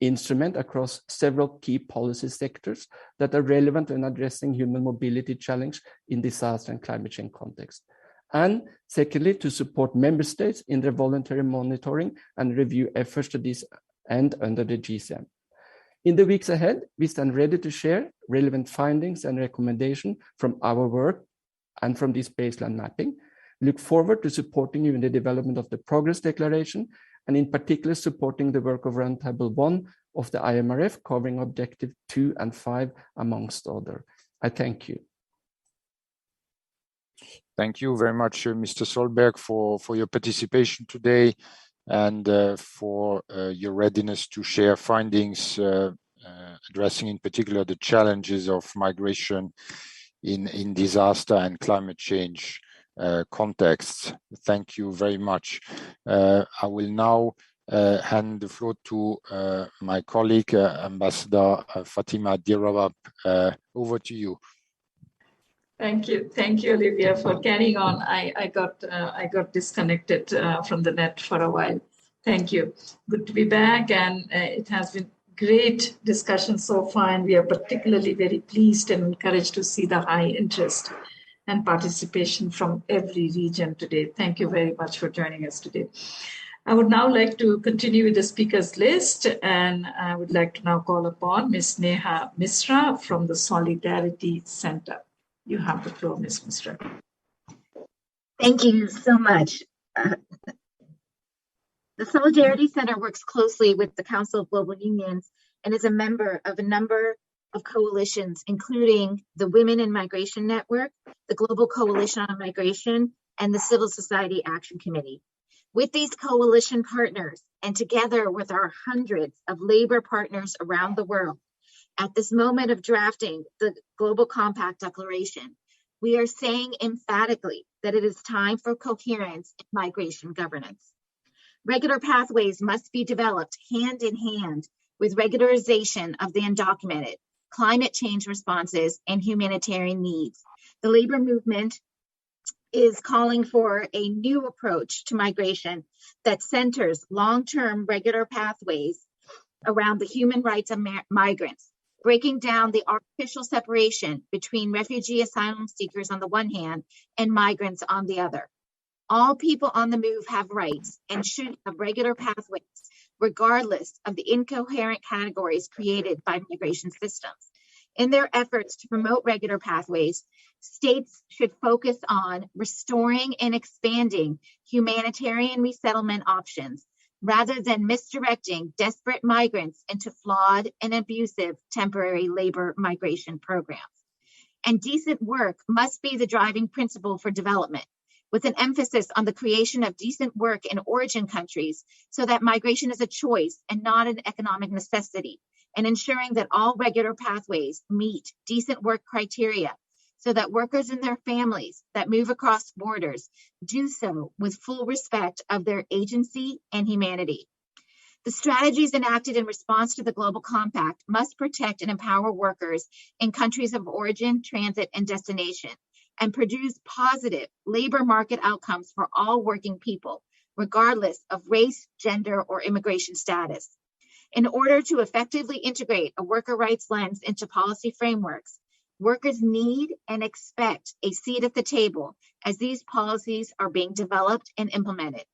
instrument across several key policy sectors that are relevant in addressing human mobility challenge in disaster and climate change context. And secondly, to support member states in their voluntary monitoring and review efforts to this end under the GCM. In the weeks ahead, we stand ready to share relevant findings and recommendations from our work and from this baseline mapping. We look forward to supporting you in the development of the Progress Declaration, and in particular supporting the work of Roundtable 1 of the IMRF, covering Objective 2 and 5, amongst others. I thank you. Thank you very much, Mr. Solberg, for your participation today and for your readiness to share findings addressing in particular the challenges of migration in disaster and climate change contexts. Thank you very much. I will now hand the floor to my colleague, Ambassador Fatima Dirawap. Over to you. Thank you, Olivia, for carrying on. I got disconnected from the net for a while. Thank you. Good to be back, and it has been great discussion so far, and we are particularly very pleased and encouraged to see the high interest and participation from every region today. Thank you very much for joining us today. I would now like to continue with the speakers list, and I would like to now call upon Ms. Neha Misra from the Solidarity Center. You have the floor, Ms. Misra. Thank you so much. The Solidarity Center works closely with the Council of Global Unions and is a member of a number of coalitions, including the Women in Migration Network, the Global Coalition on Migration, and the Civil Society Action Committee. With these coalition partners, and together with our hundreds of labor partners around the world, at this moment of drafting the Global Compact Declaration, we are saying emphatically that it is time for coherence in migration governance. Regular pathways must be developed hand in hand with regularization of the undocumented, climate change responses, and humanitarian needs. The labor movement is calling for a new approach to migration that centers long-term regular pathways around the human rights of migrants, breaking down the artificial separation between refugee asylum seekers on the one hand and migrants on the other. All people on the move have rights and should have regular pathways, regardless of the incoherent categories created by migration systems. In their efforts to promote regular pathways, states should focus on restoring and expanding humanitarian resettlement options, rather than misdirecting desperate migrants into flawed and abusive temporary labor migration programs. And decent work must be the driving principle for development, with an emphasis on the creation of decent work in origin countries so that migration is a choice and not an economic necessity, and ensuring that all regular pathways meet decent work criteria so that workers and their families that move across borders do so with full respect of their agency and humanity. The strategies enacted in response to the Global Compact must protect and empower workers in countries of origin, transit, and destination, and produce positive labor market outcomes for all working people, regardless of race, gender, or immigration status. In order to effectively integrate a worker rights lens into policy frameworks, Workers need and expect a seat at the table as these policies are being developed and implemented.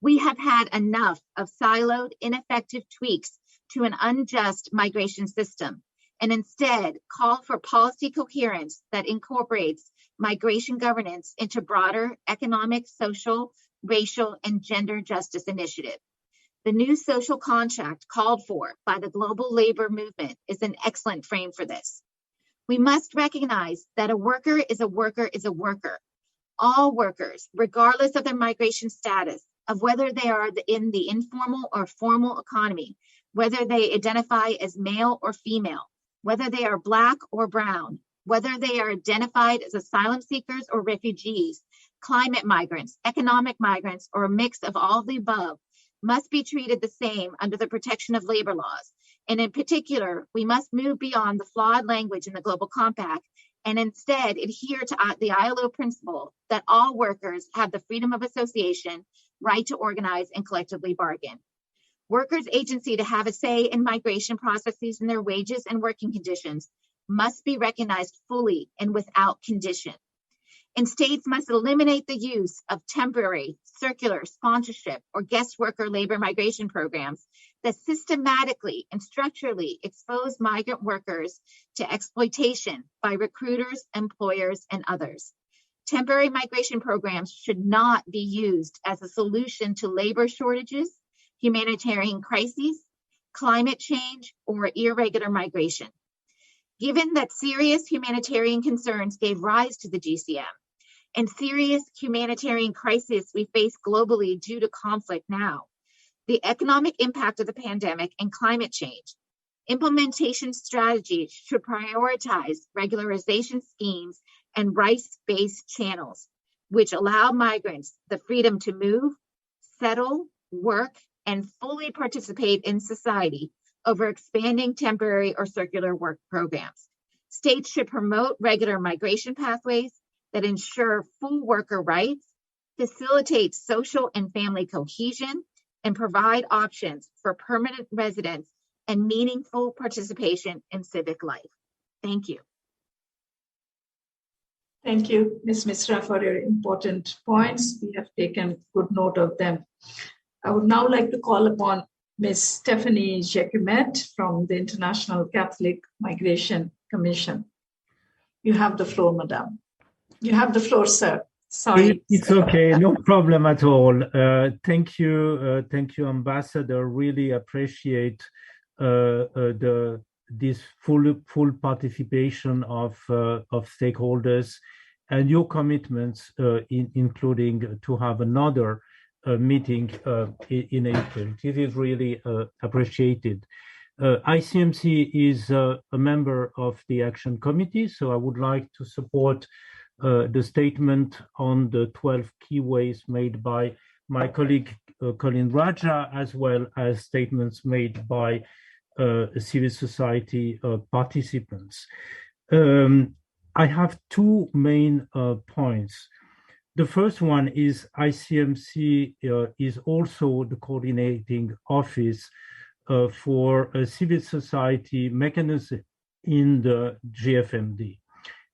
We have had enough of siloed, ineffective tweaks to an unjust migration system, and instead call for policy coherence that incorporates migration governance into broader economic, social, racial, and gender justice initiative. The new social contract called for by the global labor movement is an excellent frame for this. We must recognize that a worker is a worker is a worker. All workers, regardless of their migration status, of whether they are in the informal or formal economy, whether they identify as male or female, whether they are Black or brown, whether they are identified as asylum seekers or refugees, climate migrants, economic migrants, or a mix of all of the above, must be treated the same under the protection of labor laws. And in particular, we must move beyond the flawed language in the Global Compact and instead adhere to the ILO principle that all workers have the freedom of association, right to organize, and collectively bargain. Workers' agency to have a say in migration processes and their wages and working conditions must be recognized fully and without condition. And states must eliminate the use of temporary, circular, sponsorship, or guest worker labor migration programs that systematically and structurally expose migrant workers to exploitation by recruiters, employers, and others. Temporary migration programs should not be used as a solution to labor shortages, humanitarian crises, climate change, or irregular migration. Given that serious humanitarian concerns gave rise to the GCM, and serious humanitarian crisis we face globally due to conflict now, the economic impact of the pandemic and climate change, implementation strategies should prioritize regularization schemes and rights-based channels, which allow migrants the freedom to move, settle, work, and fully participate in society over expanding temporary or circular work programs. States should promote regular migration pathways that ensure full worker rights, facilitate social and family cohesion, and provide options for permanent residence and meaningful participation in civic life. Thank you. Thank you, Ms. Misra, for your important points. We have taken good note of them. I would now like to call upon Ms. Stephanie Jacumet from the International Catholic Migration Commission. You have the floor, Madam. You have the floor, sir. Sorry. It's okay, no problem at all. Thank you, Ambassador. Really appreciate this full participation of stakeholders and your commitments, including to have another meeting in April. This is really appreciated. ICMC is a member of the Action Committee, so I would like to support the statement on the 12 key ways made by my colleague Colin Raja, as well as statements made by civil society participants. I have two main points. The first one is ICMC is also the coordinating office for a civil society mechanism in the GFMD.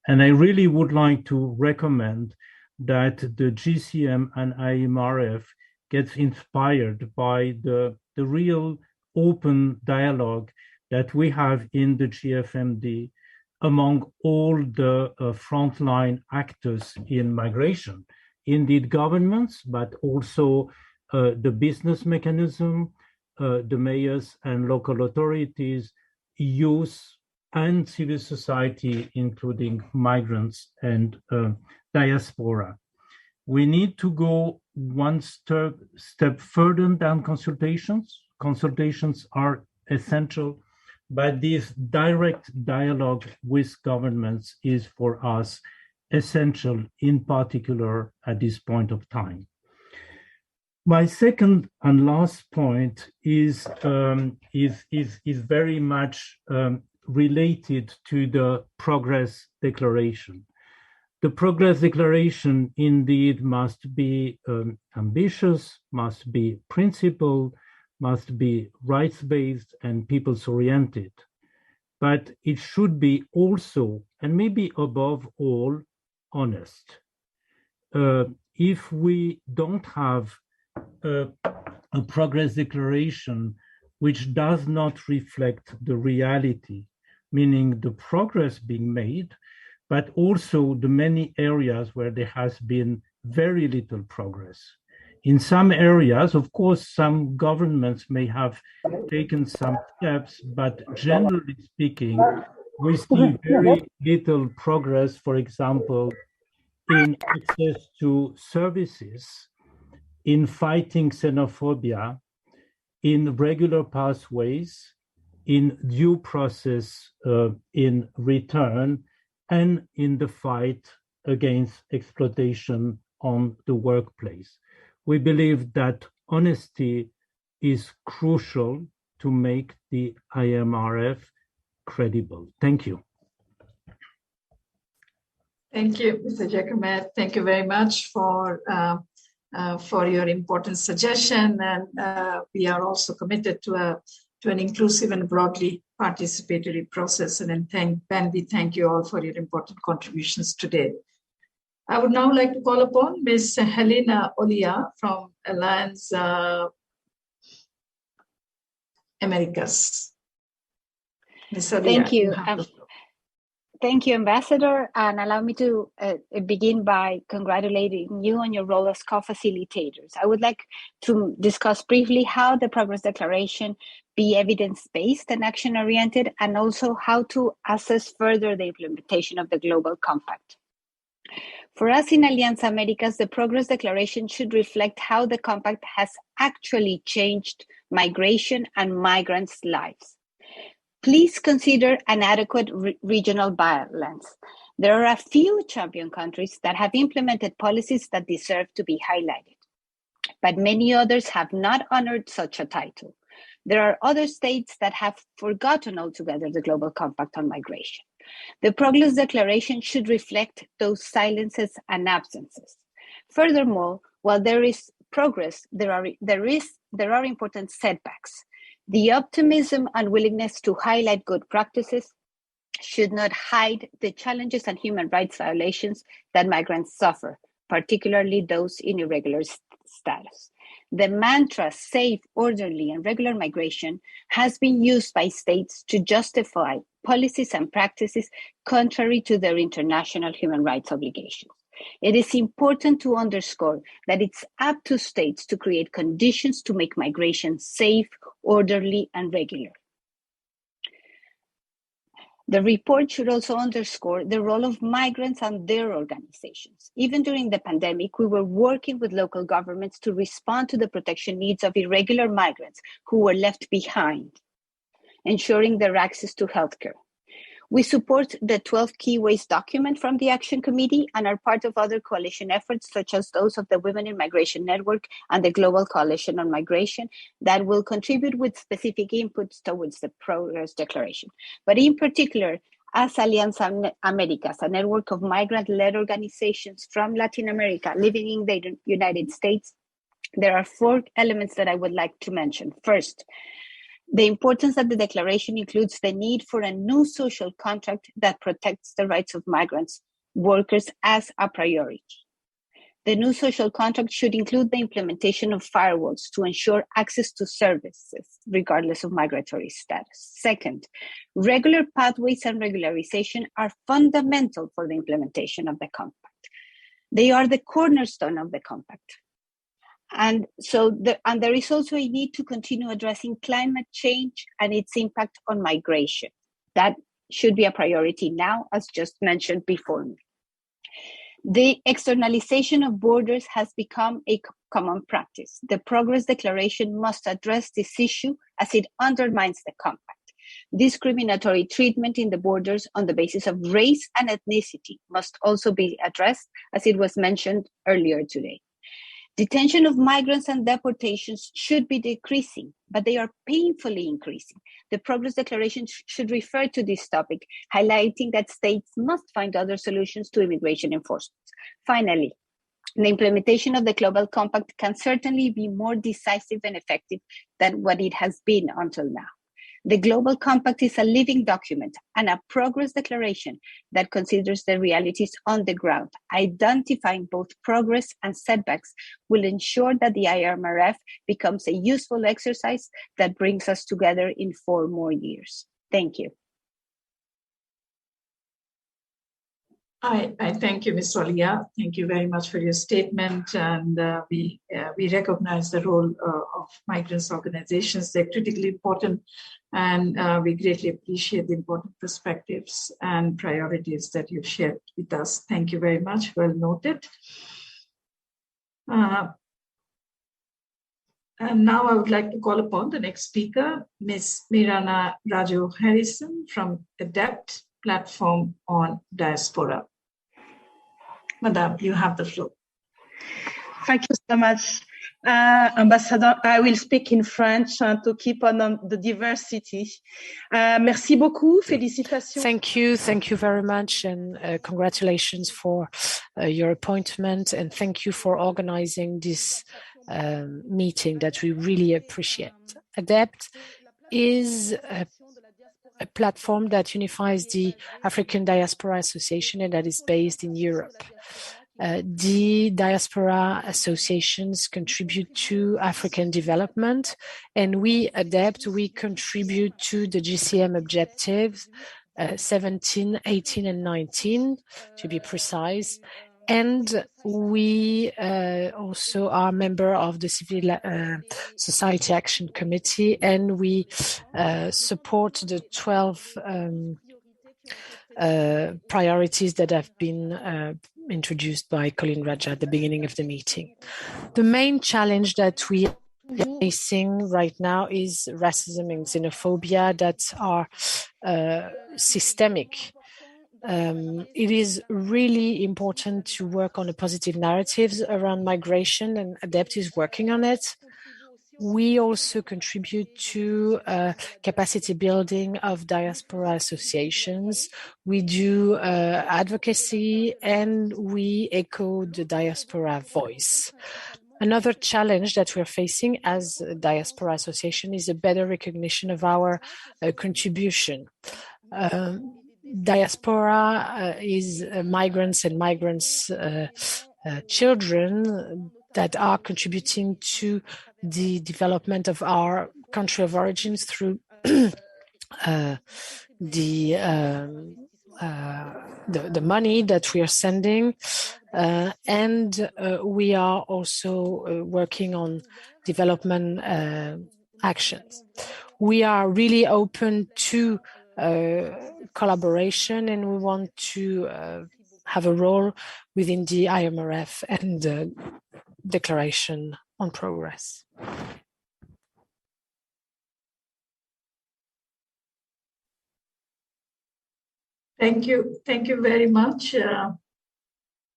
And I really would like to recommend that the GCM and IMRF gets inspired by the real open dialogue that we have in the GFMD among all the frontline actors in migration, indeed governments, but also the business mechanism, the mayors and local authorities, youth, and civil society, including migrants and diaspora. We need to go one step further than consultations. Consultations are essential, but this direct dialogue with governments is for us essential, in particular at this point of time. My second and last point is very much related to the Progress Declaration. The Progress Declaration indeed must be ambitious, must be principled, must be rights-based and peoples-oriented. but it should be also, and maybe above all, honest. If we don't have a progress declaration which does not reflect the reality, meaning the progress being made, but also the many areas where there has been very little progress. In some areas, of course, some governments may have taken some steps, but generally speaking, we see very little progress, for example, in access to services, in fighting xenophobia, in regular pathways, in due process in return, and in the fight against exploitation on the workplace. We believe that honesty is crucial to make the IMRF credible. Thank you. Thank you, Mr. Giacomet. Thank you very much for your important suggestion. And we are also committed to an inclusive and broadly participatory process. And Ben, we thank you all for your important contributions today. I would now like to call upon Ms. Helena Olia from Alliance Americas. Ms. Olia, thank you. Thank you, Ambassador, and allow me to begin by congratulating you on your role as co-facilitators. I would like to discuss briefly how the Progress Declaration be evidence-based and action-oriented, and also how to assess further the implementation of the Global Compact. For us in Alliance Americas, the Progress Declaration should reflect how the Compact has actually changed migration and migrants' lives. Please consider an adequate regional balance. There are a few champion countries that have implemented policies that deserve to be highlighted, but many others have not honored such a title. There are other states that have forgotten altogether the Global Compact on migration. The Progress Declaration should reflect those silences and absences. Furthermore, while there is progress, there are important setbacks. The optimism and willingness to highlight good practices should not hide the challenges and human rights violations that migrants suffer, particularly those in irregular status. The mantra safe, orderly, and regular migration has been used by states to justify policies and practices contrary to their international human rights obligations. It is important to underscore that it's up to states to create conditions to make migration safe, orderly, and regular. The report should also underscore the role of migrants and their organizations. Even during the pandemic, we were working with local governments to respond to the protection needs of irregular migrants who were left behind, ensuring their access to healthcare. We support the 12 key ways document from the Action Committee and are part of other coalition efforts such as those of the Women in Migration Network and the Global Coalition on Migration that will contribute with specific inputs towards the Progress Declaration. But in particular, as Alliance Americas, a network of migrant-led organizations from Latin America living in the United States, there are 4 elements that I would like to mention. First, the importance that the declaration includes the need for a new social contract that protects the rights of migrants workers as a priority. The new social contract should include the implementation of firewalls to ensure access to services, regardless of migratory status. Second, regular pathways and regularization are fundamental for the implementation of the compact. They are the cornerstone of the compact. And so there is also a need to continue addressing climate change and its impact on migration. That should be a priority now, as just mentioned before me. The externalization of borders has become a common practice. The Progress Declaration must address this issue as it undermines the compact. Discriminatory treatment in the borders on the basis of race and ethnicity must also be addressed, as it was mentioned earlier today. Detention of migrants and deportations should be decreasing, but they are painfully increasing. The Progress Declaration should refer to this topic, highlighting that states must find other solutions to immigration enforcement. Finally, the implementation of the Global Compact can certainly be more decisive and effective than what it has been until now. The Global Compact is a living document and a progress declaration that considers the realities on the ground. Identifying both progress and setbacks will ensure that the IMRF becomes a useful exercise that brings us together in 4 more years. Thank you. I thank you, Ms. Olia. Thank you very much for your statement. And we recognize the role of migrants organizations. They're critically important, and we greatly appreciate the important perspectives and priorities that you've shared with us. Thank you very much. Well noted. And now I would like to call upon the next speaker, Ms. Mirana Raju Harrison from ADEPT Platform on Diaspora. Madam, you have the floor. Thank you so much, Ambassador. I will speak in French to keep on the diversity. Merci beaucoup. Félicitations. Thank you very much, and congratulations for your appointment, and thank you for organizing this meeting that we really appreciate. ADEPT is a platform that unifies the African Diaspora Association, and that is based in Europe. The diaspora associations contribute to African development, and we ADEPT, we contribute to the GCM objectives 17, 18, and 19, to be precise. And we also are member of the Civil Society Action Committee, and we support the 12 priorities that have been introduced by Colin Raja at the beginning of the meeting. The main challenge that we are facing right now is racism and xenophobia that are systemic. It is really important to work on the positive narratives around migration, and ADEPT is working on it. We also contribute to capacity building of diaspora associations. We do advocacy, and we echo the diaspora voice. Another challenge that we're facing as a diaspora association is a better recognition of our contribution. Diaspora is migrants and migrants' children that are contributing to the development of our country of origins through the money that we are sending, and we are also working on development actions. We are really open to collaboration, and we want to have a role within the IMRF and the Declaration on Progress. Thank you very much.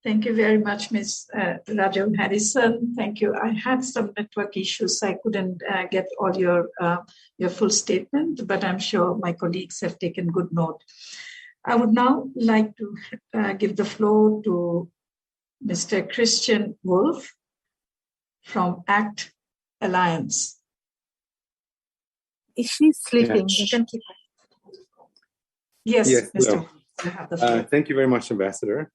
Thank you very much, Ms. Raju Harrison. Thank you. I had some network issues. I couldn't get all your full statement, but I'm sure my colleagues have taken good note. I would now like to give the floor to Mr. Christian Wolf from ACT Alliance. Is she sleeping? Yeah. You can keep her. Yes, Mr. Hello. You have the floor. Thank you very much, Ambassador,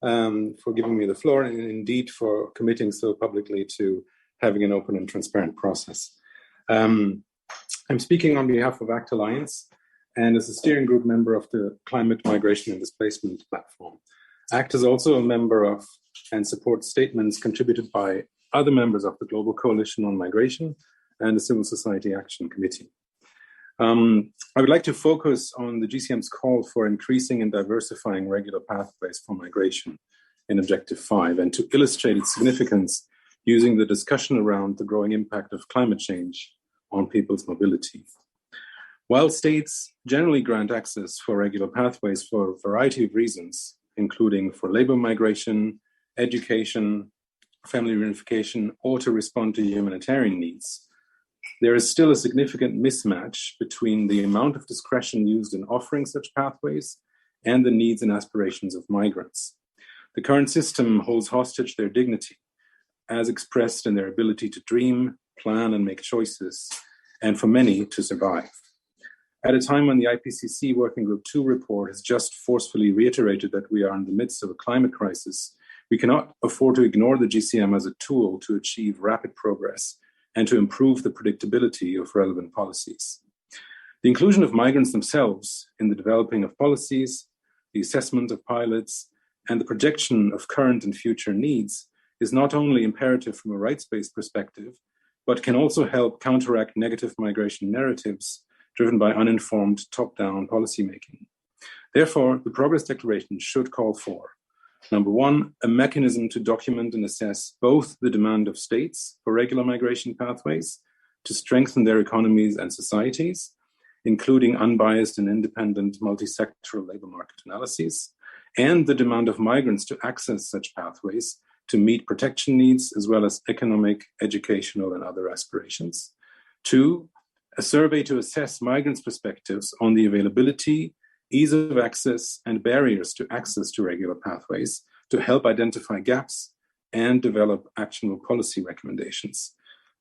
for giving me the floor, and indeed for committing so publicly to having an open and transparent process. I'm speaking on behalf of ACT Alliance and as a steering group member of the Climate, Migration and Displacement Platform. ACT is also a member of and supports statements contributed by other members of the Global Coalition on Migration and the Civil Society Action Committee. I would like to focus on the GCM's call for increasing and diversifying regular pathways for migration in Objective 5, and to illustrate its significance using the discussion around the growing impact of climate change on people's mobility. While states generally grant access for regular pathways for a variety of reasons, including for labor migration, education, family reunification, or to respond to humanitarian needs, there is still a significant mismatch between the amount of discretion used in offering such pathways and the needs and aspirations of migrants. The current system holds hostage their dignity, as expressed in their ability to dream, plan, and make choices, and for many to survive. At a time when the IPCC Working Group 2 report has just forcefully reiterated that we are in the midst of a climate crisis, we cannot afford to ignore the GCM as a tool to achieve rapid progress and to improve the predictability of relevant policies. The inclusion of migrants themselves in the developing of policies, the assessment of pilots, and the projection of current and future needs is not only imperative from a rights-based perspective, but can also help counteract negative migration narratives driven by uninformed top-down policymaking. Therefore, the Progress Declaration should call for, number one, a mechanism to document and assess both the demand of states for regular migration pathways to strengthen their economies and societies, including unbiased and independent multi-sectoral labor market analyses, and the demand of migrants to access such pathways to meet protection needs as well as economic, educational, and other aspirations. Two, a survey to assess migrants' perspectives on the availability, ease of access, and barriers to access to regular pathways to help identify gaps and develop actionable policy recommendations.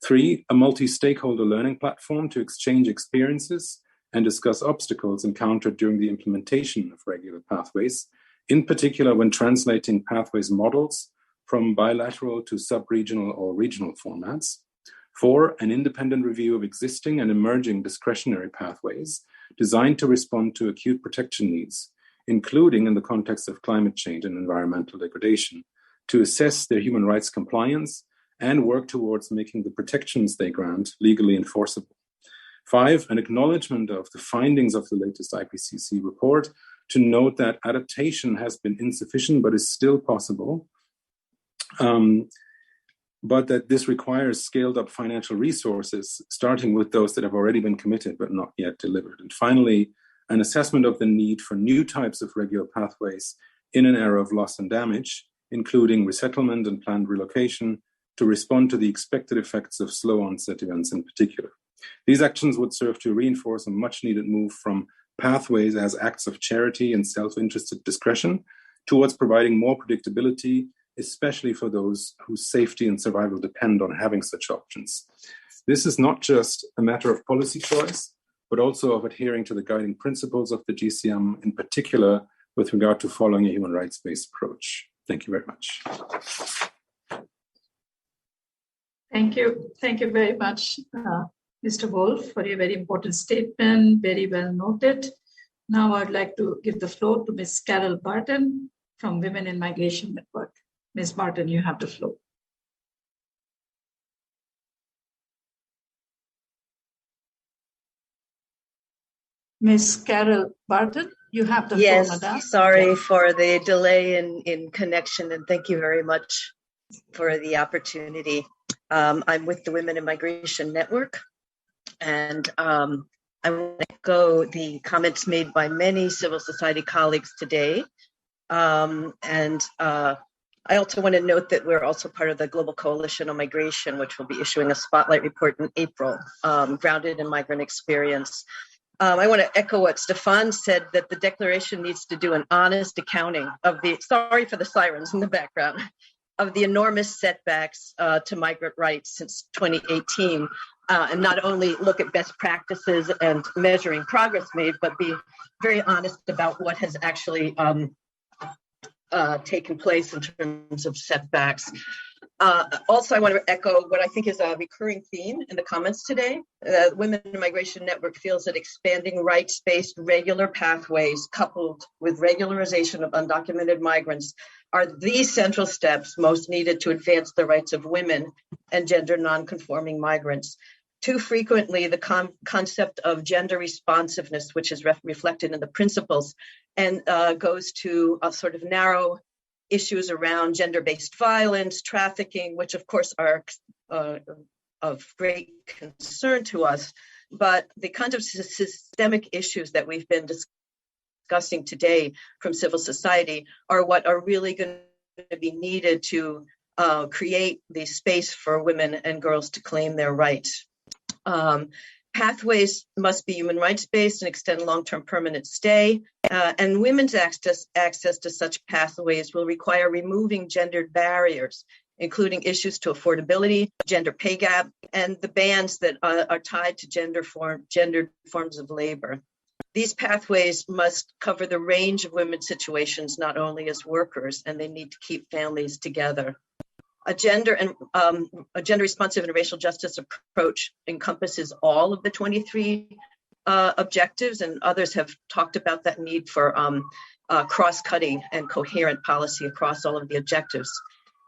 Three, a multi-stakeholder learning platform to exchange experiences and discuss obstacles encountered during the implementation of regular pathways, in particular when translating pathways models from bilateral to sub-regional or regional formats. Four, an independent review of existing and emerging discretionary pathways designed to respond to acute protection needs, including in the context of climate change and environmental degradation, to assess their human rights compliance and work towards making the protections they grant legally enforceable. Five, an acknowledgement of the findings of the latest IPCC report to note that adaptation has been insufficient but is still possible, but that this requires scaled up financial resources, starting with those that have already been committed but not yet delivered. And finally, an assessment of the need for new types of regular pathways in an era of loss and damage, including resettlement and planned relocation, to respond to the expected effects of slow onset events in particular. These actions would serve to reinforce a much needed move from pathways as acts of charity and self-interested discretion towards providing more predictability, especially for those whose safety and survival depend on having such options. This is not just a matter of policy choice, but also of adhering to the guiding principles of the GCM, in particular with regard to following a human rights-based approach. Thank you very much. Thank you. Thank you very much, Mr. Wolf, for your very important statement, very well noted. Now I'd like to give the floor to Ms. Carol Barton from Women in Migration Network. Ms. Barton, you have the floor. Ms. Carol Barton, you have the floor, madam. Yes, sorry for the delay in connection, and thank you very much for the opportunity. I'm with the Women in Migration Network, and I want to echo the comments made by many civil society colleagues today. I also want to note that we're also part of the Global Coalition on Migration, which will be issuing a spotlight report in April, grounded in migrant experience. I want to echo what Stefan said, that the declaration needs to do an honest accounting of the, sorry for the sirens in the background, of the enormous setbacks to migrant rights since 2018, and not only look at best practices and measuring progress made, but be very honest about what has actually taken place in terms of setbacks. Also, I want to echo what I think is a recurring theme in the comments today. Women in Migration Network feels that expanding rights-based regular pathways coupled with regularization of undocumented migrants are the central steps most needed to advance the rights of women and gender non-conforming migrants. Too frequently, the concept of gender responsiveness, which is reflected in the principles, and goes to a sort of narrow issues around gender-based violence, trafficking, which of course are of great concern to us. But the kind of systemic issues that we've been discussing today from civil society are what are really going to be needed to create the space for women and girls to claim their rights. Pathways must be human rights based and extend long-term permanent stay, and women's access to such pathways will require removing gendered barriers, including issues to affordability, gender pay gap, and the bans that are tied to gendered forms of labor. These pathways must cover the range of women's situations, not only as workers, and they need to keep families together. A gender responsive and racial justice approach encompasses all of the 23 objectives, and others have talked about that need for cross-cutting and coherent policy across all of the objectives.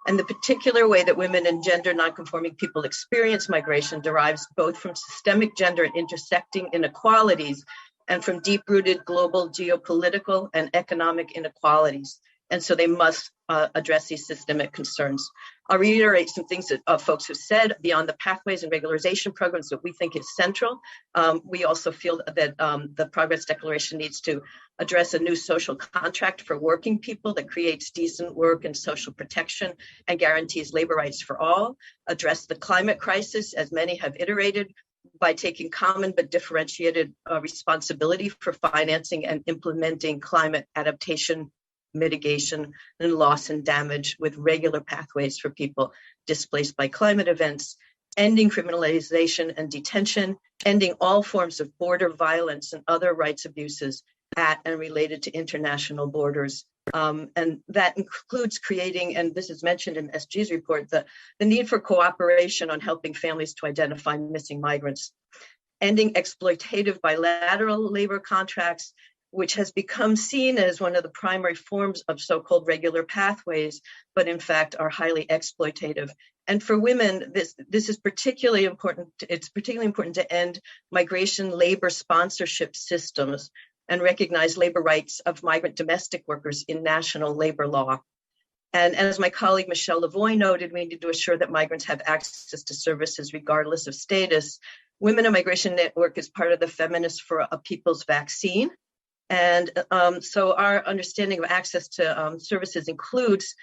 And the particular way that women and gender nonconforming people experience migration derives both from systemic gender and intersecting inequalities and from deep-rooted global geopolitical and economic inequalities. And so they must address these systemic concerns. I'll reiterate some things that folks have said beyond the pathways and regularization programs that we think is central. We also feel that the Progress Declaration needs to address a new social contract for working people that creates decent work and social protection and guarantees labor rights for all, address the climate crisis, as many have iterated, by taking common but differentiated responsibility for financing and implementing climate adaptation, mitigation, and loss and damage with regular pathways for people displaced by climate events, ending criminalization and detention, ending all forms of border violence and other rights abuses at and related to international borders. And that includes creating, and this is mentioned in SG's report, the need for cooperation on helping families to identify missing migrants, ending exploitative bilateral labor contracts, which has become seen as one of the primary forms of so-called regular pathways, but in fact are highly exploitative. And for women, this is particularly important. It's particularly important to end migration labor sponsorship systems and recognize labor rights of migrant domestic workers in national labor law. And as my colleague Michelle Lavoie noted, we need to assure that migrants have access to services regardless of status. Women in Migration Network is part of the Feminists for a People's Vaccine. And so our understanding of access to services includes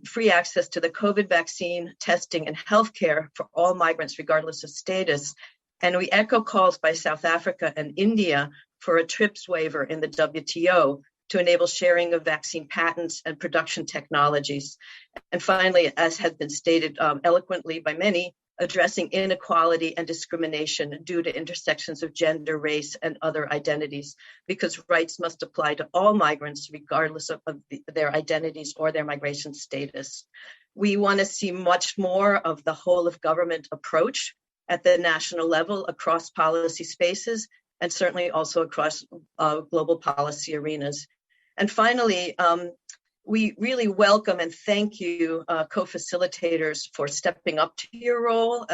free access to the COVID vaccine, testing, and healthcare for all migrants, regardless of status. And we echo calls by South Africa and India for a TRIPS waiver in the WTO to enable sharing of vaccine patents and production technologies. And finally, as has been stated eloquently by many, addressing inequality and discrimination due to intersections of gender, race, and other identities, because rights must apply to all migrants, regardless of their identities or their migration status. We want to see much more of the whole of government approach at the national level across policy spaces, and certainly also across global policy arenas. And finally, we really welcome and thank you, co-facilitators, for stepping up to your role,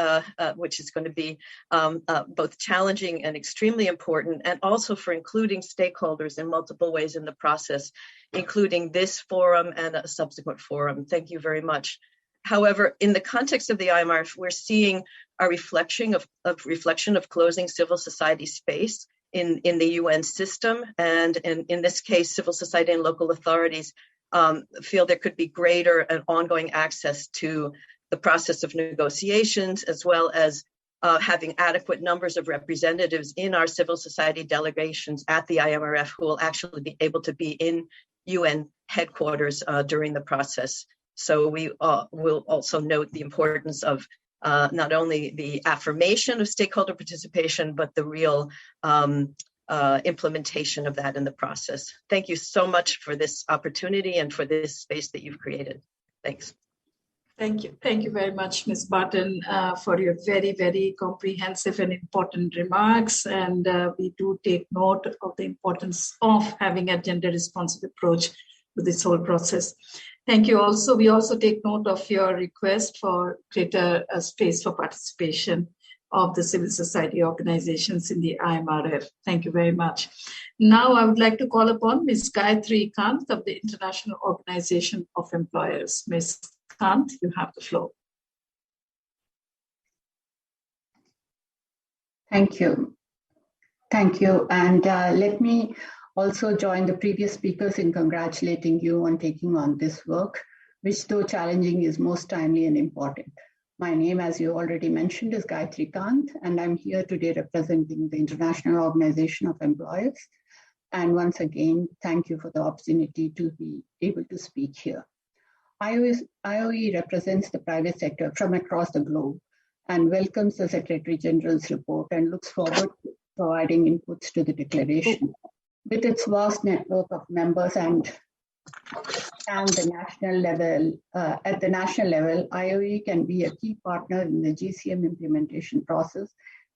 which is going to be both challenging and extremely important, and also for including stakeholders in multiple ways in the process, including this forum and a subsequent forum. Thank you very much. However, in the context of the IMRF, we're seeing a reflection of closing civil society space in the UN system, and in this case, civil society and local authorities feel there could be greater and ongoing access to the process of negotiations, as well as having adequate numbers of representatives in our civil society delegations at the IMRF who will actually be able to be in UN headquarters during the process. So we will also note the importance of not only the affirmation of stakeholder participation, but the real implementation of that in the process. Thank you so much for this opportunity and for this space that you've created. Thanks. Thank you. Thank you very much, Ms. Barton, for your very, very comprehensive and important remarks. And we do take note of the importance of having a gender-responsive approach to this whole process. Thank you also. We also take note of your request for greater space for participation of the civil society organizations in the IMRF. Thank you very much. Now I would like to call upon Ms. Gayatri Kant of the International Organization of Employers. Ms. Kant, you have the floor. Thank you. Thank you. And let me also join the previous speakers in congratulating you on taking on this work, which though challenging is most timely and important. My name, as you already mentioned, is Gayatri Kant, and I'm here today representing the International Organization of Employers. And once again, thank you for the opportunity to be able to speak here. IOE represents the private sector from across the globe and welcomes the Secretary General's report and looks forward to providing inputs to the declaration. With its vast network of members and the national level, at the national level, IOE can be a key partner in the GCM implementation process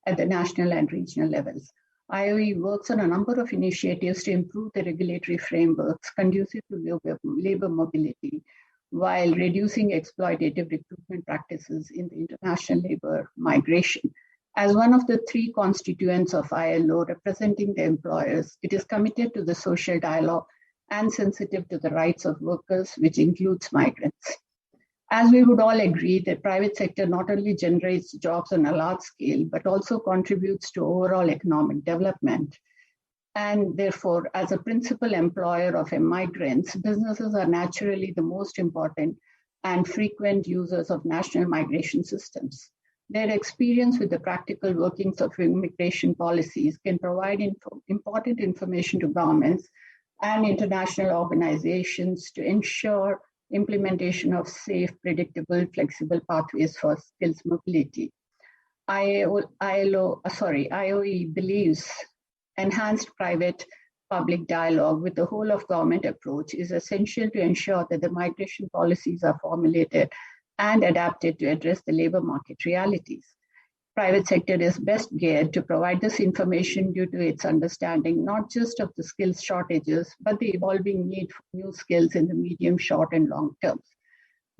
at the national and regional levels. IOE works on a number of initiatives to improve the regulatory frameworks conducive to labor mobility while reducing exploitative recruitment practices in the international labor migration. As one of the three constituents of ILO representing the employers, it is committed to the social dialogue and sensitive to the rights of workers, which includes migrants. As we would all agree, the private sector not only generates jobs on a large scale, but also contributes to overall economic development. And therefore, as a principal employer of migrants, businesses are naturally the most important and frequent users of national migration systems. Their experience with the practical workings of immigration policies can provide important information to governments and international organizations to ensure implementation of safe, predictable, flexible pathways for skills mobility. IOE believes enhanced private-public dialogue with the whole of government approach is essential to ensure that the migration policies are formulated and adapted to address the labor market realities. Private sector is best geared to provide this information due to its understanding not just of the skills shortages, but the evolving need for new skills in the medium, short, and long terms.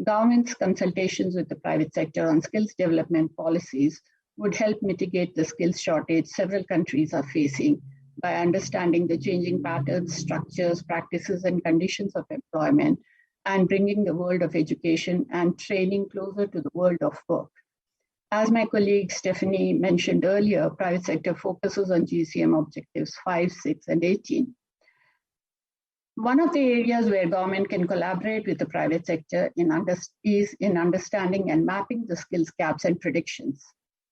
Government's consultations with the private sector on skills development policies would help mitigate the skills shortage several countries are facing by understanding the changing patterns, structures, practices, and conditions of employment, and bringing the world of education and training closer to the world of work. As my colleague Stephanie mentioned earlier, private sector focuses on GCM objectives 5, 6, and 18. One of the areas where government can collaborate with the private sector is in understanding and mapping the skills gaps and predictions.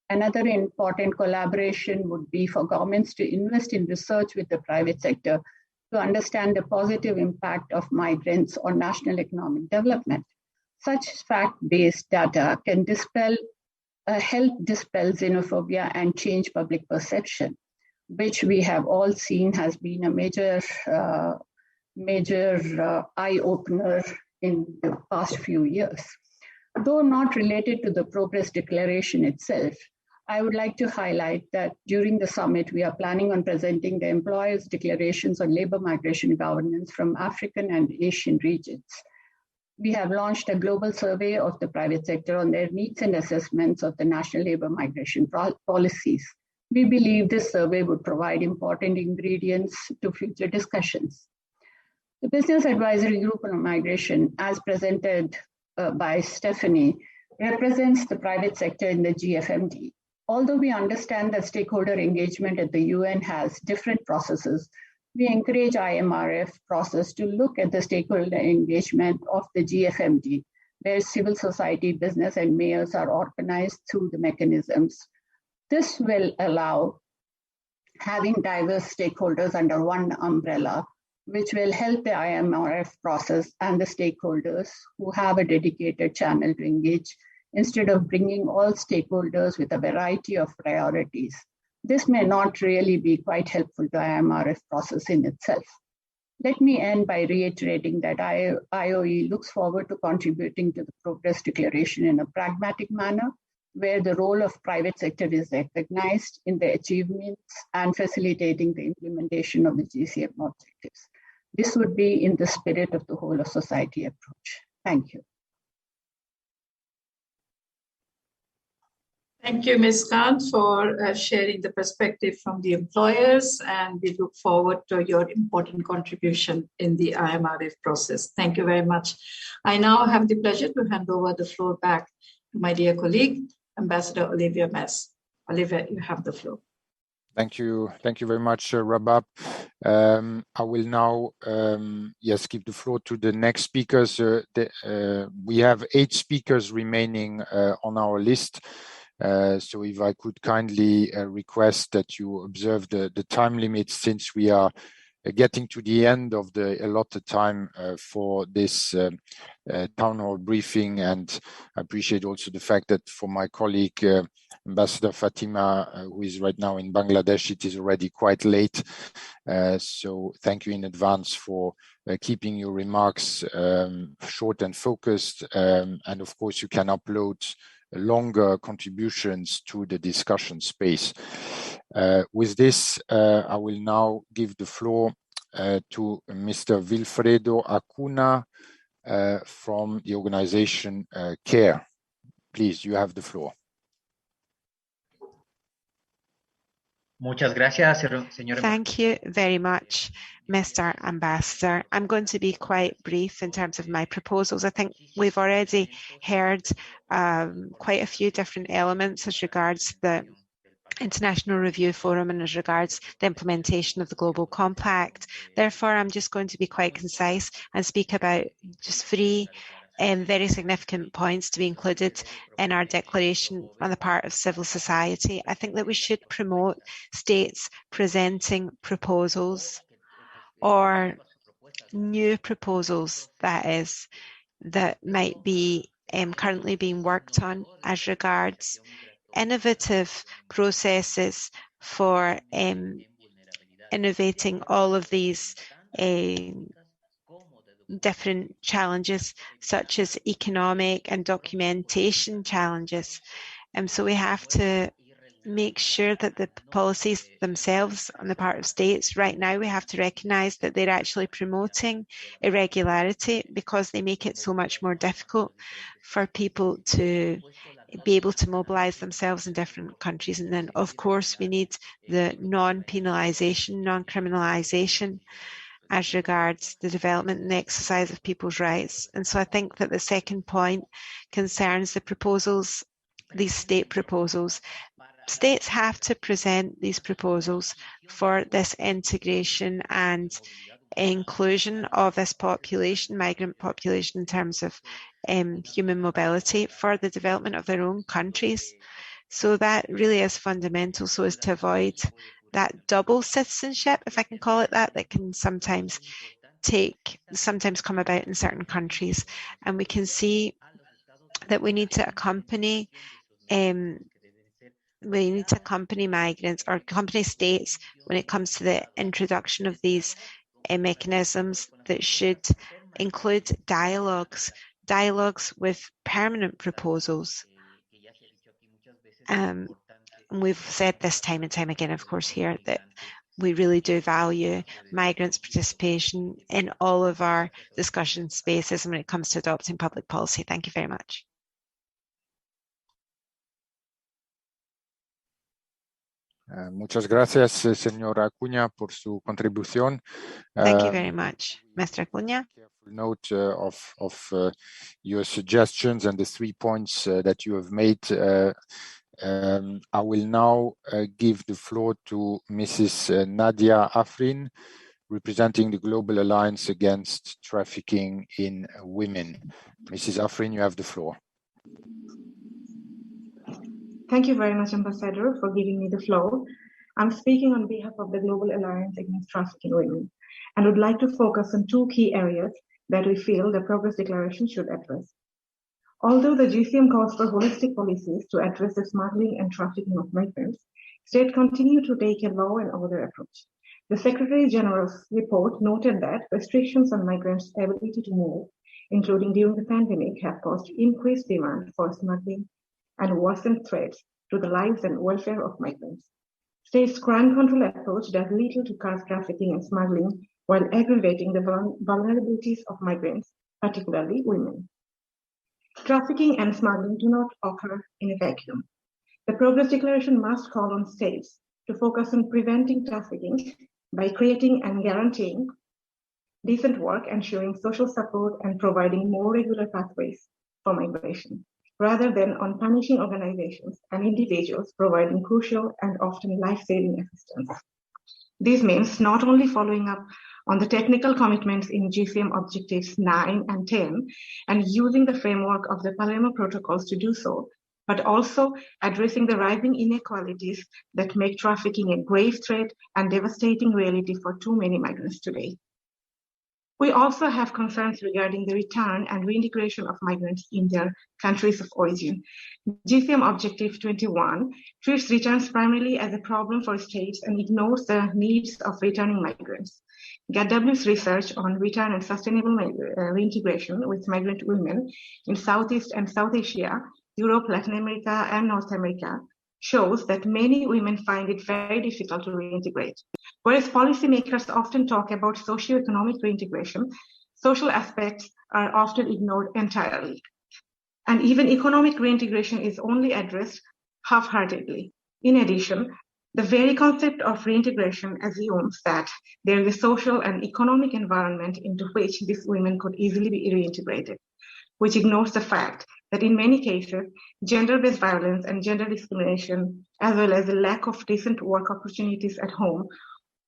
Another important collaboration would be for governments to invest in research with the private sector to understand the positive impact of migrants on national economic development. Such fact-based data can help dispel xenophobia and change public perception, which we have all seen has been a major eye-opener in the past few years. Though not related to the Progress Declaration itself, I would like to highlight that during the summit, we are planning on presenting the employers' declarations on labor migration governance from African and Asian regions. We have launched a global survey of the private sector on their needs and assessments of the national labor migration policies. We believe this survey would provide important ingredients to future discussions. The Business Advisory Group on Migration, as presented by Stephanie, represents the private sector in the GFMD. Although we understand that stakeholder engagement at the UN has different processes, we encourage IMRF process to look at the stakeholder engagement of the GFMD, where civil society, business, and mayors are organized through the mechanisms. This will allow having diverse stakeholders under one umbrella, which will help the IMRF process and the stakeholders who have a dedicated channel to engage instead of bringing all stakeholders with a variety of priorities. This may not really be quite helpful to IMRF process in itself. Let me end by reiterating that IOE looks forward to contributing to the Progress Declaration in a pragmatic manner, where the role of private sector is recognized in the achievements and facilitating the implementation of the GCM objectives. This would be in the spirit of the whole of society approach. Thank you. Thank you, Ms. Khan, for sharing the perspective from the employers, and we look forward to your important contribution in the IMRF process. Thank you very much. I now have the pleasure to hand over the floor back to my dear colleague, Ambassador Olivia Mess. Olivia, you have the floor. Thank you very much, Rabab. I will now, give the floor to the next speakers. We have 8 speakers remaining on our list. So if I could kindly request that you observe the time limit, since we are getting to the end of the allotted time for this town hall briefing, and I appreciate also the fact that for my colleague Ambassador Fatima, who is right now in Bangladesh, it is already quite late. So thank you in advance for keeping your remarks short and focused. And of course, you can upload longer contributions to the discussion space. With this, I will now give the floor to Mr. Wilfredo Acuna from the organization CARE. Please, you have the floor. Muchas gracias, señor. Thank you very much, Mr. Ambassador. I'm going to be quite brief in terms of my proposals. I think we've already heard quite a few different elements as regards the International Review Forum and as regards the implementation of the Global Compact. Therefore, I'm just going to be quite concise and speak about just three very significant points to be included in our declaration on the part of civil society. I think that we should promote states presenting proposals or new proposals, that is, that might be currently being worked on as regards innovative processes for innovating all of these different challenges, such as economic and documentation challenges. So we have to make sure that the policies themselves on the part of states, right now we have to recognise that they're actually promoting irregularity because they make it so much more difficult for people to be able to mobilise themselves in different countries. And then, of course, we need the non-penalisation, non-criminalisation as regards the development and exercise of people's rights. And so I think that the second point concerns the proposals, these state proposals. States have to present these proposals for this integration and inclusion of this population, migrant population, in terms of human mobility for the development of their own countries. So that really is fundamental, so as to avoid that double citizenship, if I can call it that, that can sometimes come about in certain countries. And we can see that we need to accompany migrants or accompany states when it comes to the introduction of these mechanisms that should include dialogues with permanent proposals. We've said this time and time again, of course, here that we really do value migrants' participation in all of our discussion spaces when it comes to adopting public policy. Thank you very much. Muchas gracias, señora Acuña, por su contribución. Thank you very much, Mr. Acuña. Note of your suggestions and the 3 points that you have made. I will now give the floor to Mrs. Nadia Afrin, representing the Global Alliance Against Trafficking in Women. Mrs. Afrin, you have the floor. Thank you very much, Ambassador, for giving me the floor. I'm speaking on behalf of the Global Alliance Against Trafficking in Women, and would like to focus on 2 key areas that we feel the Progress Declaration should address. Although the GCM calls for holistic policies to address the smuggling and trafficking of migrants, states continue to take a law and order approach. The Secretary General's report noted that restrictions on migrants' ability to move, including during the pandemic, have caused increased demand for smuggling and worsened threats to the lives and welfare of migrants. States' crime control approach does little to curb trafficking and smuggling while aggravating the vulnerabilities of migrants, particularly women. Trafficking and smuggling do not occur in a vacuum. The Progress Declaration must call on states to focus on preventing trafficking by creating and guaranteeing decent work, ensuring social support, and providing more regular pathways for migration, rather than on punishing organizations and individuals providing crucial and often life-saving assistance. This means not only following up on the technical commitments in GCM Objectives 9 and 10, and using the framework of the Palermo Protocols to do so, but also addressing the rising inequalities that make trafficking a grave threat and devastating reality for too many migrants today. We also have concerns regarding the return and reintegration of migrants in their countries of origin. GCM Objective 21 treats returns primarily as a problem for states and ignores the needs of returning migrants. GATW's research on return and sustainable reintegration with migrant women in Southeast and South Asia, Europe, Latin America, and North America shows that many women find it very difficult to reintegrate. Whereas policymakers often talk about socioeconomic reintegration, social aspects are often ignored entirely. And even economic reintegration is only addressed half-heartedly. In addition, the very concept of reintegration assumes that there is a social and economic environment into which these women could easily be reintegrated, which ignores the fact that in many cases, gender-based violence and gender discrimination, as well as the lack of decent work opportunities at home,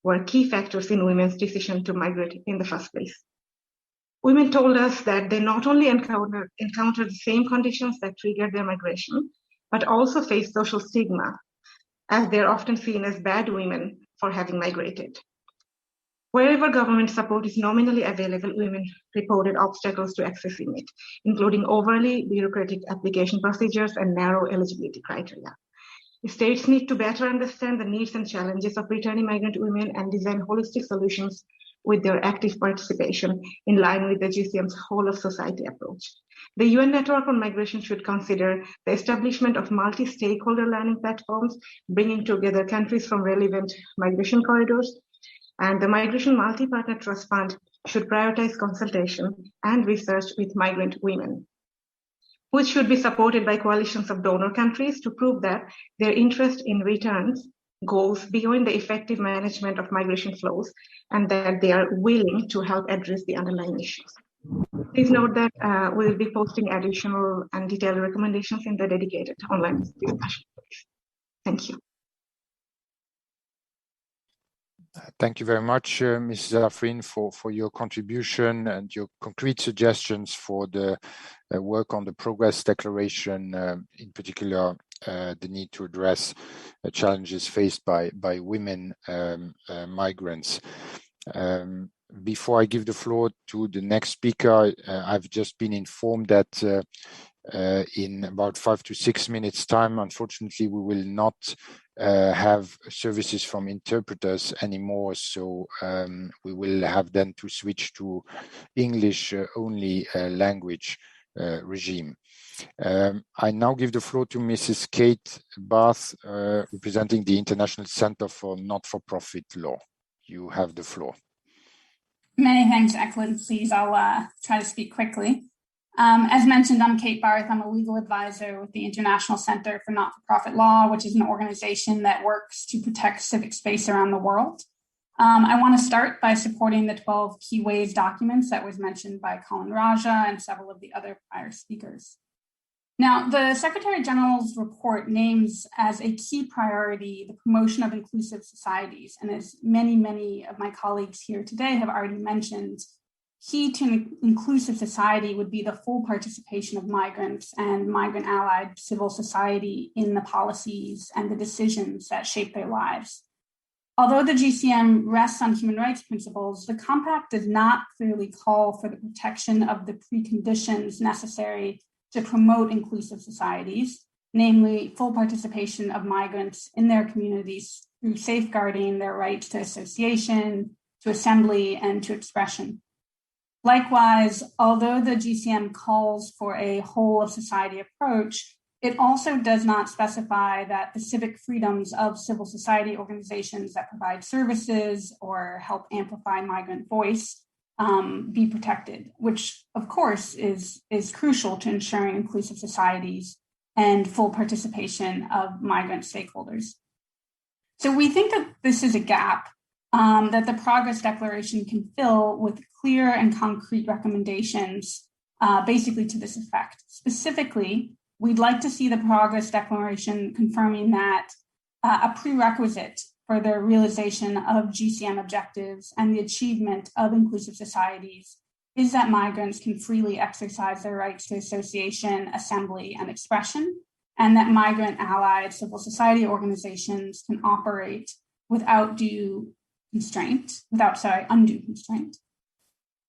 were key factors in women's decision to migrate in the first place. Women told us that they not only encountered the same conditions that triggered their migration, but also face social stigma, as they're often seen as bad women for having migrated. Wherever government support is nominally available, women reported obstacles to accessing it, including overly bureaucratic application procedures and narrow eligibility criteria. States need to better understand the needs and challenges of returning migrant women and design holistic solutions with their active participation in line with the GCM's whole of society approach. The UN Network on Migration should consider the establishment of multi-stakeholder learning platforms, bringing together countries from relevant migration corridors. And the Migration Multi-Partner Trust Fund should prioritize consultation and research with migrant women, which should be supported by coalitions of donor countries to prove that their interest in returns goes beyond the effective management of migration flows and that they are willing to help address the underlying issues. Please note that we will be posting additional and detailed recommendations in the dedicated online discussion. Thank you. Thank you very much, Ms. Zafrin, for your contribution and your concrete suggestions for the work on the progress declaration, in particular, the need to address challenges faced by women migrants. Before I give the floor to the next speaker, I've just been informed that in about 5 to 6 minutes time, unfortunately, we will not have services from interpreters anymore. So we will have then to switch to English only language regime. I now give the floor to Mrs. Kate Barth, representing the International Center for Not-for-Profit Law. You have the floor. Many thanks, Excellencies. I'll try to speak quickly. As mentioned, I'm Kate Barth. I'm a legal advisor with the International Center for Not-for-Profit Law, which is an organization that works to protect civic space around the world. I want to start by supporting the 12 key ways documents that was mentioned by Colin Raja and several of the other prior speakers. Now, the Secretary General's report names as a key priority the promotion of inclusive societies. And as many of my colleagues here today have already mentioned, key to an inclusive society would be the full participation of migrants and migrant-allied civil society in the policies and the decisions that shape their lives. Although the GCM rests on human rights principles, the compact does not clearly call for the protection of the preconditions necessary to promote inclusive societies, namely full participation of migrants in their communities through safeguarding their rights to association, to assembly, and to expression. Likewise, although the GCM calls for a whole of society approach, it also does not specify that the civic freedoms of civil society organizations that provide services or help amplify migrant voice be protected, which of course is crucial to ensuring inclusive societies and full participation of migrant stakeholders. So we think that this is a gap that the Progress Declaration can fill with clear and concrete recommendations, basically to this effect. Specifically, we'd like to see the Progress Declaration confirming that a prerequisite for the realization of GCM objectives and the achievement of inclusive societies is that migrants can freely exercise their rights to association, assembly, and expression, and that migrant-allied civil society organizations can operate without undue constraint.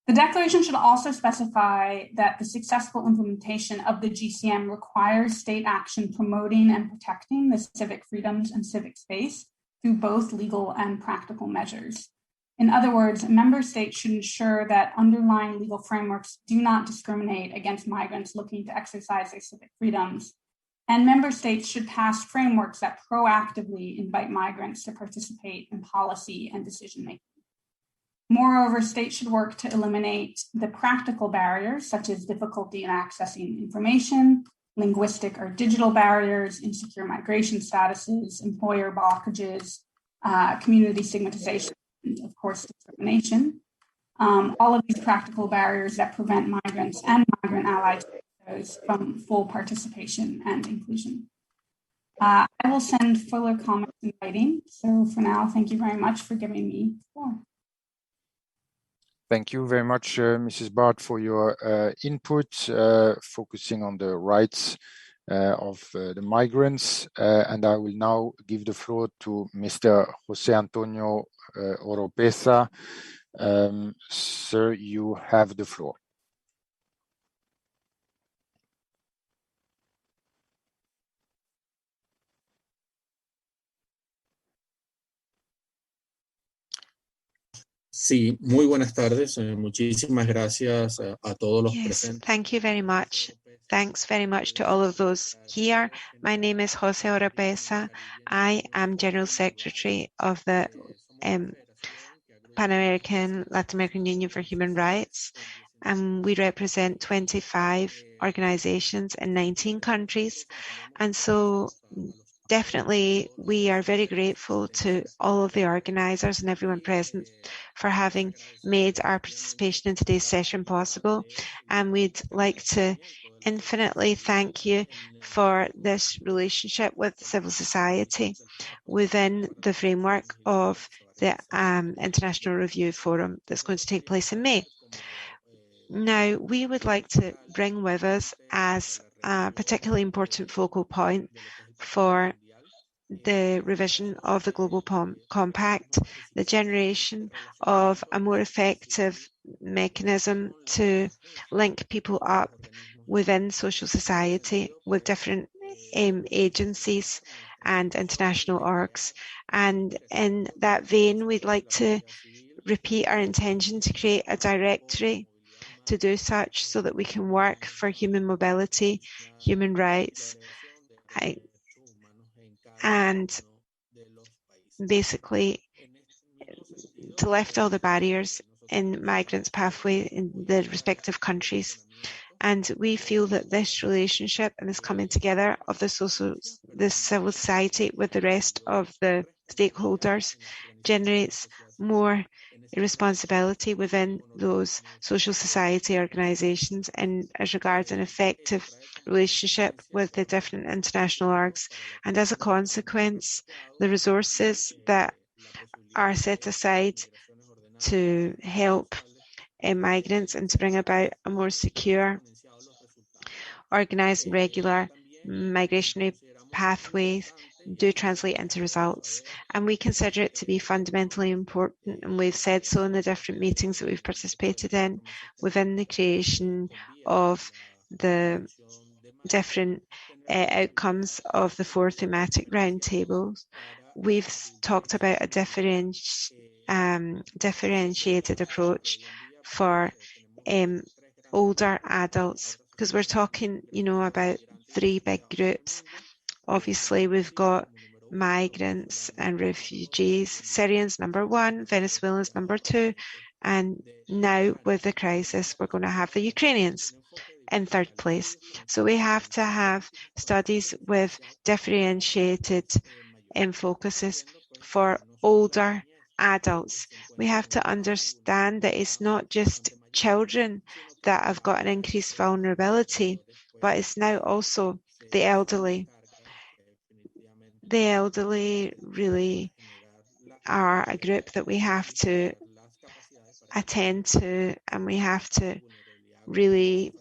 The declaration should also specify that the successful implementation of the GCM requires state action promoting and protecting the civic freedoms and civic space through both legal and practical measures. In other words, member states should ensure that underlying legal frameworks do not discriminate against migrants looking to exercise their civic freedoms. And member states should pass frameworks that proactively invite migrants to participate in policy and decision-making. Moreover, states should work to eliminate the practical barriers, such as difficulty in accessing information, linguistic or digital barriers, insecure migration statuses, employer blockages, community stigmatization, and of course, discrimination. All of these practical barriers that prevent migrants and migrant allies from full participation and inclusion. I will send fuller comments in writing. So for now, thank you very much for giving me the floor. Thank you very much, Mrs. Bart, for your input, focusing on the rights of the migrants. And I will now give the floor to Mr. Jose Antonio Oropesa. Sir, you have the floor. Sí, muy buenas tardes. Muchísimas gracias a todos los presentes. Thank you very much. Thanks very much to all of those here. My name is Jose Oropesa. I am General Secretary of the Pan-American Latin American Union for Human Rights. And we represent 25 organizations in 19 countries. And so definitely, we are very grateful to all of the organisers and everyone present for having made our participation in today's session possible. And we'd like to infinitely thank you for this relationship with civil society within the framework of the International Review Forum that's going to take place in May. Now, we would like to bring with us as a particularly important focal point for the revision of the Global Compact, the generation of a more effective mechanism to link people up within social society with different agencies and international orgs. And in that vein, we'd like to repeat our intention to create a directory to do such so that we can work for human mobility, human rights, and basically to lift all the barriers in migrants' pathway in the respective countries. And we feel that this relationship and this coming together of the civil society with the rest of the stakeholders generates more responsibility within those social society organisations and as regards an effective relationship with the different international orgs. And as a consequence, the resources that are set aside to help migrants and to bring about a more secure, organised and regular migratory pathways do translate into results. And we consider it to be fundamentally important, and we've said so in the different meetings that we've participated in within the creation of the different outcomes of the 4 thematic roundtables. We've talked about a differentiated approach for older adults, because we're talking, about 3 big groups. Obviously, we've got migrants and refugees, Syrians number 1, Venezuelans number 2, and now with the crisis, we're going to have the Ukrainians in 3rd place. So we have to have studies with differentiated focuses for older adults. We have to understand that it's not just children that have got an increased vulnerability, but it's now also the elderly. The elderly really are a group that we have to attend to, and we have to really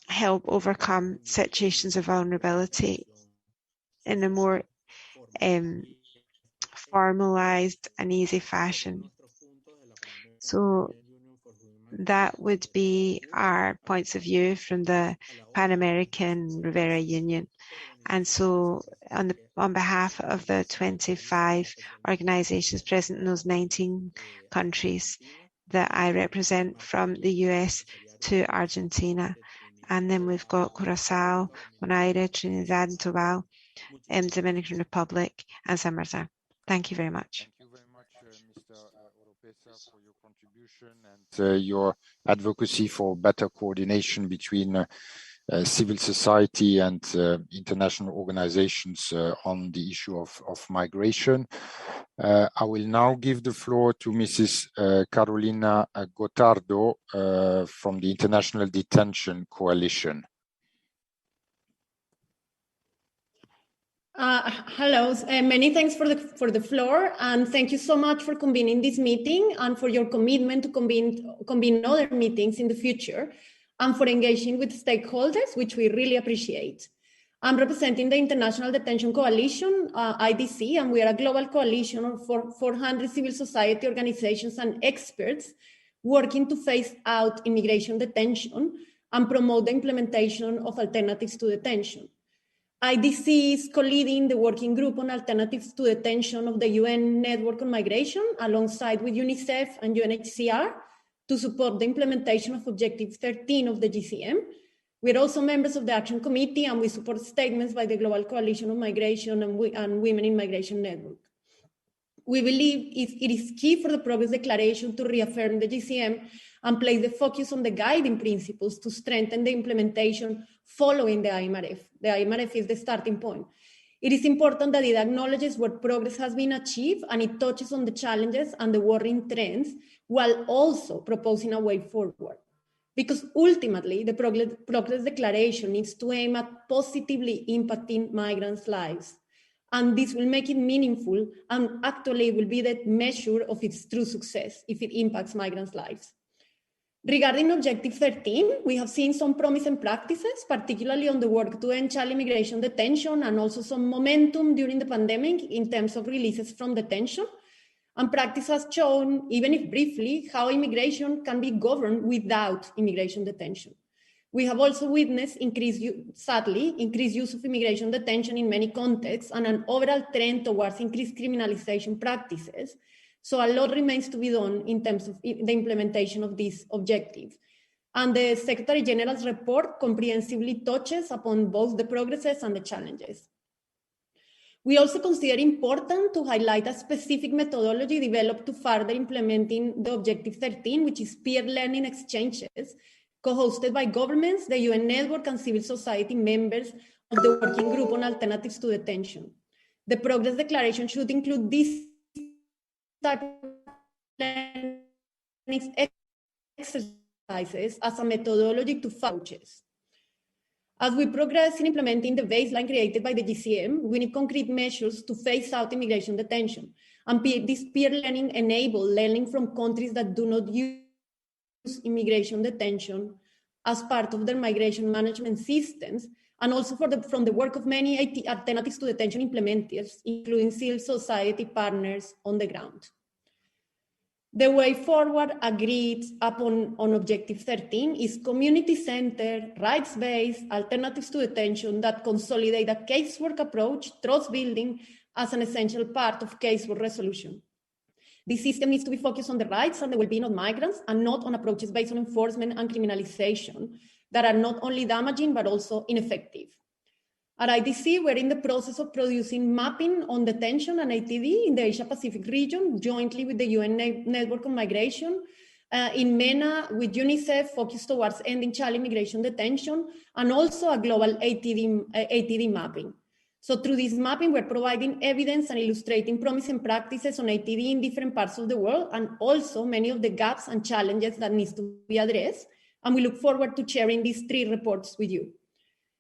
help overcome situations of vulnerability in a more formalized and easy fashion. So that would be our points of view from the Pan American Rivera Union. And so on behalf of the 25 organizations present in those 19 countries that I represent, from the US to Argentina, and then we've got Curacao, Bonaire, Trinidad and Tobago, Dominican Republic, and San Martin. Thank you very much. Thank you very much, Mr. Oropesa, for your contribution and your advocacy for better coordination between civil society and international organizations on the issue of migration. I will now give the floor to Mrs. Carolina Gotardo from the International Detention Coalition. Hello, many thanks for the floor, and thank you so much for convening this meeting and for your commitment to convene other meetings in the future, and for engaging with stakeholders, which we really appreciate. I'm representing the International Detention Coalition, IDC, and we are a global coalition of 400 civil society organizations and experts working to phase out immigration detention and promote the implementation of alternatives to detention. IDC is co-leading the working group on alternatives to detention of the UN Network on Migration, alongside with UNICEF and UNHCR, to support the implementation of Objective 13 of the GCM. We're also members of the Action Committee, and we support statements by the Global Coalition on Migration and Women in Migration Network. We believe it is key for the Progress Declaration to reaffirm the GCM and place the focus on the guiding principles to strengthen the implementation following the IMRF. The IMRF is the starting point. It is important that it acknowledges where progress has been achieved, and it touches on the challenges and the worrying trends, while also proposing a way forward. Because ultimately, the Progress Declaration needs to aim at positively impacting migrants' lives. And this will make it meaningful, and actually will be the measure of its true success if it impacts migrants' lives. Regarding Objective 13, we have seen some promising practices, particularly on the work to end child immigration detention, and also some momentum during the pandemic in terms of releases from detention. And practice has shown, even if briefly, how immigration can be governed without immigration detention. We have also witnessed sadly, increased use of immigration detention in many contexts, and an overall trend towards increased criminalization practices. So a lot remains to be done in terms of the implementation of this objective. And the Secretary General's report comprehensively touches upon both the progresses and the challenges. We also consider important to highlight a specific methodology developed to further implementing the Objective 13, which is peer learning exchanges, co-hosted by governments, the UN Network, and civil society members of the Working Group on Alternatives to Detention. The Progress Declaration should include this type of learning exercises as a methodology to approaches. As we progress in implementing the baseline created by the GCM, we need concrete measures to phase out immigration detention. And this peer learning enables learning from countries that do not use immigration detention as part of their migration management systems, and also from the work of many alternatives to detention implementers, including civil society partners on the ground. The way forward agreed upon on Objective 13 is community-centered, rights-based alternatives to detention that consolidate a casework approach, trust building as an essential part of casework resolution. This system needs to be focused on the rights and the well-being of migrants, and not on approaches based on enforcement and criminalization that are not only damaging but also ineffective. At IDC, we're in the process of producing mapping on detention and ATD in the Asia-Pacific region, jointly with the UN Network on Migration, in MENA with UNICEF, focused towards ending child immigration detention, and also a global ATD mapping. So through this mapping, we're providing evidence and illustrating promising practices on ATD in different parts of the world, and also many of the gaps and challenges that needs to be addressed. And we look forward to sharing these 3 reports with you.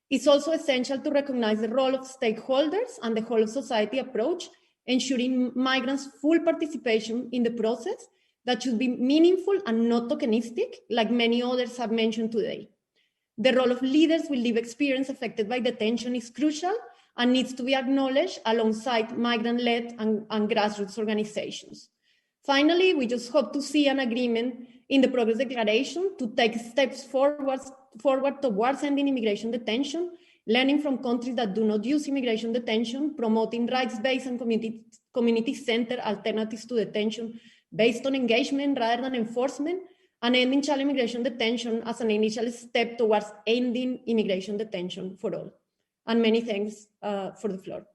It's also essential to recognize the role of stakeholders and the whole of society approach, ensuring migrants' full participation in the process that should be meaningful and not tokenistic, like many others have mentioned today. The role of leaders with lived experience affected by detention is crucial, and needs to be acknowledged alongside migrant-led and grassroots organizations. Finally, we just hope to see an agreement in the Progress Declaration to take steps forward towards ending immigration detention, learning from countries that do not use immigration detention, promoting rights-based and community-centered alternatives to detention based on engagement rather than enforcement, and ending child immigration detention as an initial step towards ending immigration detention for all. And many thanks for the floor.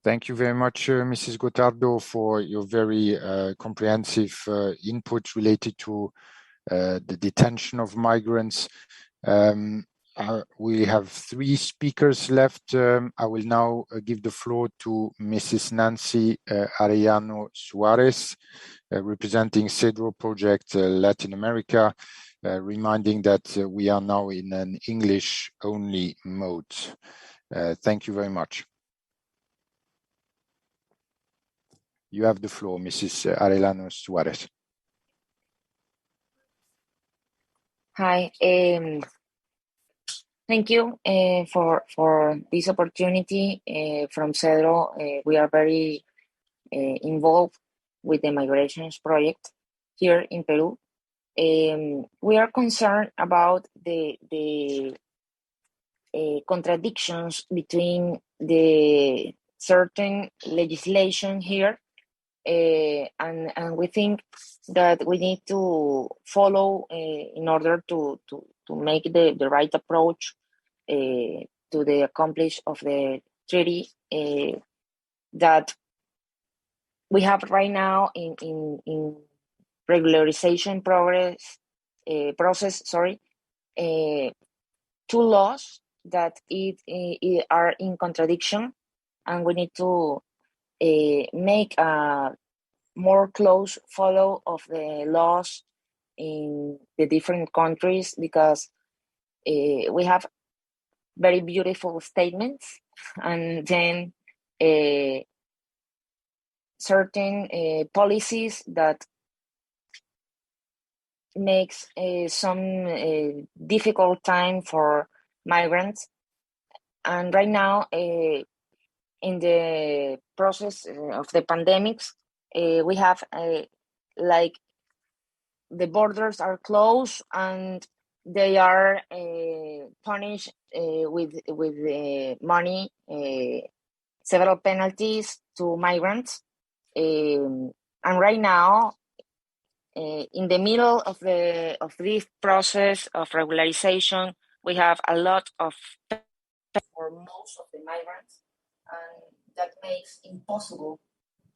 Thank you very much, Mrs. Gotardo, for your very comprehensive input related to the detention of migrants. We have 3 speakers left. I will now give the floor to Mrs. Nancy Arellano Suarez, representing CEDRO Project Latin America, reminding that we are now in an English-only mode. Thank you very much. You have the floor, Mrs. Arellano Suarez. Hi, thank you for this opportunity from CEDRO. We are very involved with the migrations project here in Peru. We are concerned about the contradictions between the certain legislation here, and we think that we need to follow in order to make the right approach to the accomplish of the treaty that we have right now in regularization process. 2 laws that are in contradiction, and we need to make a more close follow of the laws in the different countries, because we have very beautiful statements and then certain policies that makes some difficult time for migrants. And right now, in the process of the pandemics, we have like the borders are closed and they are punished with money, several penalties to migrants. And right now, in the middle of this process of regularization, we have a lot of for most of the migrants, and that makes impossible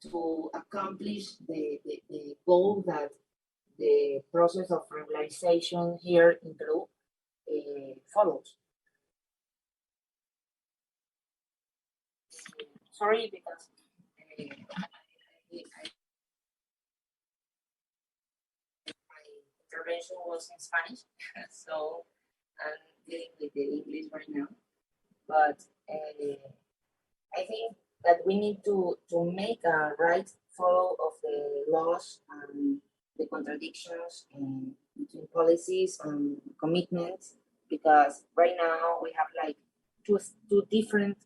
to accomplish the goal that the process of regularization here in Peru follows. Sorry, because my intervention was in Spanish, so I'm dealing with the English right now. But I think that we need to make a right follow of the laws and the contradictions between policies and commitments, because right now we have like two different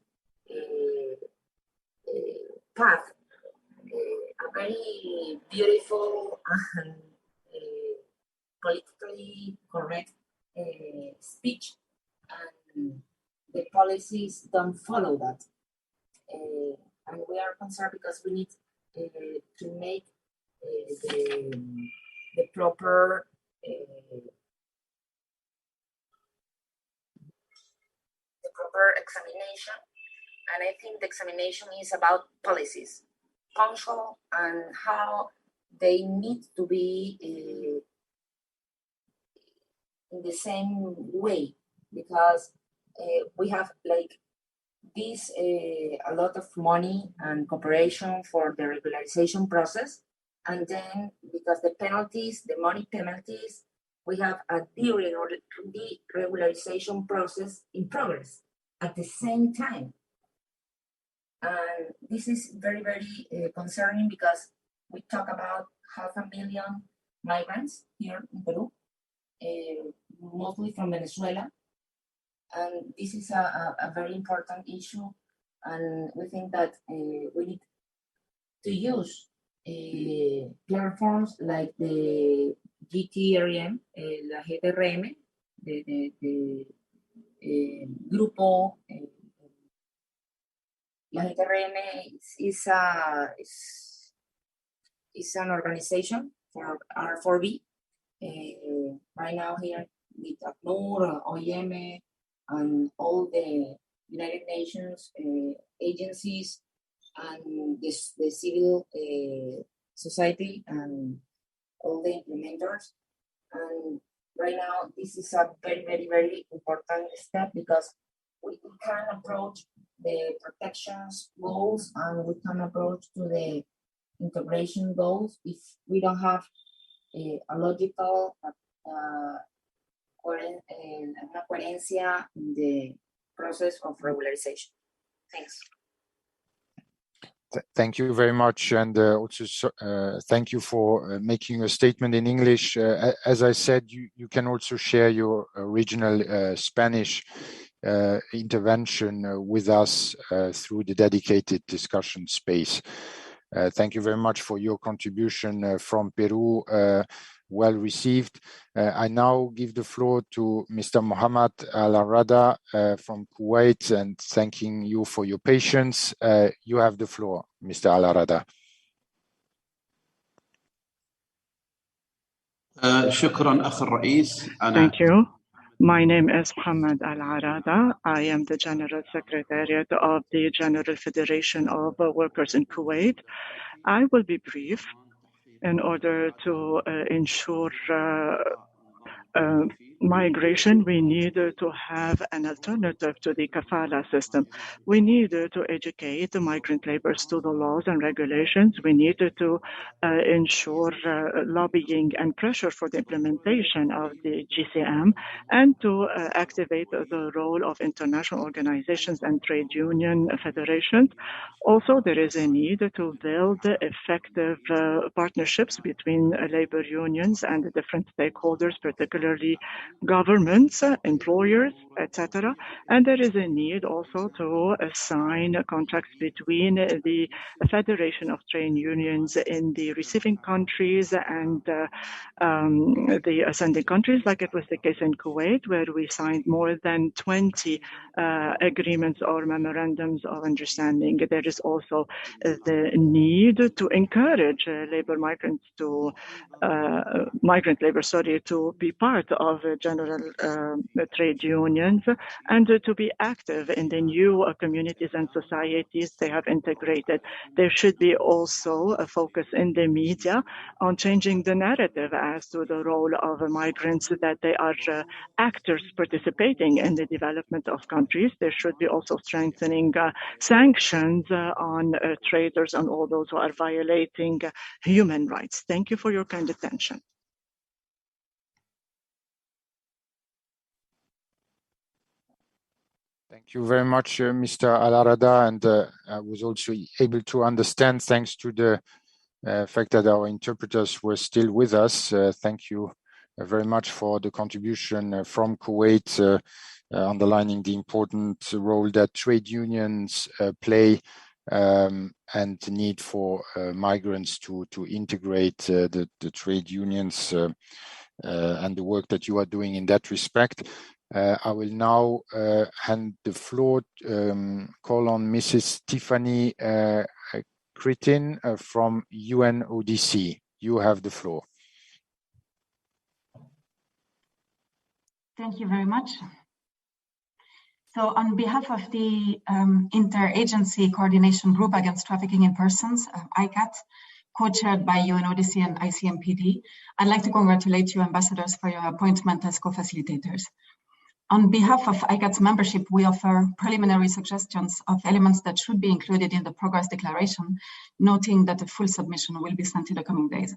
paths. A very beautiful and politically correct speech, and the policies don't follow that. And we are concerned because we need to make the proper examination. And I think the examination is about policies, punctual, and how they need to be in the same way, because we have like this a lot of money and cooperation for the regularization process, and then because the penalties, the money penalties, we have a deregularization process in progress at the same time. And this is very, very concerning, because we talk about 500,000 migrants here in Peru, mostly from Venezuela. And this is a very important issue, and we think that we need to use platforms like the GTRM, la GTRM, the grupo, la GTRM is an organization for R4B. Right now here with ACNUR, OIM, and all the United Nations agencies and the civil society and all the implementers. And right now, this is a very, very, very important step because we can approach the protections goals and we can approach to the integration goals if we don't have a logical una coherencia in the process of regularization. Thanks. Thank you very much, and also thank you for making a statement in English. As I said, you can also share your original Spanish intervention with us through the dedicated discussion space. Thank you very much for your contribution from Peru. Well received. I now give the floor to Mr. Mohammed Al-Arada from Kuwait, and thanking you for your patience. You have the floor, Mr. Al-Arada. Thank you. My name is Mohammed Al-Arada. I am the General Secretariat of the General Federation of Workers in Kuwait. I will be brief in order to ensure migration. We need to have an alternative to the kafala system. We need to educate the migrant laborers to the laws and regulations. We need to ensure lobbying and pressure for the implementation of the GCM and to activate the role of international organizations and trade union federations. Also, there is a need to build effective partnerships between labor unions and the different stakeholders, particularly governments, employers, etc. And there is a need also to sign contracts between the Federation of Trade Unions in the receiving countries and the sending countries, like it was the case in Kuwait, where we signed more than 20 agreements or memorandums of understanding. There is also the need to encourage migrant labor, to be part of general trade unions and to be active in the new communities and societies they have integrated. There should be also a focus in the media on changing the narrative as to the role of migrants, that they are actors participating in the development of countries. There should be also strengthening sanctions on traders and all those who are violating human rights. Thank you for your kind attention. Thank you very much, Mr. Al-Arada, and I was also able to understand, thanks to the fact that our interpreters were still with us. Thank you very much for the contribution from Kuwait, underlining the important role that trade unions play and the need for migrants to integrate the trade unions and the work that you are doing in that respect. I will now hand the floor, call on Mrs. Tiffany Critin from UNODC. You have the floor. Thank you very much. So on behalf of the Interagency Coordination Group Against Trafficking in Persons, ICAT, co-chaired by UNODC and ICMPD, I'd like to congratulate you, ambassadors, for your appointment as co-facilitators. On behalf of ICAT's membership, we offer preliminary suggestions of elements that should be included in the Progress Declaration, noting that a full submission will be sent in the coming days.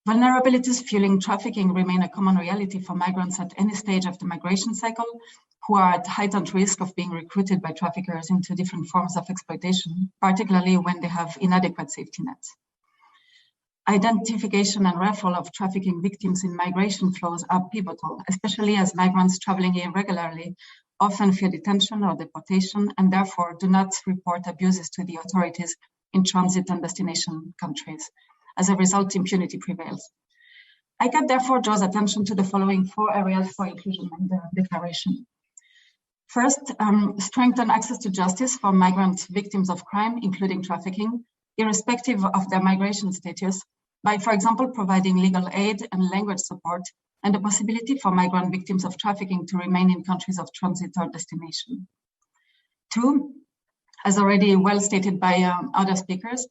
Vulnerabilities fueling trafficking remain a common reality for migrants at any stage of the migration cycle, who are at heightened risk of being recruited by traffickers into different forms of exploitation, particularly when they have inadequate safety nets. Identification and referral of trafficking victims in migration flows are pivotal, especially as migrants traveling irregularly often fear detention or deportation, and therefore do not report abuses to the authorities in transit and destination countries. As a result, impunity prevails. ICAT therefore draws attention to the following 4 areas for inclusion in the declaration. First, strengthen access to justice for migrant victims of crime, including trafficking, irrespective of their migration status, by, for example, providing legal aid and language support, and the possibility for migrant victims of trafficking to remain in countries of transit or destination. 2, as already well stated by other speakers,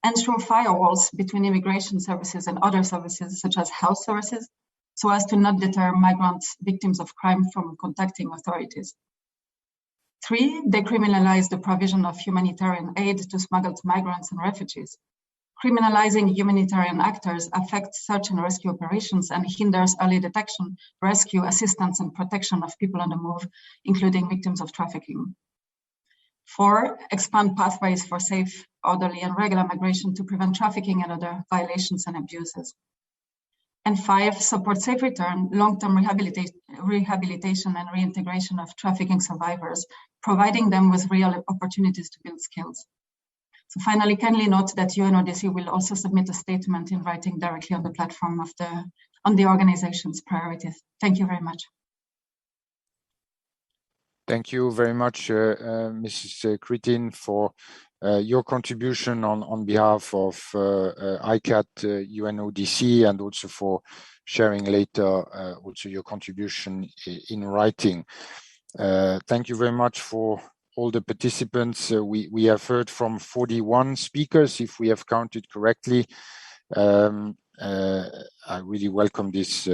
ensure firewalls between immigration services and other services, such as health services, so as to not deter migrant victims of crime from contacting authorities. 3, decriminalize the provision of humanitarian aid to smuggled migrants and refugees. Criminalizing humanitarian actors affects search and rescue operations and hinders early detection, rescue, assistance, and protection of people on the move, including victims of trafficking. 4, expand pathways for safe, orderly, and regular migration to prevent trafficking and other violations and abuses. And 5, support safe return, long-term rehabilitation and reintegration of trafficking survivors, providing them with real opportunities to build skills. So finally, kindly note that UNODC will also submit a statement in writing directly on the platform of the organization's priorities. Thank you very much. Thank you very much, Mrs. Kritin, for your contribution on behalf of ICAT, UNODC, and also for sharing later also your contribution in writing. Thank you very much for all the participants. We have heard from 41 speakers, if we have counted correctly. I really welcome this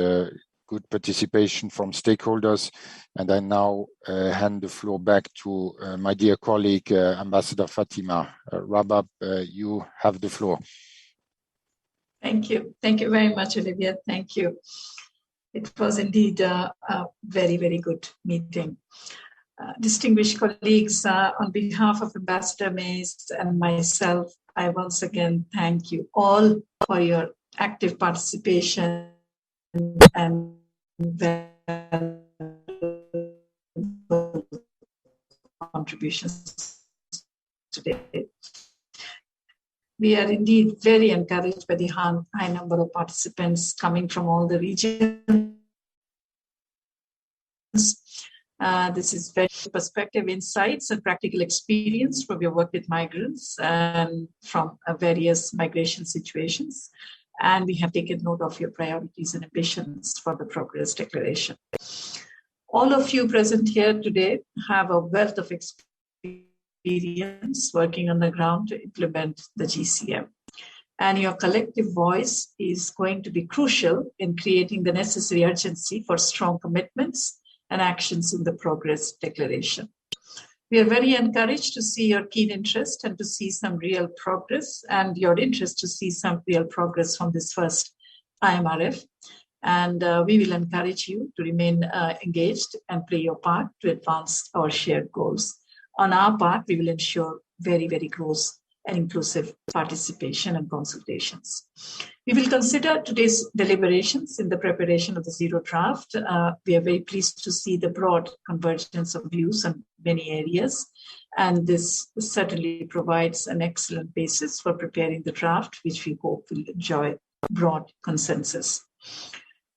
good participation from stakeholders. And I now hand the floor back to my dear colleague, Ambassador Fatima Rabab. You have the floor. Thank you. Thank you very much, Olivia. Thank you. It was indeed a very, very good meeting. Distinguished colleagues, on behalf of Ambassador Mays and myself, I once again thank you all for your active participation and contributions today. We are indeed very encouraged by the high number of participants coming from all the regions. This is very perspective, insights, and practical experience from your work with migrants and from various migration situations. And we have taken note of your priorities and ambitions for the Progress Declaration. All of you present here today have a wealth of experience working on the ground to implement the GCM. And your collective voice is going to be crucial in creating the necessary urgency for strong commitments and actions in the Progress Declaration. We are very encouraged to see your keen interest and to see some real progress, and your interest to see some real progress from this first IMRF. And we will encourage you to remain engaged and play your part to advance our shared goals. On our part, we will ensure very, very close and inclusive participation and consultations. We will consider today's deliberations in the preparation of the Zero Draft. We are very pleased to see the broad convergence of views on many areas, and this certainly provides an excellent basis for preparing the draft, which we hope will enjoy broad consensus.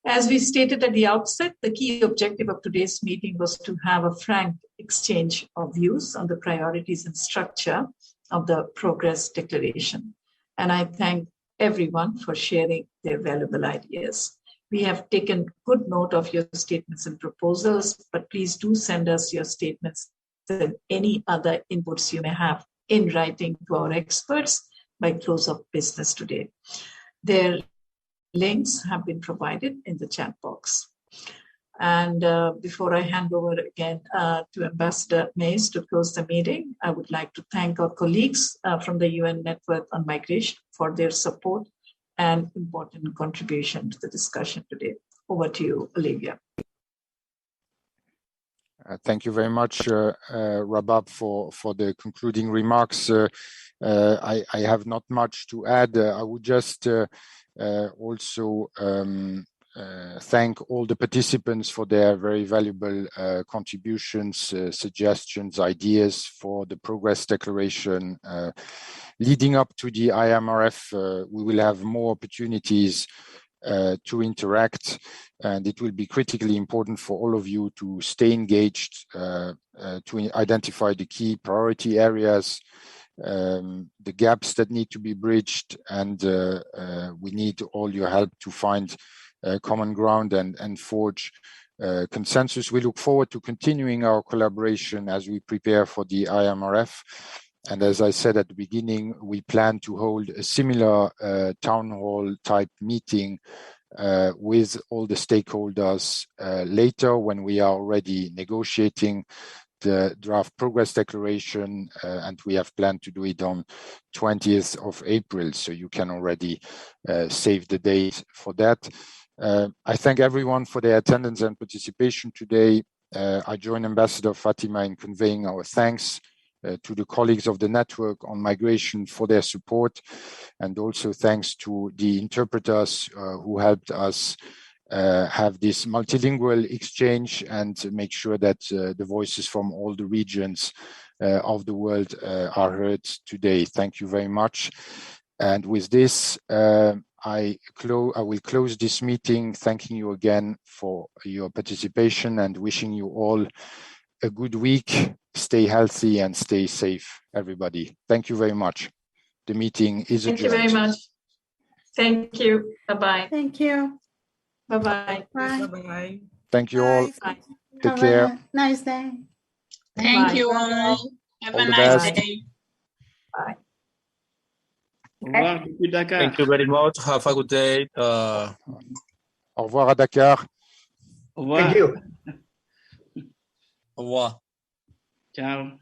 As we stated at the outset, the key objective of today's meeting was to have a frank exchange of views on the priorities and structure of the Progress Declaration. And I thank everyone for sharing their valuable ideas. We have taken good note of your statements and proposals, but please do send us your statements and any other inputs you may have in writing to our experts by close of business today. Their links have been provided in the chat box. And before I hand over again to Ambassador Mays to close the meeting, I would like to thank our colleagues from the UN Network on Migration for their support and important contribution to the discussion today. Over to you, Olivia. Thank you very much, Rabab, for the concluding remarks. I have not much to add. I would just also thank all the participants for their very valuable contributions, suggestions, ideas for the progress declaration. Leading up to the IMRF, we will have more opportunities to interact, and it will be critically important for all of you to stay engaged, to identify the key priority areas, the gaps that need to be bridged, and we need all your help to find common ground and forge consensus. We look forward to continuing our collaboration as we prepare for the IMRF. And as I said at the beginning, we plan to hold a similar town hall type meeting with all the stakeholders later, when we are already negotiating the draft progress declaration, and we have planned to do it on 20th of April, so you can already save the date for that. I thank everyone for their attendance and participation today. I join Ambassador Fatima in conveying our thanks to the colleagues of the Network on Migration for their support, and also thanks to the interpreters who helped us have this multilingual exchange and make sure that the voices from all the regions of the world are heard today. Thank you very much. And with this, I will close this meeting, thanking you again for your participation and wishing you all a good week. Stay healthy and stay safe, everybody. Thank you very much. The meeting is adjourned. Thank you very much. Thank you. Bye-bye. Thank you. Bye-bye. Bye. Bye. Thank you all. Bye. Take Have care. a nice day. Thank Bye. you all. Have All a the nice best. day. Bye. Thank you very much. Have a good day. Au revoir à Dakar. Au revoir. Thank you. Au revoir. Ciao.